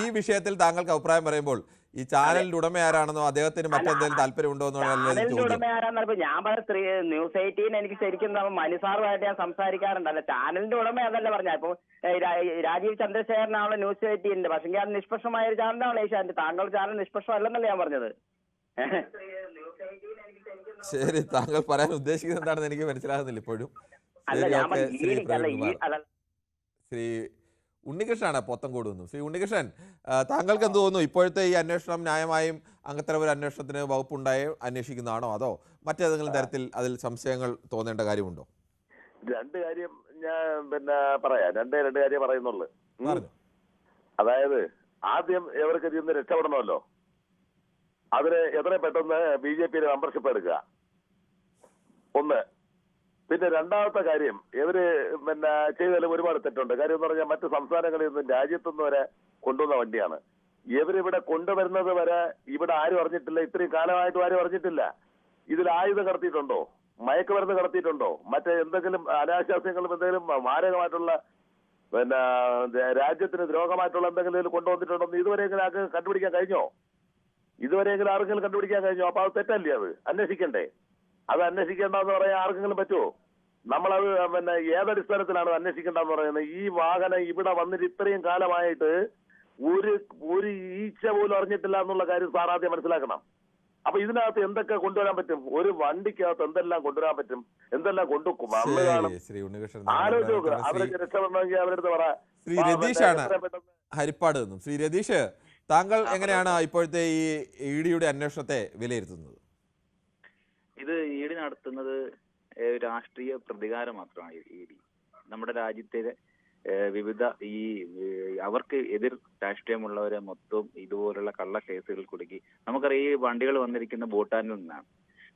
ഈ വിഷയത്തിൽ താങ്കൾക്ക് അഭിപ്രായം പറയുമ്പോൾ ഈ ചാനലിന്റെ ഉടമ ആരാണെന്നോ അദ്ദേഹത്തിന് മറ്റെന്തെങ്കിലും താല്പര്യമുണ്ടോ ചാനലിന്റെ ഉടമ ആരാന്നപ്പോ ഞാൻ പറഞ്ഞ ന്യൂസ് 18 എനിക്ക് ശരിക്കും മനുസാറുമായിട്ട് ഞാൻ സംസാരിക്കാറുണ്ട്. അല്ല, ചാനലിന്റെ ഉടമ അതല്ല പറഞ്ഞ. ഇപ്പൊ രാജീവ് ചന്ദ്രശേഖരനാണല്ലോ ന്യൂസ് 18. പക്ഷെങ്കിൽ അത് നിഷ്പക്ഷമായ ഒരു ചാനലാണ് ഏഷ്യാനെറ്റ്. താങ്കളുടെ ചാനൽ നിഷ്പക്ഷമല്ലെന്നല്ലേ ഞാൻ പറഞ്ഞത്. ശരി, താങ്കൾ പറയാൻ ഉദ്ദേശിക്കുന്നത് എന്താണെന്ന് എനിക്ക് മനസ്സിലാകുന്നില്ല ഇപ്പോഴും. ശ്രീ ഉണ്ണികൃഷ്ണനാണ് പോത്തങ്കോട് നിന്നും. ശ്രീ ഉണ്ണികൃഷ്ണൻ, താങ്കൾക്ക് എന്ത് തോന്നുന്നു? ഇപ്പോഴത്തെ ഈ അന്വേഷണം ന്യായമായും അങ്ങനത്തെ ഒരു അന്വേഷണത്തിന് വകുപ്പുണ്ടായി അന്വേഷിക്കുന്നതാണോ, അതോ മറ്റേതെങ്കിലും തരത്തിൽ അതിൽ സംശയങ്ങൾ തോന്നേണ്ട കാര്യമുണ്ടോ? രണ്ട് കാര്യം ഞാൻ പറയാം. രണ്ട് കാര്യം പറയുന്നുള്ളു. അതായത് ആദ്യം ഇവർക്ക് ഇതിൽ രക്ഷപ്പെടണമല്ലോ. അതിന് എത്ര പെട്ടെന്ന് BJP മെമ്പർഷിപ്പ് എടുക്കുക, ഒന്ന്. പിന്നെ രണ്ടാമത്തെ കാര്യം, ഇവര് ചെയ്തതിൽ ഒരുപാട് തെറ്റുണ്ട്. കാര്യം എന്ന് പറഞ്ഞാൽ മറ്റു സംസ്ഥാനങ്ങളിൽ നിന്നും രാജ്യത്തുനിന്ന് വരെ കൊണ്ടുവന്ന വണ്ടിയാണ്. ഇവരിവിടെ കൊണ്ടുവരുന്നത് വരെ ഇവിടെ ആരും അറിഞ്ഞിട്ടില്ല. ഇത്രയും കാലമായിട്ടും ആരും അറിഞ്ഞിട്ടില്ല. ഇതിൽ ആയുധം കടത്തിയിട്ടുണ്ടോ, മയക്കുമരുന്ന് കടത്തിയിട്ടുണ്ടോ, മറ്റേ എന്തെങ്കിലും അനാശാസ്യങ്ങളും എന്തെങ്കിലും മാരകമായിട്ടുള്ള രാജ്യത്തിന് ദ്രോഹമായിട്ടുള്ള എന്തെങ്കിലും ഇതിൽ കൊണ്ടുവന്നിട്ടുണ്ടോ എന്ന് ഇതുവരെയെങ്കിലും ആർക്ക് കണ്ടുപിടിക്കാൻ കഴിഞ്ഞോ? ഇതുവരെയെങ്കിലും ആർക്കെങ്കിലും കണ്ടുപിടിക്കാൻ കഴിഞ്ഞോ? അപ്പൊ അത് തെറ്റല്ലേ? അത് അന്വേഷിക്കണ്ടേ? അത് അന്വേഷിക്കേണ്ടെന്ന് പറയാൻ ആർക്കെങ്കിലും പറ്റുമോ? നമ്മളത് ഏതടിസ്ഥാനത്തിലാണ് അന്വേഷിക്കേണ്ടെന്ന് പറയുന്നത്? ഈ വാഹനം ഇവിടെ വന്നിട്ട് ഇത്രയും കാലമായിട്ട് ഒരു ഈച്ച പോലും അറിഞ്ഞിട്ടില്ല എന്നുള്ള കാര്യം സാർ ആദ്യം മനസ്സിലാക്കണം. അപ്പൊ ഇതിനകത്ത് എന്തൊക്കെ കൊണ്ടുവരാൻ പറ്റും? ഒരു വണ്ടിക്കകത്ത് എന്തെല്ലാം കൊണ്ടുവരാൻ പറ്റും, എന്തെല്ലാം കൊണ്ടുവെക്കും? ആലോചിച്ച് നോക്കുക. അവരൊക്കെ രക്ഷപ്പെടണമെങ്കിൽ അവരുടെ പറ. ശ്രീ രതീഷാണ് ഹരിപ്പാട് നിന്നും. ശ്രീ രതീഷ്, താങ്കൾ എങ്ങനെയാണ് ഇപ്പോഴത്തെ ഈ ഇ.ഡിയുടെ അന്വേഷണത്തെ വിലയിരുത്തുന്നത്? ഇത് ഇ.ഡി നടത്തുന്നത് രാഷ്ട്രീയ പ്രതികാരം മാത്രമാണ്. ഇ.ഡി നമ്മുടെ രാജ്യത്തെ വിവിധ അവർക്ക് എതിർ രാഷ്ട്രീയമുള്ളവരെ മൊത്തം ഇതുപോലുള്ള കള്ള കേസുകൾ കുടുക്കി. നമുക്കറിയാം, ഈ വണ്ടികൾ വന്നിരിക്കുന്ന ഭൂട്ടാനിൽ നിന്നാണ്.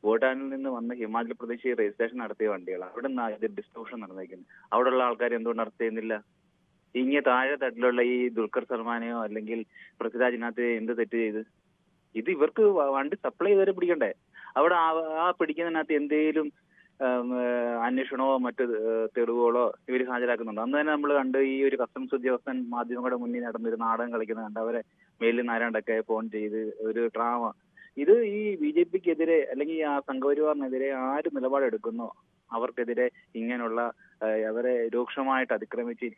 ഭൂട്ടാനിൽ നിന്ന് വന്ന് ഹിമാചൽ പ്രദേശ് രജിസ്ട്രേഷൻ നടത്തിയ വണ്ടികളാണ്. അവിടെ നിന്നാണ് ഇത് ഡിസ്ട്രിബ്യൂഷൻ നടന്നിരിക്കുന്നത്. അവിടെയുള്ള ആൾക്കാർ എന്തുകൊണ്ട് അറസ്റ്റ് ചെയ്യുന്നില്ല? ഇങ്ങനെ താഴെ തട്ടിലുള്ള ഈ ദുൽഖർ സൽമാനെയോ അല്ലെങ്കിൽ പൃഥ്വിരാജിനകത്ത് എന്ത് തെറ്റ് ചെയ്ത്? ഇത് ഇവർക്ക് വണ്ടി സപ്ലൈ ചെയ്തവരെ പിടിക്കണ്ടേ? അവിടെ ആ പിടിക്കുന്നതിനകത്ത് എന്തെങ്കിലും അന്വേഷണമോ മറ്റ് തെളിവുകളോ ഇവർ ഹാജരാക്കുന്നുണ്ട്? അന്ന് തന്നെ നമ്മൾ കണ്ട് ഈ ഒരു കസ്റ്റംസ് ഉദ്യോഗസ്ഥൻ മാധ്യമങ്ങളുടെ മുന്നിൽ നടന്നൊരു നാടകം കളിക്കുന്നത് കണ്ട് അവരെ മേലിൽ നാരാണ്ടൊക്കെ ഫോൺ ചെയ്ത് ഒരു ഡ്രാമ. ഇത് ഈ BJPക്കെതിരെ അല്ലെങ്കിൽ ആ സംഘപരിവാറിനെതിരെ ആര് നിലപാടെടുക്കുന്നോ അവർക്കെതിരെ ഇങ്ങനെയുള്ള അവരെ രൂക്ഷമായിട്ട് അതിക്രമിച്ച്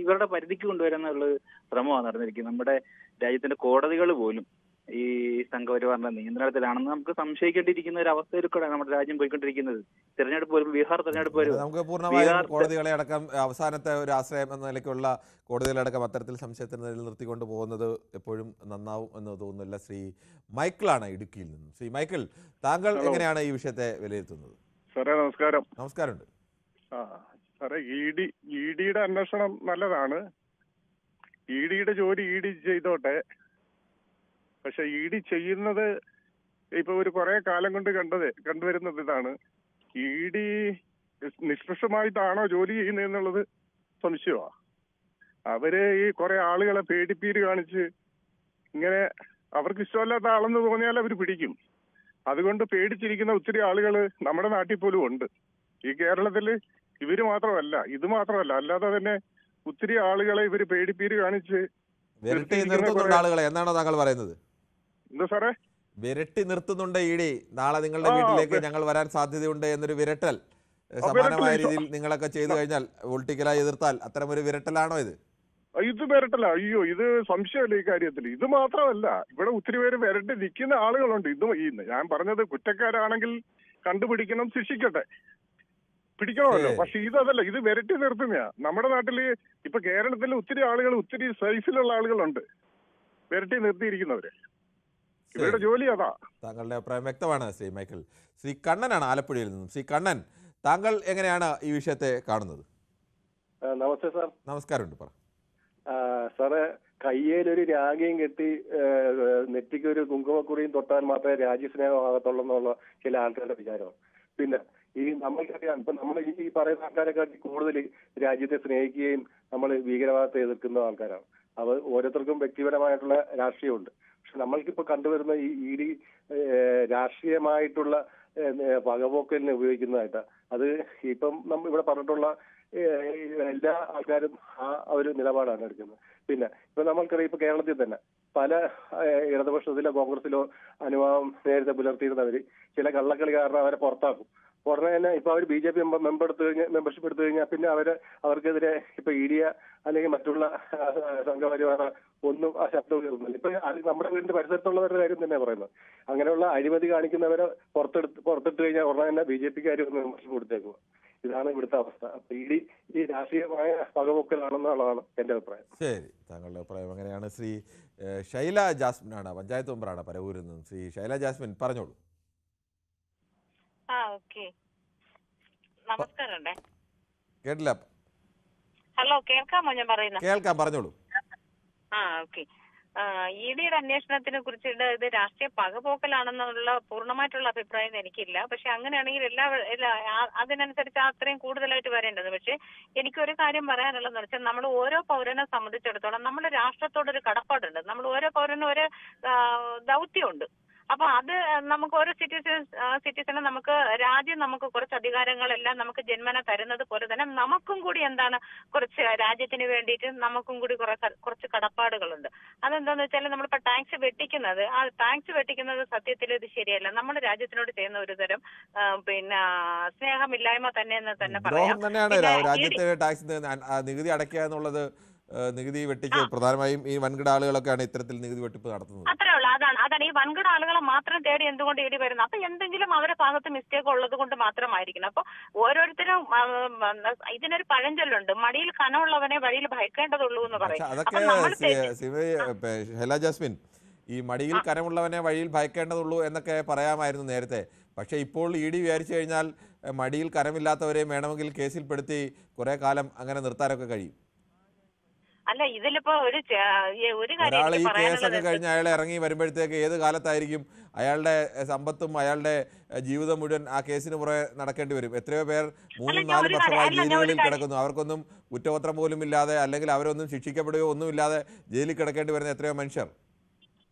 ഇവരുടെ പരിധിക്ക് കൊണ്ടുവരാനുള്ള ശ്രമമാണ് നടന്നിരിക്കുന്നത്. നമ്മുടെ രാജ്യത്തിന്റെ കോടതികൾ പോലും ഈ സംഘപരിവാറിന്റെ നിയന്ത്രണത്തിലാണെന്ന് നമുക്ക് സംശയിക്കേണ്ടിയിരിക്കുന്ന ഒരു അവസ്ഥയിലൂടെയാണ് നമ്മുടെ രാജ്യം പോയിക്കൊണ്ടിരിക്കുന്നത്. തെരഞ്ഞെടുപ്പ് വരും, ബീഹാർ തെരഞ്ഞെടുപ്പ് വരും. നമുക്ക് പൂർണ്ണമായും കോടതികളെ അടക്കം അവസാനത്തെ ഒരു ആശ്രയം എന്ന നിലയ്ക്കുള്ള കോടതികളടക്കം അത്തരത്തിൽ സംശയത്തിന് നിലനിർത്തിക്കൊണ്ട് പോകുന്നത് എപ്പോഴും നന്നാവും എന്ന് തോന്നുന്നില്ല. ശ്രീ മൈക്കിളാണ് ഇടുക്കിയിൽ നിന്നും. ശ്രീ മൈക്കിൾ, താങ്കൾ എങ്ങനെയാണ് ഈ വിഷയത്തെ വിലയിരുത്തുന്നത്? സാറേ നമസ്കാരം. നമസ്കാരമുണ്ട്. സാറേ, ഇ.ഡിയുടെ അന്വേഷണം നല്ലതാണ്. ഇ.ഡിയുടെ ജോലി ഇ.ഡി ചെയ്തോട്ടെ. പക്ഷെ ഇ.ഡി ചെയ്യുന്നത് ഇപ്പൊ ഒരു കുറെ കാലം കൊണ്ട് കണ്ടുവരുന്നത് ഇതാണ്. ഇ.ഡി നിഷ്പക്ഷമായിട്ടാണോ ജോലി ചെയ്യുന്നതെന്നുള്ളത് സംശയമാണ്. അവര് ഈ കുറെ ആളുകളെ പേടിപ്പീര് കാണിച്ച് ഇങ്ങനെ അവർക്ക് ഇഷ്ടമല്ലാത്ത ആളെന്ന് തോന്നിയാൽ അവർ പിടിക്കും. അതുകൊണ്ട് പേടിച്ചിരിക്കുന്ന ഒത്തിരി ആളുകൾ നമ്മുടെ നാട്ടിൽ പോലും ഉണ്ട്. ഈ കേരളത്തില് ഇവര് മാത്രമല്ല, ഇത് മാത്രമല്ല, അല്ലാതെ തന്നെ ഒത്തിരി ആളുകളെ ഇവര് പേടിപ്പീര് കാണിച്ച് വിരട്ടി നിർത്തുന്നുണ്ട് ആളുകളെ എന്നാണോ താങ്കൾ പറയുന്നത്? എന്താ സാറേ? വിരട്ടി നിർത്തുന്നുണ്ട് ഇഡി. നാളെ നിങ്ങളുടെ വീട്ടിലേക്ക് ഞങ്ങൾ വരാൻ സാധ്യതയുണ്ട് എന്നൊരു വിരട്ടൽ സമാനമായ രീതിയിൽ നിങ്ങളൊക്കെ ചെയ്തു കഴിഞ്ഞാൽ പൊളിറ്റിക്കലായി എതിർത്താൽ അത്തരമൊരു വിരട്ടലാണോ ഇത്? ഇത് വിരട്ടല. അയ്യോ, ഇത് സംശയമല്ല ഈ കാര്യത്തിൽ. ഇത് മാത്രമല്ല, ഇവിടെ ഒത്തിരി പേര് വിരട്ടി നിൽക്കുന്ന ആളുകളുണ്ട്. ഞാൻ പറഞ്ഞത് കുറ്റക്കാരാണെങ്കിൽ കണ്ടുപിടിക്കണം, ശിക്ഷിക്കട്ടെ, പിടിക്കണമല്ലോ. പക്ഷെ ഇതല്ല, ഇത് വിരട്ടി നിർത്തുന്നയാ. നമ്മുടെ നാട്ടില് ഇപ്പൊ കേരളത്തിൽ ഒത്തിരി ആളുകൾ, ഒത്തിരി സൈസിലുള്ള ആളുകളുണ്ട് വിരട്ടി നിർത്തിയിരിക്കുന്നവര്. ഇവരുടെ ജോലി അതാ. താങ്കളുടെ അഭിപ്രായം വ്യക്തമാണ് ശ്രീ മൈക്കിൾ. ശ്രീ കണ്ണനാണ് ആലപ്പുഴയിൽ നിന്നും. ശ്രീ കണ്ണൻ, താങ്കൾ എങ്ങനെയാണ് ഈ വിഷയത്തെ കാണുന്നത്? നമസ്തേ സാർ. നമസ്കാരമുണ്ട്. പറ സാറേ, കയ്യിലൊരു രാഗയും കെട്ടി നെറ്റിക്ക് ഒരു കുങ്കുമക്കുറിയും തൊട്ടാൽ മാത്രമേ രാജ്യസ്നേഹമാകത്തുള്ളൂ എന്നുള്ള ചില ആൾക്കാരുടെ വിചാരമാണ്. പിന്നെ നമ്മൾക്കറിയാം, ഇപ്പൊ നമ്മൾ ഈ പറയുന്ന ആൾക്കാരെക്കാട്ടി കൂടുതൽ രാജ്യത്തെ സ്നേഹിക്കുകയും നമ്മൾ ഭീകരവാദത്തെ എതിർക്കുന്ന ആൾക്കാരാണ്. അത് ഓരോരുത്തർക്കും വ്യക്തിപരമായിട്ടുള്ള രാഷ്ട്രീയമുണ്ട്. പക്ഷെ നമ്മൾക്കിപ്പോ കണ്ടുവരുന്ന ഈ ഇഡി രാഷ്ട്രീയമായിട്ടുള്ള പകപോക്കലിനെ ഉപയോഗിക്കുന്നതായിട്ട്, അത് ഇപ്പം നമ്മൾ ഇവിടെ പറഞ്ഞിട്ടുള്ള എല്ലാ ആൾക്കാരും ആ ഒരു നിലപാടാണ് എടുക്കുന്നത്. പിന്നെ ഇപ്പൊ നമ്മൾക്കറിയാം, ഇപ്പൊ കേരളത്തിൽ തന്നെ പല ഇടതുപക്ഷത്തിലോ കോൺഗ്രസിലോ അനുഭാവം നേരത്തെ പുലർത്തിയിരുന്നവര് ചില കള്ളക്കളി കാരണം അവരെ പുറത്താക്കും. ഉടനെ തന്നെ ഇപ്പൊ അവർ BJP മെമ്പർഷിപ്പ് എടുത്തു കഴിഞ്ഞാൽ പിന്നെ അവർക്കെതിരെ ഇപ്പൊ ഇഡിയ അല്ലെങ്കിൽ മറ്റുള്ള സംഘപരിവാര ഒന്നും ആ ശബ്ദം ഉയർന്നില്ല. ഇപ്പൊ നമ്മുടെ വീടിന്റെ പരിസരത്തുള്ളവരുടെ കാര്യം തന്നെ പറയുന്നത്. അങ്ങനെയുള്ള അഴിമതി കാണിക്കുന്നവരെ പുറത്തിട്ട് കഴിഞ്ഞാൽ ഉടനെ തന്നെ BJPക്കാർ ഒന്ന് മെമ്പർഷിപ്പ് കൊടുത്തേക്കുക. ഇതാണ് ഇവിടുത്തെ അവസ്ഥ. അപ്പൊ ഈ രാഷ്ട്രീയമായ പകപോക്കലാണെന്നുള്ളതാണ് എന്റെ അഭിപ്രായം. ശരി, താങ്കളുടെ അഭിപ്രായം അങ്ങനെയാണ്. ശ്രീ ശൈല ജാസ്മിനാണ്, പഞ്ചായത്ത് മെമ്പറാണ് പരവൂരിൽ നിന്നും. ശ്രീ ശൈല ജാസ്മിൻ, പറഞ്ഞോളൂ. നമസ്കാരം. കേട്ടില്ല. ഹലോ, കേൾക്കാമോ ഞാൻ പറയുന്നത്? കേൾക്കാം, പറഞ്ഞോളൂ. ഓക്കെ. ഇഡിയുടെ അന്വേഷണത്തിനെ കുറിച്ചിട്ട് ഇത് രാഷ്ട്രീയ പകപോക്കലാണെന്നുള്ള പൂർണ്ണമായിട്ടുള്ള അഭിപ്രായം എനിക്കില്ല. പക്ഷെ അങ്ങനെയാണെങ്കിൽ അതിനനുസരിച്ച് അത്രയും കൂടുതലായിട്ട് വരേണ്ടത്. പക്ഷെ എനിക്കൊരു കാര്യം പറയാനുള്ളതെന്ന് വെച്ചാൽ, നമ്മൾ ഓരോ പൗരനെ സംബന്ധിച്ചിടത്തോളം നമ്മൾ രാഷ്ട്രത്തോടൊരു കടപ്പാടുണ്ട്. നമ്മൾ ഓരോ പൗരനും ഒരു ദൗത്യമുണ്ട്. അപ്പൊ അത് നമുക്ക് ഓരോ സിറ്റിസണും നമുക്ക് രാജ്യം നമുക്ക് കുറച്ച് അധികാരങ്ങളെല്ലാം നമുക്ക് ജന്മന തരുന്നത് പോലെ തന്നെ നമുക്കും കൂടി എന്താണ് കുറച്ച് രാജ്യത്തിന് വേണ്ടിയിട്ട് നമുക്കും കൂടി കുറച്ച് കടപ്പാടുകളുണ്ട്. അതെന്താന്ന് വെച്ചാൽ, നമ്മളിപ്പോ ടാക്സ് വെട്ടിക്കുന്നത് സത്യത്തിൽ ഇത് ശരിയല്ല. നമ്മുടെ രാജ്യത്തിനോട് ചെയ്യുന്ന ഒരു തരം സ്നേഹമില്ലായ്മ തന്നെ എന്ന് തന്നെ പറയാം. രാജ്യത്തെ ടാക്സ് നികുതി അടയ്ക്കുക എന്നുള്ളത് നികുതി വെട്ടിക്ക് പ്രധാനമായും ഈ വൻകിട ആളുകളൊക്കെയാണ് ഇത്തരത്തിൽ നികുതി വെട്ടിപ്പ് നടത്തുന്നത്. അത്രേ ഉള്ളൂ. അതാണ് ഈ വൻകിട ആളുകളെ മാത്രം തേടി എന്തുകൊണ്ട് ഇടി വരുന്നത്? അപ്പൊ എന്തെങ്കിലും അവരുടെ ഭാഗത്ത് മിസ്റ്റേക്ക് ഉള്ളത് കൊണ്ട് മാത്രമായിരിക്കണം. അപ്പൊ ഓരോരുത്തരും ഇതിനൊരു പഴഞ്ചൊല്ലുണ്ട്, മടിയിൽ കനമുള്ളവനെ വഴിയിൽ ഭയക്കേണ്ടതുള്ളൂ എന്ന് പറയും. ഹെല ജാസ്മിൻ, ഈ മടിയിൽ കനമുള്ളവനെ വഴിയിൽ ഭയക്കേണ്ടതുള്ളൂ എന്നൊക്കെ പറയാമായിരുന്നു നേരത്തെ. പക്ഷേ ഇപ്പോൾ ഇഡി വിചാരിച്ചു കഴിഞ്ഞാൽ മടിയിൽ കനമില്ലാത്തവരെയും വേണമെങ്കിൽ കേസിൽപ്പെടുത്തി കുറെ കാലം അങ്ങനെ നിർത്താനൊക്കെ കഴിയും. അല്ല, ഇതിലിപ്പോ ഒരു ഒരാൾ ഈ കേസൊക്കെ കഴിഞ്ഞ് അയാളെ ഇറങ്ങി വരുമ്പോഴത്തേക്ക് ഏത് കാലത്തായിരിക്കും അയാളുടെ സമ്പത്തും അയാളുടെ ജീവിതം മുഴുവൻ ആ കേസിന് പുറകെ നടക്കേണ്ടി വരും. എത്രയോ പേർ 3-4 വർഷമായി ജയിലുകളിൽ കിടക്കുന്നു. അവർക്കൊന്നും കുറ്റപത്രം പോലും ഇല്ലാതെ, അല്ലെങ്കിൽ അവരൊന്നും ശിക്ഷിക്കപ്പെടുകയോ ഒന്നുമില്ലാതെ ജയിലിൽ കിടക്കേണ്ടി വരുന്ന എത്രയോ മനുഷ്യർ.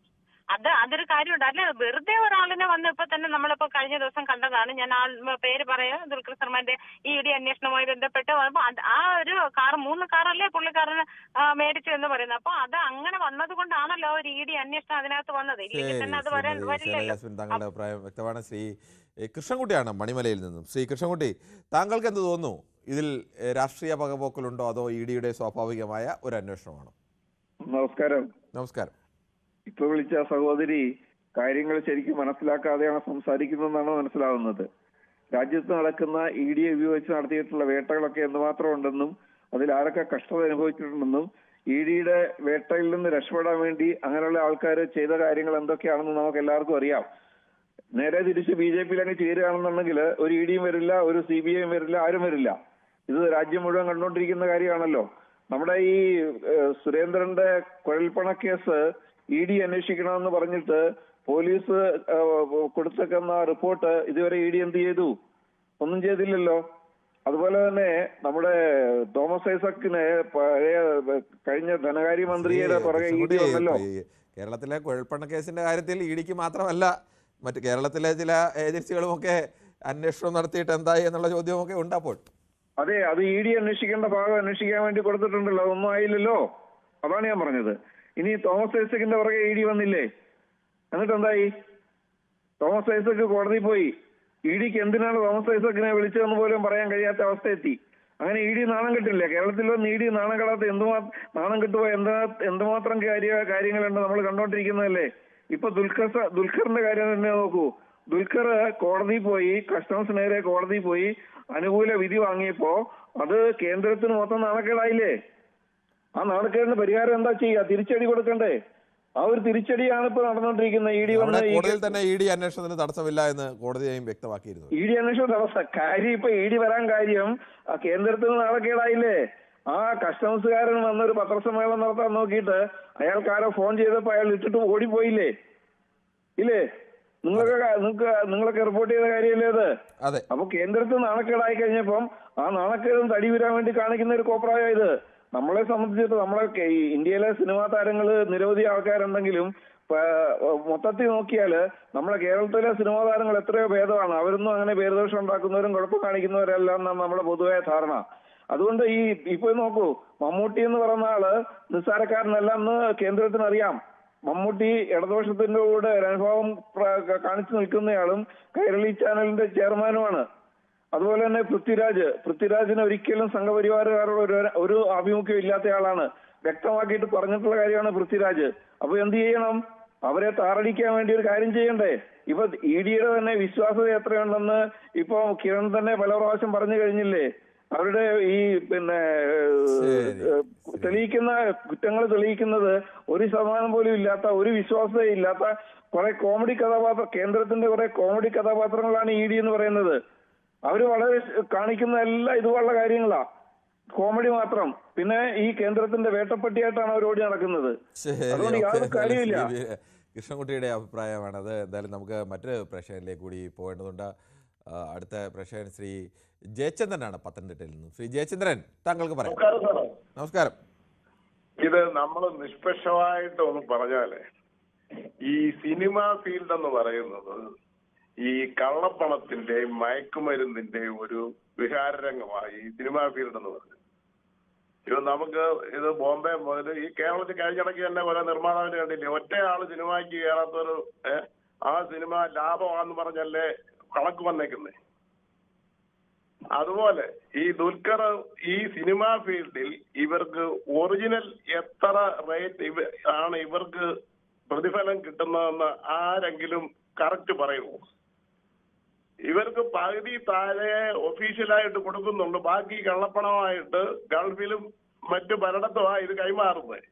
അതൊരു കാര്യമുണ്ട്. അല്ല, വെറുതെ ഒരാളിനെ വന്ന് ഇപ്പൊ തന്നെ നമ്മളിപ്പോ കഴിഞ്ഞ ദിവസം കണ്ടതാണ്. ഞാൻ പേര് പറയാം, ദുൽഖർ സൽമാന്റെ ഈ ഇഡി അന്വേഷണവുമായി ബന്ധപ്പെട്ട് ആ ഒരു 3 കാറല്ലേ പുള്ളിക്കാരന് മേടിച്ചു എന്ന് പറയുന്നത്. അപ്പൊ അത് അങ്ങനെ വന്നത് കൊണ്ടാണല്ലോ ഒരു ഇഡി അന്വേഷണം അതിനകത്ത് വന്നത്. ഇല്ലെങ്കിൽ തന്നെ അത് വരില്ലല്ലോ. താങ്കളുടെ അഭിപ്രായം വ്യക്തമാണ്. ശ്രീ കൃഷ്ണൻകുട്ടിയാണ് മണിമലയിൽ നിന്നും. ശ്രീ കൃഷ്ണൻകുട്ടി, താങ്കൾക്ക് എന്ത് തോന്നുന്നു? ഇതിൽ രാഷ്ട്രീയ പകപോക്കലുണ്ടോ അതോ ഇഡിയുടെ സ്വാഭാവികമായ ഒരു അന്വേഷണമാണോ? നമസ്കാരം. നമസ്കാരം. ഇപ്പൊ വിളിച്ച സഹോദരി കാര്യങ്ങൾ ശരിക്കും മനസ്സിലാക്കാതെയാണ് സംസാരിക്കുന്നതെന്നാണ് മനസ്സിലാവുന്നത്. രാജ്യത്ത് നടക്കുന്ന ഇഡിയെ ഉപയോഗിച്ച് നടത്തിയിട്ടുള്ള വേട്ടകളൊക്കെ എന്തുമാത്രം ഉണ്ടെന്നും അതിൽ ആരൊക്കെ കഷ്ടത അനുഭവിച്ചിട്ടുണ്ടെന്നും ഇഡിയുടെ വേട്ടയിൽ നിന്ന് രക്ഷപ്പെടാൻ വേണ്ടി അങ്ങനെയുള്ള ആൾക്കാർ ചെയ്ത കാര്യങ്ങൾ എന്തൊക്കെയാണെന്ന് നമുക്ക് എല്ലാവർക്കും അറിയാം. നേരെ തിരിച്ച് BJPയിൽ അങ്ങ് ചേരുകയാണെന്നുണ്ടെങ്കിൽ ഒരു ഇഡിയും വരില്ല, ഒരു CBIയും വരില്ല, ആരും വരില്ല. ഇത് രാജ്യം മുഴുവൻ കണ്ടുകൊണ്ടിരിക്കുന്ന കാര്യമാണല്ലോ. നമ്മുടെ ഈ സുരേന്ദ്രന്റെ കുഴൽപ്പണ കേസ് ഇഡി അന്വേഷിക്കണമെന്ന് പറഞ്ഞിട്ട് പോലീസ് കൊടുത്തേക്കുന്ന റിപ്പോർട്ട് ഇതുവരെ ഇഡി എന്ത് ചെയ്തു? ഒന്നും ചെയ്തില്ലല്ലോ. അതുപോലെ തന്നെ നമ്മുടെ തോമസ് ഐസക്കിന് കഴിഞ്ഞ ധനകാര്യമന്ത്രിയുടെ പുറകെ ഇഡി വന്നല്ലോ. കേരളത്തിലെ കുഴൽപ്പണ കേസിന്റെ കാര്യത്തിൽ ഇഡിക്ക് മാത്രമല്ല, മറ്റ് കേരളത്തിലെ ചില ഏജൻസികളുമൊക്കെ അന്വേഷണം നടത്തിയിട്ട് എന്തായി എന്നുള്ള ചോദ്യമൊക്കെ ഉണ്ട്. അപ്പോൾ അതെ, അത് ഇ ഡി അന്വേഷിക്കേണ്ട ഭാഗം അന്വേഷിക്കാൻ വേണ്ടി കൊടുത്തിട്ടുണ്ടല്ലോ, അതൊന്നും ആയില്ലല്ലോ. അതാണ് ഞാൻ പറഞ്ഞത്. ഇനി തോമസ് ഐസക്കിന്റെ പുറകെ ഇ ഡി വന്നില്ലേ, എന്നിട്ട് എന്തായി? തോമസ് ഐസക്ക് കോടതി പോയി. ഇ ഡിക്ക് എന്തിനാണ് തോമസ് ഐസക്കിനെ വിളിച്ചതെന്ന് പോലും പറയാൻ കഴിയാത്ത അവസ്ഥ എത്തി. അങ്ങനെ ഇ ഡി നാണം കെട്ടില്ലേ? കേരളത്തിൽ വന്ന് ഇ ഡി നാണം കെടാത്ത നാണം കെട്ടുപോ എന്തുമാത്രം കാര്യങ്ങളുണ്ട് നമ്മൾ കണ്ടോണ്ടിരിക്കുന്നതല്ലേ. ഇപ്പൊ ദുൽഖറിന്റെ കാര്യം തന്നെ നോക്കൂ. ദുൽഖർ കോടതിയിൽ പോയി, കസ്റ്റംസ് നേരെ കോടതിയിൽ പോയി അനുകൂല വിധി വാങ്ങിയപ്പോ അത് കേന്ദ്രത്തിന് മൊത്തം നാണക്കേടായില്ലേ? ആ നാണക്കേടിന് പരിഹാരം എന്താ ചെയ്യുക? തിരിച്ചടി കൊടുക്കണ്ടേ? ആ ഒരു തിരിച്ചടിയാണ് ഇപ്പൊ നടന്നുകൊണ്ടിരിക്കുന്നത്. ഇ ഡി വന്ന് കോടതിയിൽ തന്നെ ഇ ഡി അന്വേഷണത്തിന് തടസ്സമില്ല എന്ന് കോടതിയെയും വ്യക്തമാക്കിയിരുന്നു. ഇ ഡി അന്വേഷണം തടസ്സം കാര്യം ഇപ്പൊ ഇ ഡി വരാൻ കാര്യം ആ കേന്ദ്രത്തിന് നാണക്കേടായില്ലേ? ആ കസ്റ്റംസുകാരൻ വന്നൊരു പത്രസമ്മേളനം നടത്താൻ നോക്കിയിട്ട് അയാൾക്ക് ആരോ ഫോൺ ചെയ്തപ്പോ അയാൾ ഇട്ടിട്ട് ഓടിപ്പോയില്ലേ? ഇല്ലേ? നിങ്ങളൊക്കെ റിപ്പോർട്ട് ചെയ്ത കാര്യമല്ലേ അത്? അപ്പൊ കേന്ദ്രത്തിൽ നാണക്കേടായി കഴിഞ്ഞപ്പം ആ നാണക്കേടും തടി വരാൻ വേണ്ടി കാണിക്കുന്ന ഒരു കോപ്രായം ഇത്. നമ്മളെ സംബന്ധിച്ചിട്ട് നമ്മളെ ഇന്ത്യയിലെ സിനിമാ താരങ്ങള് നിരവധി ആൾക്കാരുണ്ടെങ്കിലും മൊത്തത്തിൽ നോക്കിയാല് നമ്മളെ കേരളത്തിലെ സിനിമാ താരങ്ങൾ എത്രയോ ഭേദമാണ്. അവരൊന്നും അങ്ങനെ പേരുദോഷം ഉണ്ടാക്കുന്നവരും കുഴപ്പം കാണിക്കുന്നവരല്ല എന്നാണ് നമ്മുടെ പൊതുവായ ധാരണ. അതുകൊണ്ട് ഇപ്പൊ നോക്കൂ, മമ്മൂട്ടി എന്ന് പറയുന്ന ആള് നിസ്സാരക്കാരനല്ല എന്ന് കേന്ദ്രത്തിന് അറിയാം. മമ്മൂട്ടി ഇടതുപക്ഷത്തിന്റെ കൂടെ അനുഭവം കാണിച്ചു നിൽക്കുന്നയാളും കൈരളി ചാനലിന്റെ ചെയർമാനുമാണ്. അതുപോലെ തന്നെ പൃഥ്വിരാജിന് ഒരിക്കലും സംഘപരിവാരക്കാരോട് ഒരു ആഭിമുഖ്യം ഇല്ലാത്തയാളാണ്. വ്യക്തമാക്കിയിട്ട് പറഞ്ഞിട്ടുള്ള കാര്യമാണ് പൃഥ്വിരാജ്. അപ്പൊ എന്ത് ചെയ്യണം? അവരെ താറടിക്കാൻ വേണ്ടി ഒരു കാര്യം ചെയ്യണ്ടേ? ഇപ്പൊ ഇ ഡിയുടെ തന്നെ വിശ്വാസ്യത എത്രയുണ്ടെന്ന് ഇപ്പൊ കിരൺ തന്നെ പല പ്രാവശ്യം പറഞ്ഞു കഴിഞ്ഞില്ലേ? അവരുടെ ഈ തെളിയിക്കുന്ന കുറ്റങ്ങൾ തെളിയിക്കുന്നത് 1% പോലും ഇല്ലാത്ത, ഒരു വിശ്വാസത ഇല്ലാത്ത കുറെ കോമഡി കേന്ദ്രത്തിന്റെ കുറെ കോമഡി കഥാപാത്രങ്ങളാണ് ഇ ഡി എന്ന് പറയുന്നത്. അവര് വളരെ കാണിക്കുന്ന എല്ലാം ഇതുപോലുള്ള കാര്യങ്ങളാ, കോമഡി മാത്രം. പിന്നെ ഈ കേന്ദ്രത്തിന്റെ വേട്ടപ്പട്ടിയായിട്ടാണ് അവർ ഓടി നടക്കുന്നത്. അതുകൊണ്ട് യാതൊരു കാര്യമില്ല. കൃഷ്ണൻകുട്ടിയുടെ അഭിപ്രായമാണ് അത്. എന്തായാലും നമുക്ക് മറ്റൊരു പ്രേക്ഷകനിലേക്ക് കൂടി പോകേണ്ടതുണ്ട്. അടുത്ത പ്രേക്ഷകൻ ശ്രീ ജയചന്ദ്രനാണ് പത്തനംതിട്ടയിൽ നിന്ന്. ശ്രീ ജയചന്ദ്രൻ, താങ്കൾക്ക് പറയാം. നമസ്കാരം. ഇത് നമ്മൾ നിഷ്പക്ഷമായിട്ട് ഒന്ന് പറഞ്ഞാലേ, ഈ സിനിമാ ഫീൽഡ് എന്ന് പറയുന്നത് ഈ കള്ളപ്പണത്തിന്റെയും മയക്കുമരുന്നിന്റെയും ഒരു വിഹാരരംഗമായി ഈ സിനിമാ ഫീൽഡ് എന്ന് പറഞ്ഞത്. ഇത് നമുക്ക് ഇത് ബോംബെ മുതൽ ഈ കേരളത്തിൽ കഴിഞ്ഞിടയ്ക്ക് തന്നെ കുറെ നിർമ്മാതാവിന് കണ്ടില്ലേ, ഒറ്റയാള് സിനിമയ്ക്ക് കയറാത്തൊരു ആ സിനിമ ലാഭമാണെന്ന് പറഞ്ഞല്ലേ കണക്ക് വന്നേക്കുന്നേ. അതുപോലെ ഈ ദുൽഖർ ഈ സിനിമാ ഫീൽഡിൽ ഇവർക്ക് ഒറിജിനൽ എത്ര റേറ്റ് ആണ് ഇവർക്ക് പ്രതിഫലം കിട്ടുന്നതെന്ന് ആരെങ്കിലും കറക്റ്റ് പറയുമോ? ഇവർക്ക് പകുതി താഴെ ഒഫീഷ്യലായിട്ട് കൊടുക്കുന്നുണ്ട്, ബാക്കി കള്ളപ്പണമായിട്ട് ഗൾഫിലും മറ്റു പലയിടത്തുമാണ് ഇത് കൈമാറുന്നത്.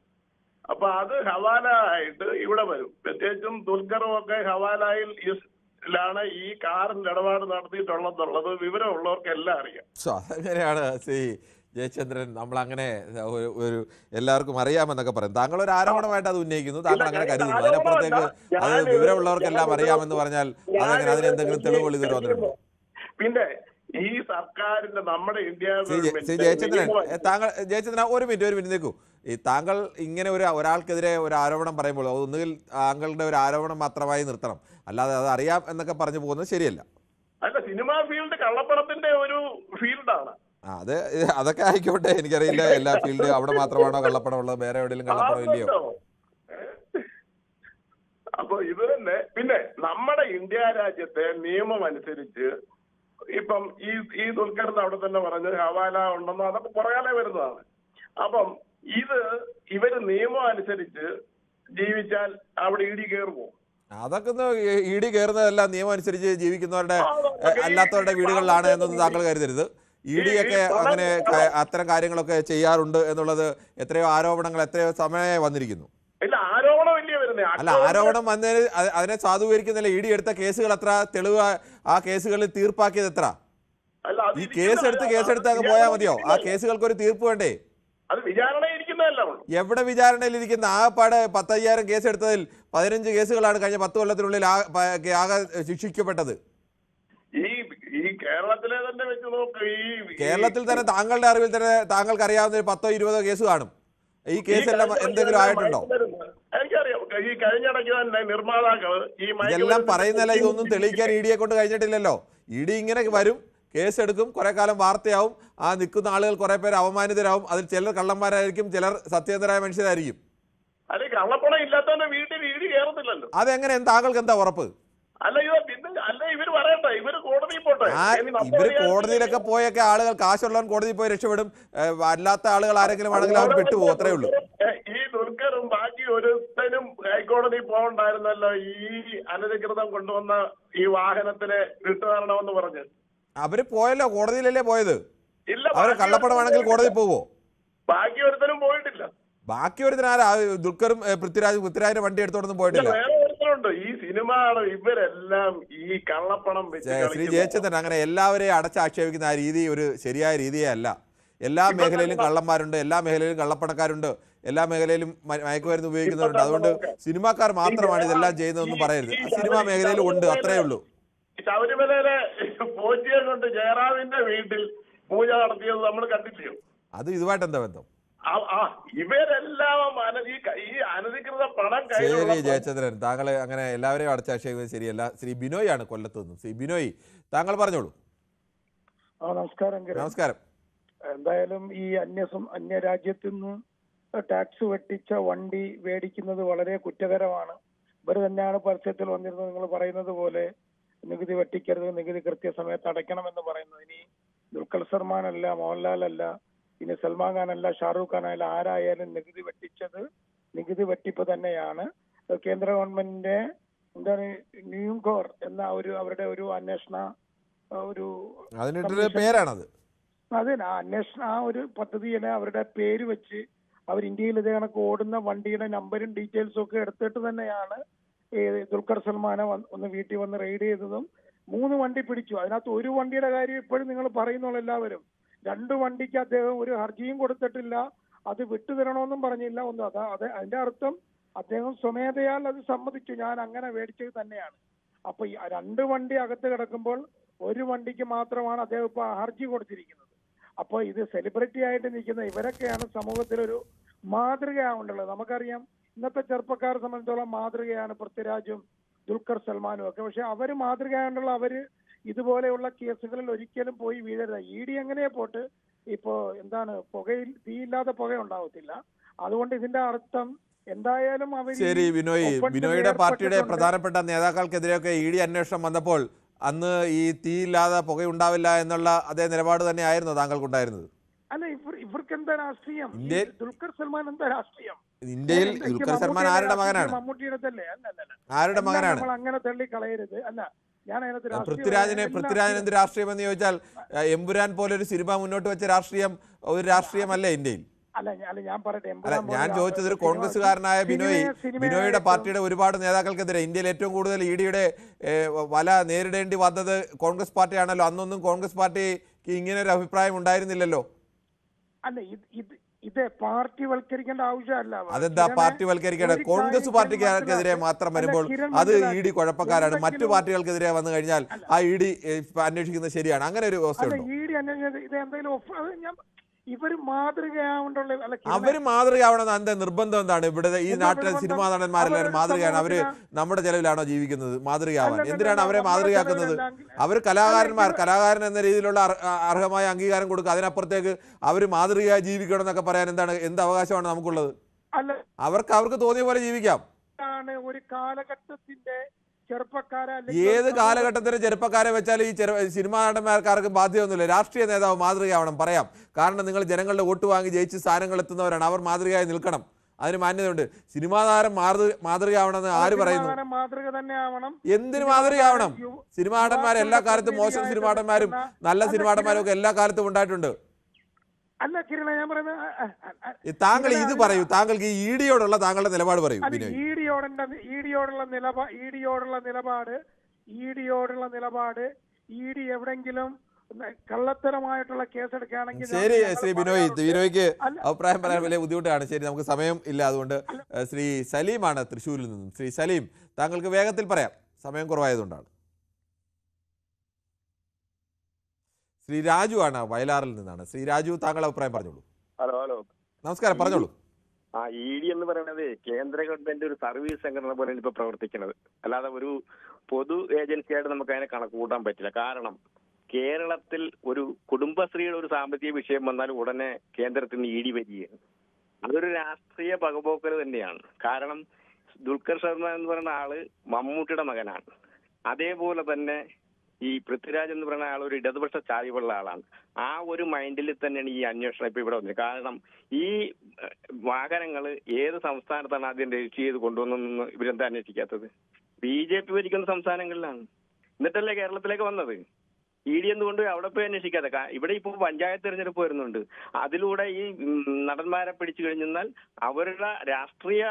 അപ്പൊ അത് ഹവാല ആയിട്ട് ഇവിടെ വരും. പ്രത്യേകിച്ചും ദുൽഖറും ഒക്കെ ഹവാലയിലാണ് ഈ കാറിന്റെ ഇടപാട് നടത്തിയിട്ടുള്ളതുള്ളത് വിവരമുള്ളവർക്കെല്ലാം അറിയാം. അങ്ങനെയാണ് ശ്രീ ജയചന്ദ്രൻ, നമ്മളങ്ങനെ ഒരു എല്ലാവർക്കും അറിയാമെന്നൊക്കെ പറയും. താങ്കൾ ഒരു ആരോപണമായിട്ട് അത് ഉന്നയിക്കുന്നു, താങ്കൾ അങ്ങനെ കരുതുന്നു. അതിനപ്പുറത്തേക്ക് അത് വിവരമുള്ളവർക്കെല്ലാം അറിയാമെന്ന് പറഞ്ഞാൽ അതെങ്ങനെ, അതിന് എന്തെങ്കിലും തെളിവുകൾ ഇത് വന്നിട്ടുണ്ടോ? പിന്നെ ഈ സർക്കാരിന്റെ നമ്മുടെ ഇന്ത്യ ശ്രീ ജയചന്ദ്രൻ, ജയചന്ദ്രൻ ഒരു മിനിറ്റ് നിൽക്കൂ. ഈ താങ്കൾ ഇങ്ങനെ ഒരാൾക്കെതിരെ ഒരു ആരോപണം പറയുമ്പോൾ ഒന്നുകിൽ താങ്കളുടെ ഒരു ആരോപണം മാത്രമായി നിർത്തണം, അല്ലാതെ അത് അറിയാം എന്നൊക്കെ പറഞ്ഞു പോകുന്നത് ശരിയല്ല. അല്ല, സിനിമാ ഫീൽഡ് കള്ളപ്പണത്തിന്റെ ഒരു ഫീൽഡാണ്. അതൊക്കെ ആയിക്കോട്ടെ, എനിക്കറിയില്ല എല്ലാ ഫീൽഡ് അവിടെ മാത്രമാണോ കള്ളപ്പണം ഉള്ളത്, വേറെ എവിടെയെങ്കിലും കള്ളപ്പണം ഇല്ലയോ? അപ്പൊ ഇത് തന്നെ. പിന്നെ നമ്മുടെ ഇന്ത്യ രാജ്യത്തെ നിയമം അനുസരിച്ച് ഇപ്പം ഈ ദുൽഖറിന്റെ അവിടെ തന്നെ പറഞ്ഞ് ഹവാല ഉണ്ടെന്നോ അതൊക്കെ പുറകാലെ വരുന്നതാണ്. അപ്പം ഇവര് നിയമം അനുസരിച്ച് ജീവിച്ചാൽ അവിടെ ഇ ഡി കയറുമോ? അതൊക്കെ ഇ ഡി കയറുന്നതല്ല, നിയമം അനുസരിച്ച് ജീവിക്കുന്നവരുടെ അല്ലാത്തവരുടെ വീടുകളിലാണ് എന്നൊന്നും താങ്കൾ കരുതരുത്. ഇ ഡി ഒക്കെ അങ്ങനെ അത്തരം കാര്യങ്ങളൊക്കെ ചെയ്യാറുണ്ട് എന്നുള്ളത് എത്രയോ ആരോപണങ്ങൾ എത്രയോ സമയമായി വന്നിരിക്കുന്നു. അല്ല, ആരോപണം വന്നതിന് അതിനെ സാധൂകരിക്കുന്നില്ല. ഇ ഡി എടുത്ത കേസുകൾ എത്ര, തെളിവ് ആ കേസുകളിൽ തീർപ്പാക്കിയത് എത്ര? ഈ കേസെടുത്ത് അങ്ങ് പോയാൽ മതിയോ? ആ കേസുകൾക്ക് ഒരു തീർപ്പ് വേണ്ടേ? എവിടെ വിചാരണയിലിരിക്കുന്ന? ആകെപ്പാട് 10,000 കേസെടുത്തതിൽ 15 കേസുകളാണ് കഴിഞ്ഞ 10 കൊല്ലത്തിനുള്ളിൽ ആകെ ശിക്ഷിക്കപ്പെട്ടത്. കേരളത്തിൽ തന്നെ താങ്കളുടെ അറിവിൽ തന്നെ താങ്കൾക്ക് അറിയാവുന്ന 10-20 കേസ് കാണും. ഈ കേസെല്ലാം എന്തെങ്കിലും ആയിട്ടുണ്ടോ? എനിക്കറിയാം. ഈ കഴിഞ്ഞിടയ്ക്ക് തന്നെ നിർമ്മാതാക്കള് ഈ ഇതെല്ലാം പറയുന്നല്ല, ഇതൊന്നും തെളിയിക്കാൻ ഇ ഡിയെ കൊണ്ട് കഴിഞ്ഞിട്ടില്ലല്ലോ. ഇ ഡി ഇങ്ങനെ വരും, കേസെടുക്കും, കുറെ കാലം വാർത്തയാവും, ആ നിൽക്കുന്ന ആളുകൾ കുറെ പേര് അവമാനിതരാവും. അതിൽ ചിലർ കള്ളന്മാരായിരിക്കും, ചിലർ സത്യസന്ധരായ മനുഷ്യരായിരിക്കും. അല്ലെ കള്ളപ്പണം ഇല്ലാത്തവന്റെ വീട്ടിൽ ഇ ഡി കയറത്തില്ലല്ലോ. അതെങ്ങനെ താങ്കൾക്ക് എന്താ ഉറപ്പ്? അല്ല പിന്നെ അല്ല ഇവര് പറയട്ടെ, ഇവര് കോടതിയിൽ പോട്ടെ. ഇവര് കോടതിയിലൊക്കെ പോയൊക്കെ ആളുകൾ കാശുള്ളവൻ കോടതിയിൽ പോയി രക്ഷപ്പെടും, അല്ലാത്ത ആളുകൾ ആരെങ്കിലും ആണെങ്കിൽ അവർ പെട്ടുപോകും, അത്രേ ഉള്ളൂ. ഈ ദുൽഖറും ബാക്കി ഒരുത്തനും ഹൈക്കോടതിയിൽ പോകണ്ടായിരുന്നല്ലോ ഈ അനധികൃതം കൊണ്ടുവന്ന ഈ വാഹനത്തിന് വിട്ടുതരണമെന്ന് പറഞ്ഞ്. അവര് പോയല്ലോ, കോടതിയിലല്ലേ പോയത്. ഇല്ല, അവര് കള്ളപ്പണമാണെങ്കിൽ കോടതി പോവോ? ബാക്കി ഒരുത്തനും പോയിട്ടില്ല. ബാക്കി ഒരുത്തനാരാ? ദുൽഖറും പൃഥ്വിരാജിന്റെ വണ്ടി എടുത്തോടൊന്നും പോയിട്ടില്ല. വേറെ ഒരുത്തനുണ്ട്. ഈ സിനിമ ഇവരെല്ലാം ഈ കള്ളപ്പണം ശ്രീ ജയചന്ദ്രൻ, അങ്ങനെ എല്ലാവരെയും അടച്ചാക്ഷേപിക്കുന്ന ആ രീതി ഒരു ശരിയായ രീതിയേ അല്ല. എല്ലാ മേഖലയിലും കള്ളന്മാരുണ്ട്, എല്ലാ മേഖലയിലും കള്ളപ്പണക്കാരുണ്ട്, എല്ലാ മേഖലയിലും മയക്കുമരുന്ന് ഉപയോഗിക്കുന്നവരുണ്ട്. അതുകൊണ്ട് സിനിമാക്കാർ മാത്രമാണ് ഇതെല്ലാം ചെയ്യുന്നതെന്നും പറയരുത്. സിനിമാ മേഖലയിലും ഉണ്ട്, അത്രേ ഉള്ളൂ. ശബരിമലയിലെ പോറ്റിയെ കൊണ്ട് ജയറാമിന്റെ വീട്ടിൽ പൂജ നടത്തിയത് നമ്മൾ കണ്ടില്ലയോ? അത് ഇതുമായിട്ട് എന്താ ബന്ധം? ഇവരെല്ലാം ഈ അനധികൃത പണം ശരി ജയചന്ദ്രൻ, താങ്കൾ അങ്ങനെ എല്ലാവരെയും അടച്ചാക്ഷേപിക്കുന്നത് ശരിയല്ല. ശ്രീ ബിനോയ് ആണ് കൊല്ലത്ത് നിന്നും. ശ്രീ ബിനോയ്, താങ്കൾ പറഞ്ഞോളൂ. നമസ്കാരം. നമസ്കാരം. എന്തായാലും ഈ അന്യരാജ്യത്തു നിന്ന് ടാക്സ് വെട്ടിച്ച വണ്ടി മേടിക്കുന്നത് വളരെ കുറ്റകരമാണ്. ഇവർ തന്നെയാണ് പരസ്യത്തിൽ വന്നിരുന്നത്. നിങ്ങൾ പറയുന്നത് പോലെ നികുതി വെട്ടിക്കരുത്, നികുതി കൃത്യസമയത്ത് അടയ്ക്കണമെന്ന് പറയുന്നത്. ഇനി ദുൽഖർ സൽമാൻ അല്ല, മോഹൻലാൽ അല്ല, ഇനി സൽമാൻ ഖാൻ അല്ല, ഷാറൂഖ് ഖാൻ അല്ല, ആരായാലും നികുതി വെട്ടിച്ചത് നികുതി വെട്ടിപ്പ് തന്നെയാണ്. കേന്ദ്ര ഗവൺമെന്റിന്റെ എന്താണ് ന്യൂകോർ എന്ന അവരുടെ ഒരു അന്വേഷണ പേരാണത്. അതെ, അന്വേഷണ ഒരു പദ്ധതിയില് അവരുടെ പേര് വെച്ച് അവർ ഇന്ത്യയിൽ ഇതേ കണക്ക് ഓടുന്ന വണ്ടിയുടെ നമ്പരും ഡീറ്റെയിൽസും ഒക്കെ എടുത്തിട്ട് തന്നെയാണ് ദുൽഖർ സൽമാനെ ഒന്ന് വീട്ടിൽ വന്ന് റെയ്ഡ് ചെയ്തതും 3 വണ്ടി പിടിച്ചു. അതിനകത്ത് ഒരു വണ്ടിയുടെ കാര്യം ഇപ്പോഴും നിങ്ങൾ പറയുന്നുള്ളൂ എല്ലാവരും. 2 വണ്ടിക്ക് അദ്ദേഹം ഒരു ഹർജിയും കൊടുത്തിട്ടില്ല, അത് വിട്ടുതരണമെന്നും പറഞ്ഞില്ല ഒന്നും. അതിന്റെ അർത്ഥം അദ്ദേഹം സ്വമേധയാൽ അത് സമ്മതിച്ചു, ഞാൻ അങ്ങനെ മേടിച്ചത് തന്നെയാണ്. അപ്പൊ ഈ 2 വണ്ടി അകത്ത് കിടക്കുമ്പോൾ 1 വണ്ടിക്ക് മാത്രമാണ് അദ്ദേഹം ഇപ്പൊ ഹർജി കൊടുത്തിരിക്കുന്നത്. അപ്പൊ ഇത് സെലിബ്രിറ്റി ആയിട്ട് നിൽക്കുന്ന ഇവരൊക്കെയാണ് സമൂഹത്തിലൊരു മാതൃകയാവേണ്ടുള്ളത്. നമുക്കറിയാം ഇന്നത്തെ ചെറുപ്പക്കാരെ സംബന്ധിച്ചോളം മാതൃകയാണ് പൃഥ്വിരാജും ദുൽഖർ സൽമാനും ഒക്കെ. പക്ഷെ അവര് മാതൃകയായിട്ടുള്ള അവര് ഇതുപോലെയുള്ള കേസുകളിൽ ഒരിക്കലും പോയി വീഴരുത്. ഇ ഡി എങ്ങനെയാ പോട്ട് ഇപ്പോ എന്താണ് തീയില്ലാതെ പുക ഉണ്ടാവത്തില്ല. അതുകൊണ്ട് ഇതിന്റെ അർത്ഥം എന്തായാലും അവർ. ശരി ബിനോയുടെ പാർട്ടിയുടെ പ്രധാനപ്പെട്ട നേതാക്കൾക്കെതിരെയൊക്കെ ഇ ഡി അന്വേഷണം വന്നപ്പോൾ അന്ന് ഈ തീയില്ലാതെ പുകയുണ്ടാവില്ല എന്നുള്ള അതേ നിലപാട് തന്നെ ആയിരുന്നു താങ്കൾക്കുണ്ടായിരുന്നത്? അല്ല, ഇവർക്ക് എന്താ രാഷ്ട്രീയം? ദുൽഖർ സൽമാൻ എന്താ രാഷ്ട്രീയം? ഇന്ത്യയിൽ ദുൽഖർ സൽമാൻ ആരുടെ മകനാണ്? മമ്മൂട്ടിയുടെ തന്നെ. ആരുടെ മകനാണ്? നമ്മൾ അങ്ങനെ തള്ളി കളയരുത്. അല്ല, ഞാൻ പൃഥ്വിരാജിന് എന്ത് രാഷ്ട്രീയം എന്ന് ചോദിച്ചാൽ എമ്പുരാൻ പോലെ ഒരു സിനിമ മുന്നോട്ട് വെച്ച രാഷ്ട്രീയം ഒരു രാഷ്ട്രീയമല്ലേ ഇന്ത്യയിൽ? അല്ല ഞാൻ പറയട്ടെ, ഞാൻ ചോദിച്ചത് ഒരു കോൺഗ്രസ്സുകാരനായ ബിനോയുടെ പാർട്ടിയുടെ ഒരുപാട് നേതാക്കൾക്കെതിരെ ഇന്ത്യയിൽ ഏറ്റവും കൂടുതൽ ഇ ഡിയുടെ വല നേരിടേണ്ടി വന്നത് കോൺഗ്രസ് പാർട്ടിയാണല്ലോ. അന്നൊന്നും കോൺഗ്രസ് പാർട്ടിക്ക് ഇങ്ങനെ ഒരു അഭിപ്രായം ഉണ്ടായിരുന്നില്ലല്ലോ. അല്ല, ഇത് പാർട്ടിവൽക്കരിക്കേണ്ട ആവശ്യമല്ല. അതെന്താ പാർട്ടിവൽക്കരിക്കേണ്ടത്? കോൺഗ്രസ് പാർട്ടിക്കെതിരെ മാത്രം വരുമ്പോൾ അത് ഇ ഡി കുഴപ്പക്കാരാണ്, മറ്റു പാർട്ടികൾക്കെതിരെ വന്നു കഴിഞ്ഞാൽ ആ ഇ ഡി അന്വേഷിക്കുന്നത് ശരിയാണ്. അങ്ങനെ ഒരു അവസ്ഥയുണ്ടോ? ഇവര് മാതൃകയാവേണ്ടുള്ള. അവര് മാതൃകയാവണമെന്ന് എന്താ നിർബന്ധം? എന്താണ് ഇവിടെ ഈ നാട്ടിലെ സിനിമാ നടന്മാരെല്ലാവരും മാതൃകയാണ്? അവര് നമ്മുടെ ചെലവിലാണോ ജീവിക്കുന്നത്? മാതൃകയാവാൻ എന്തിനാണ് അവരെ മാതൃകയാക്കുന്നത്? അവർ കലാകാരൻ എന്ന രീതിയിലുള്ള അർഹമായ അംഗീകാരം കൊടുക്കുക. അതിനപ്പുറത്തേക്ക് അവർ മാതൃകയായി ജീവിക്കണം എന്നൊക്കെ പറയാൻ എന്ത് അവകാശമാണ് നമുക്കുള്ളത്? അവർക്ക് തോന്നിയ പോലെ ജീവിക്കാം. ഒരു കാലഘട്ടത്തിന്റെ ഏത് കാലഘട്ടത്തിലെ ചെറുപ്പക്കാരെ വെച്ചാൽ ഈ സിനിമാ നടന്മാർക്കാർക്ക് ബാധ്യതയൊന്നുമില്ല. രാഷ്ട്രീയ നേതാവ് മാതൃകയാവണം, പറയാം. കാരണം നിങ്ങൾ ജനങ്ങളുടെ വോട്ട് വാങ്ങി ജയിച്ച് സ്ഥാനങ്ങൾ എത്തുന്നവരാണ്, അവർ മാതൃകയായി നിൽക്കണം, അതിന് മാന്യതയുണ്ട്. സിനിമാ താരം മാതൃകയാവണമെന്ന് ആര് പറയുന്നു? എന്തിനു മാതൃകയാവണം? സിനിമാ നടന്മാർ എല്ലാ കാലത്തും മോശം സിനിമാ നടന്മാരും നല്ല സിനിമാ നടന്മാരും ഒക്കെ എല്ലാ കാലത്തും ഉണ്ടായിട്ടുണ്ട്. അല്ല കിരണ, ഞാൻ പറയുന്നത് താങ്കൾ ഇത് പറയൂ, താങ്കൾക്ക് ഈ ഇ ഡിയോടുള്ള താങ്കളുടെ നിലപാട് പറയൂ. ഇ ഡി എവിടെങ്കിലും കള്ളത്തരമായിട്ടുള്ള കേസെടുക്കുകയാണെങ്കിൽ. ശരി ശ്രീ ബിനോയ്ക്ക് അഭിപ്രായം പറയാൻ വലിയ ബുദ്ധിമുട്ടാണ്. ശരി, നമുക്ക് സമയം ഇല്ല, അതുകൊണ്ട് ശ്രീ സലീമാണ് തൃശ്ശൂരിൽ നിന്നും. ശ്രീ സലീം, താങ്കൾക്ക് വേഗത്തിൽ പറയാം, സമയം കുറവായതുകൊണ്ടാണ്. ശ്രീ രാജു ആണ് വയലാറിൽ നിന്നാണ്. ശ്രീ രാജു, താങ്കളുടെ അഭിപ്രായം പറഞ്ഞോളൂ. ഹലോ. നമസ്കാരം, പറഞ്ഞോളൂ. ആ ED എന്ന് പറയുന്നത് കേന്ദ്ര ഗവൺമെന്റ് ഒരു സർവീസ് സംഘടന പോലെയാണ് ഇപ്പൊ പ്രവർത്തിക്കുന്നത്. അല്ലാതെ ഒരു പൊതു ഏജൻസിയായിട്ട് നമുക്ക് അതിനെ കണക്ക് കൂട്ടാൻ പറ്റില്ല. കാരണം കേരളത്തിൽ ഒരു കുടുംബശ്രീയുടെ ഒരു സാമ്പത്തിക വിഷയം വന്നാൽ ഉടനെ കേന്ദ്രത്തിൽ നിന്ന് ED വരികയാണ്. അതൊരു രാഷ്ട്രീയ പകപോക്കൽ തന്നെയാണ്. കാരണം ദുൽഖർ സൽമാൻ എന്ന് പറയുന്ന ആള് മമ്മൂട്ടിയുടെ മകനാണ്. അതേപോലെ തന്നെ ഈ പൃഥ്വിരാജ് എന്ന് പറയുന്ന ആൾ ഒരു ഇടതുപക്ഷ ചായ്വുള്ള ആളാണ്. ആ ഒരു മൈൻഡിൽ തന്നെയാണ് ഈ അന്വേഷണം ഇപ്പൊ ഇവിടെ വന്നത്. കാരണം ഈ വാഹനങ്ങൾ ഏത് സംസ്ഥാനത്താണ് ആദ്യം രജിസ്റ്റർ ചെയ്ത് കൊണ്ടുവന്നതെന്ന് ഇവരെന്താ അന്വേഷിക്കാത്തത്? BJP ഭരിക്കുന്ന സംസ്ഥാനങ്ങളിലാണ്. എന്നിട്ടല്ലേ കേരളത്തിലേക്ക് വന്നത്. ED എന്തുകൊണ്ട് അവിടെ പോയി അന്വേഷിക്കാതെ? ഇവിടെ ഇപ്പോൾ പഞ്ചായത്ത് തെരഞ്ഞെടുപ്പ് വരുന്നുണ്ട്. അതിലൂടെ ഈ നടന്മാരെ പിടിച്ചു കഴിഞ്ഞാൽ അവരുടെ രാഷ്ട്രീയ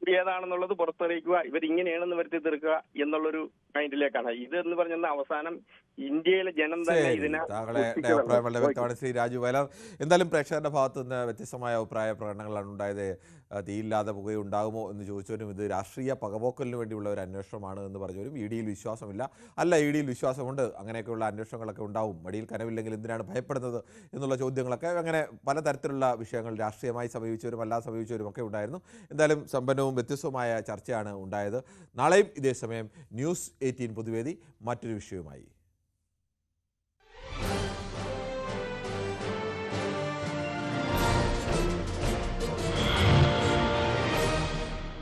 ഏതാണെന്നുള്ളത് പുറത്തറിയിക്കുക, ഇവരിങ്ങനെയാണെന്ന് വരുത്തി തീർക്കുക എന്നുള്ളൊരു മൈൻഡിലേക്കാണ്. ഇതെന്ന് പറഞ്ഞാൽ അവസാനം ഇന്ത്യയിലെ ജനം തന്നെ ഇതിനെ താങ്കളുടെ അഭിപ്രായം വളരെ വ്യക്തമാണ് ശ്രീ രാജു വയലാർ. എന്തായാലും പ്രേക്ഷകരുടെ ഭാഗത്ത് നിന്ന് വ്യത്യസ്തമായ അഭിപ്രായ പ്രകടനങ്ങളാണ് ഉണ്ടായത്. തീയില്ലാതെ പുകയുണ്ടാകുമോ എന്ന് ചോദിച്ചവരും ഇത് രാഷ്ട്രീയ പകപോക്കലിന് വേണ്ടിയുള്ള ഒരു അന്വേഷണമാണ് എന്ന് പറഞ്ഞവരും ED-യിൽ വിശ്വാസമില്ല. അല്ല, ED-യിൽ വിശ്വാസമുണ്ട്, അങ്ങനെയൊക്കെയുള്ള അന്വേഷണങ്ങളൊക്കെ ഉണ്ടാവും, മടിയിൽ കനവില്ലെങ്കിൽ എന്തിനാണ് ഭയപ്പെടുന്നത് എന്നുള്ള ചോദ്യങ്ങളൊക്കെ, അങ്ങനെ പലതരത്തിലുള്ള വിഷയങ്ങൾ രാഷ്ട്രീയമായി സമീപിച്ചവരും അല്ലാതെ സമീപിച്ചവരും ഒക്കെ ഉണ്ടായിരുന്നു. എന്തായാലും സമ്പന്നവും വ്യത്യസ്തവുമായ ചർച്ചയാണ് ഉണ്ടായത്. നാളെയും ഇതേ സമയം ന്യൂസ് 18 പൊതുവേദി മറ്റൊരു വിഷയവുമായി.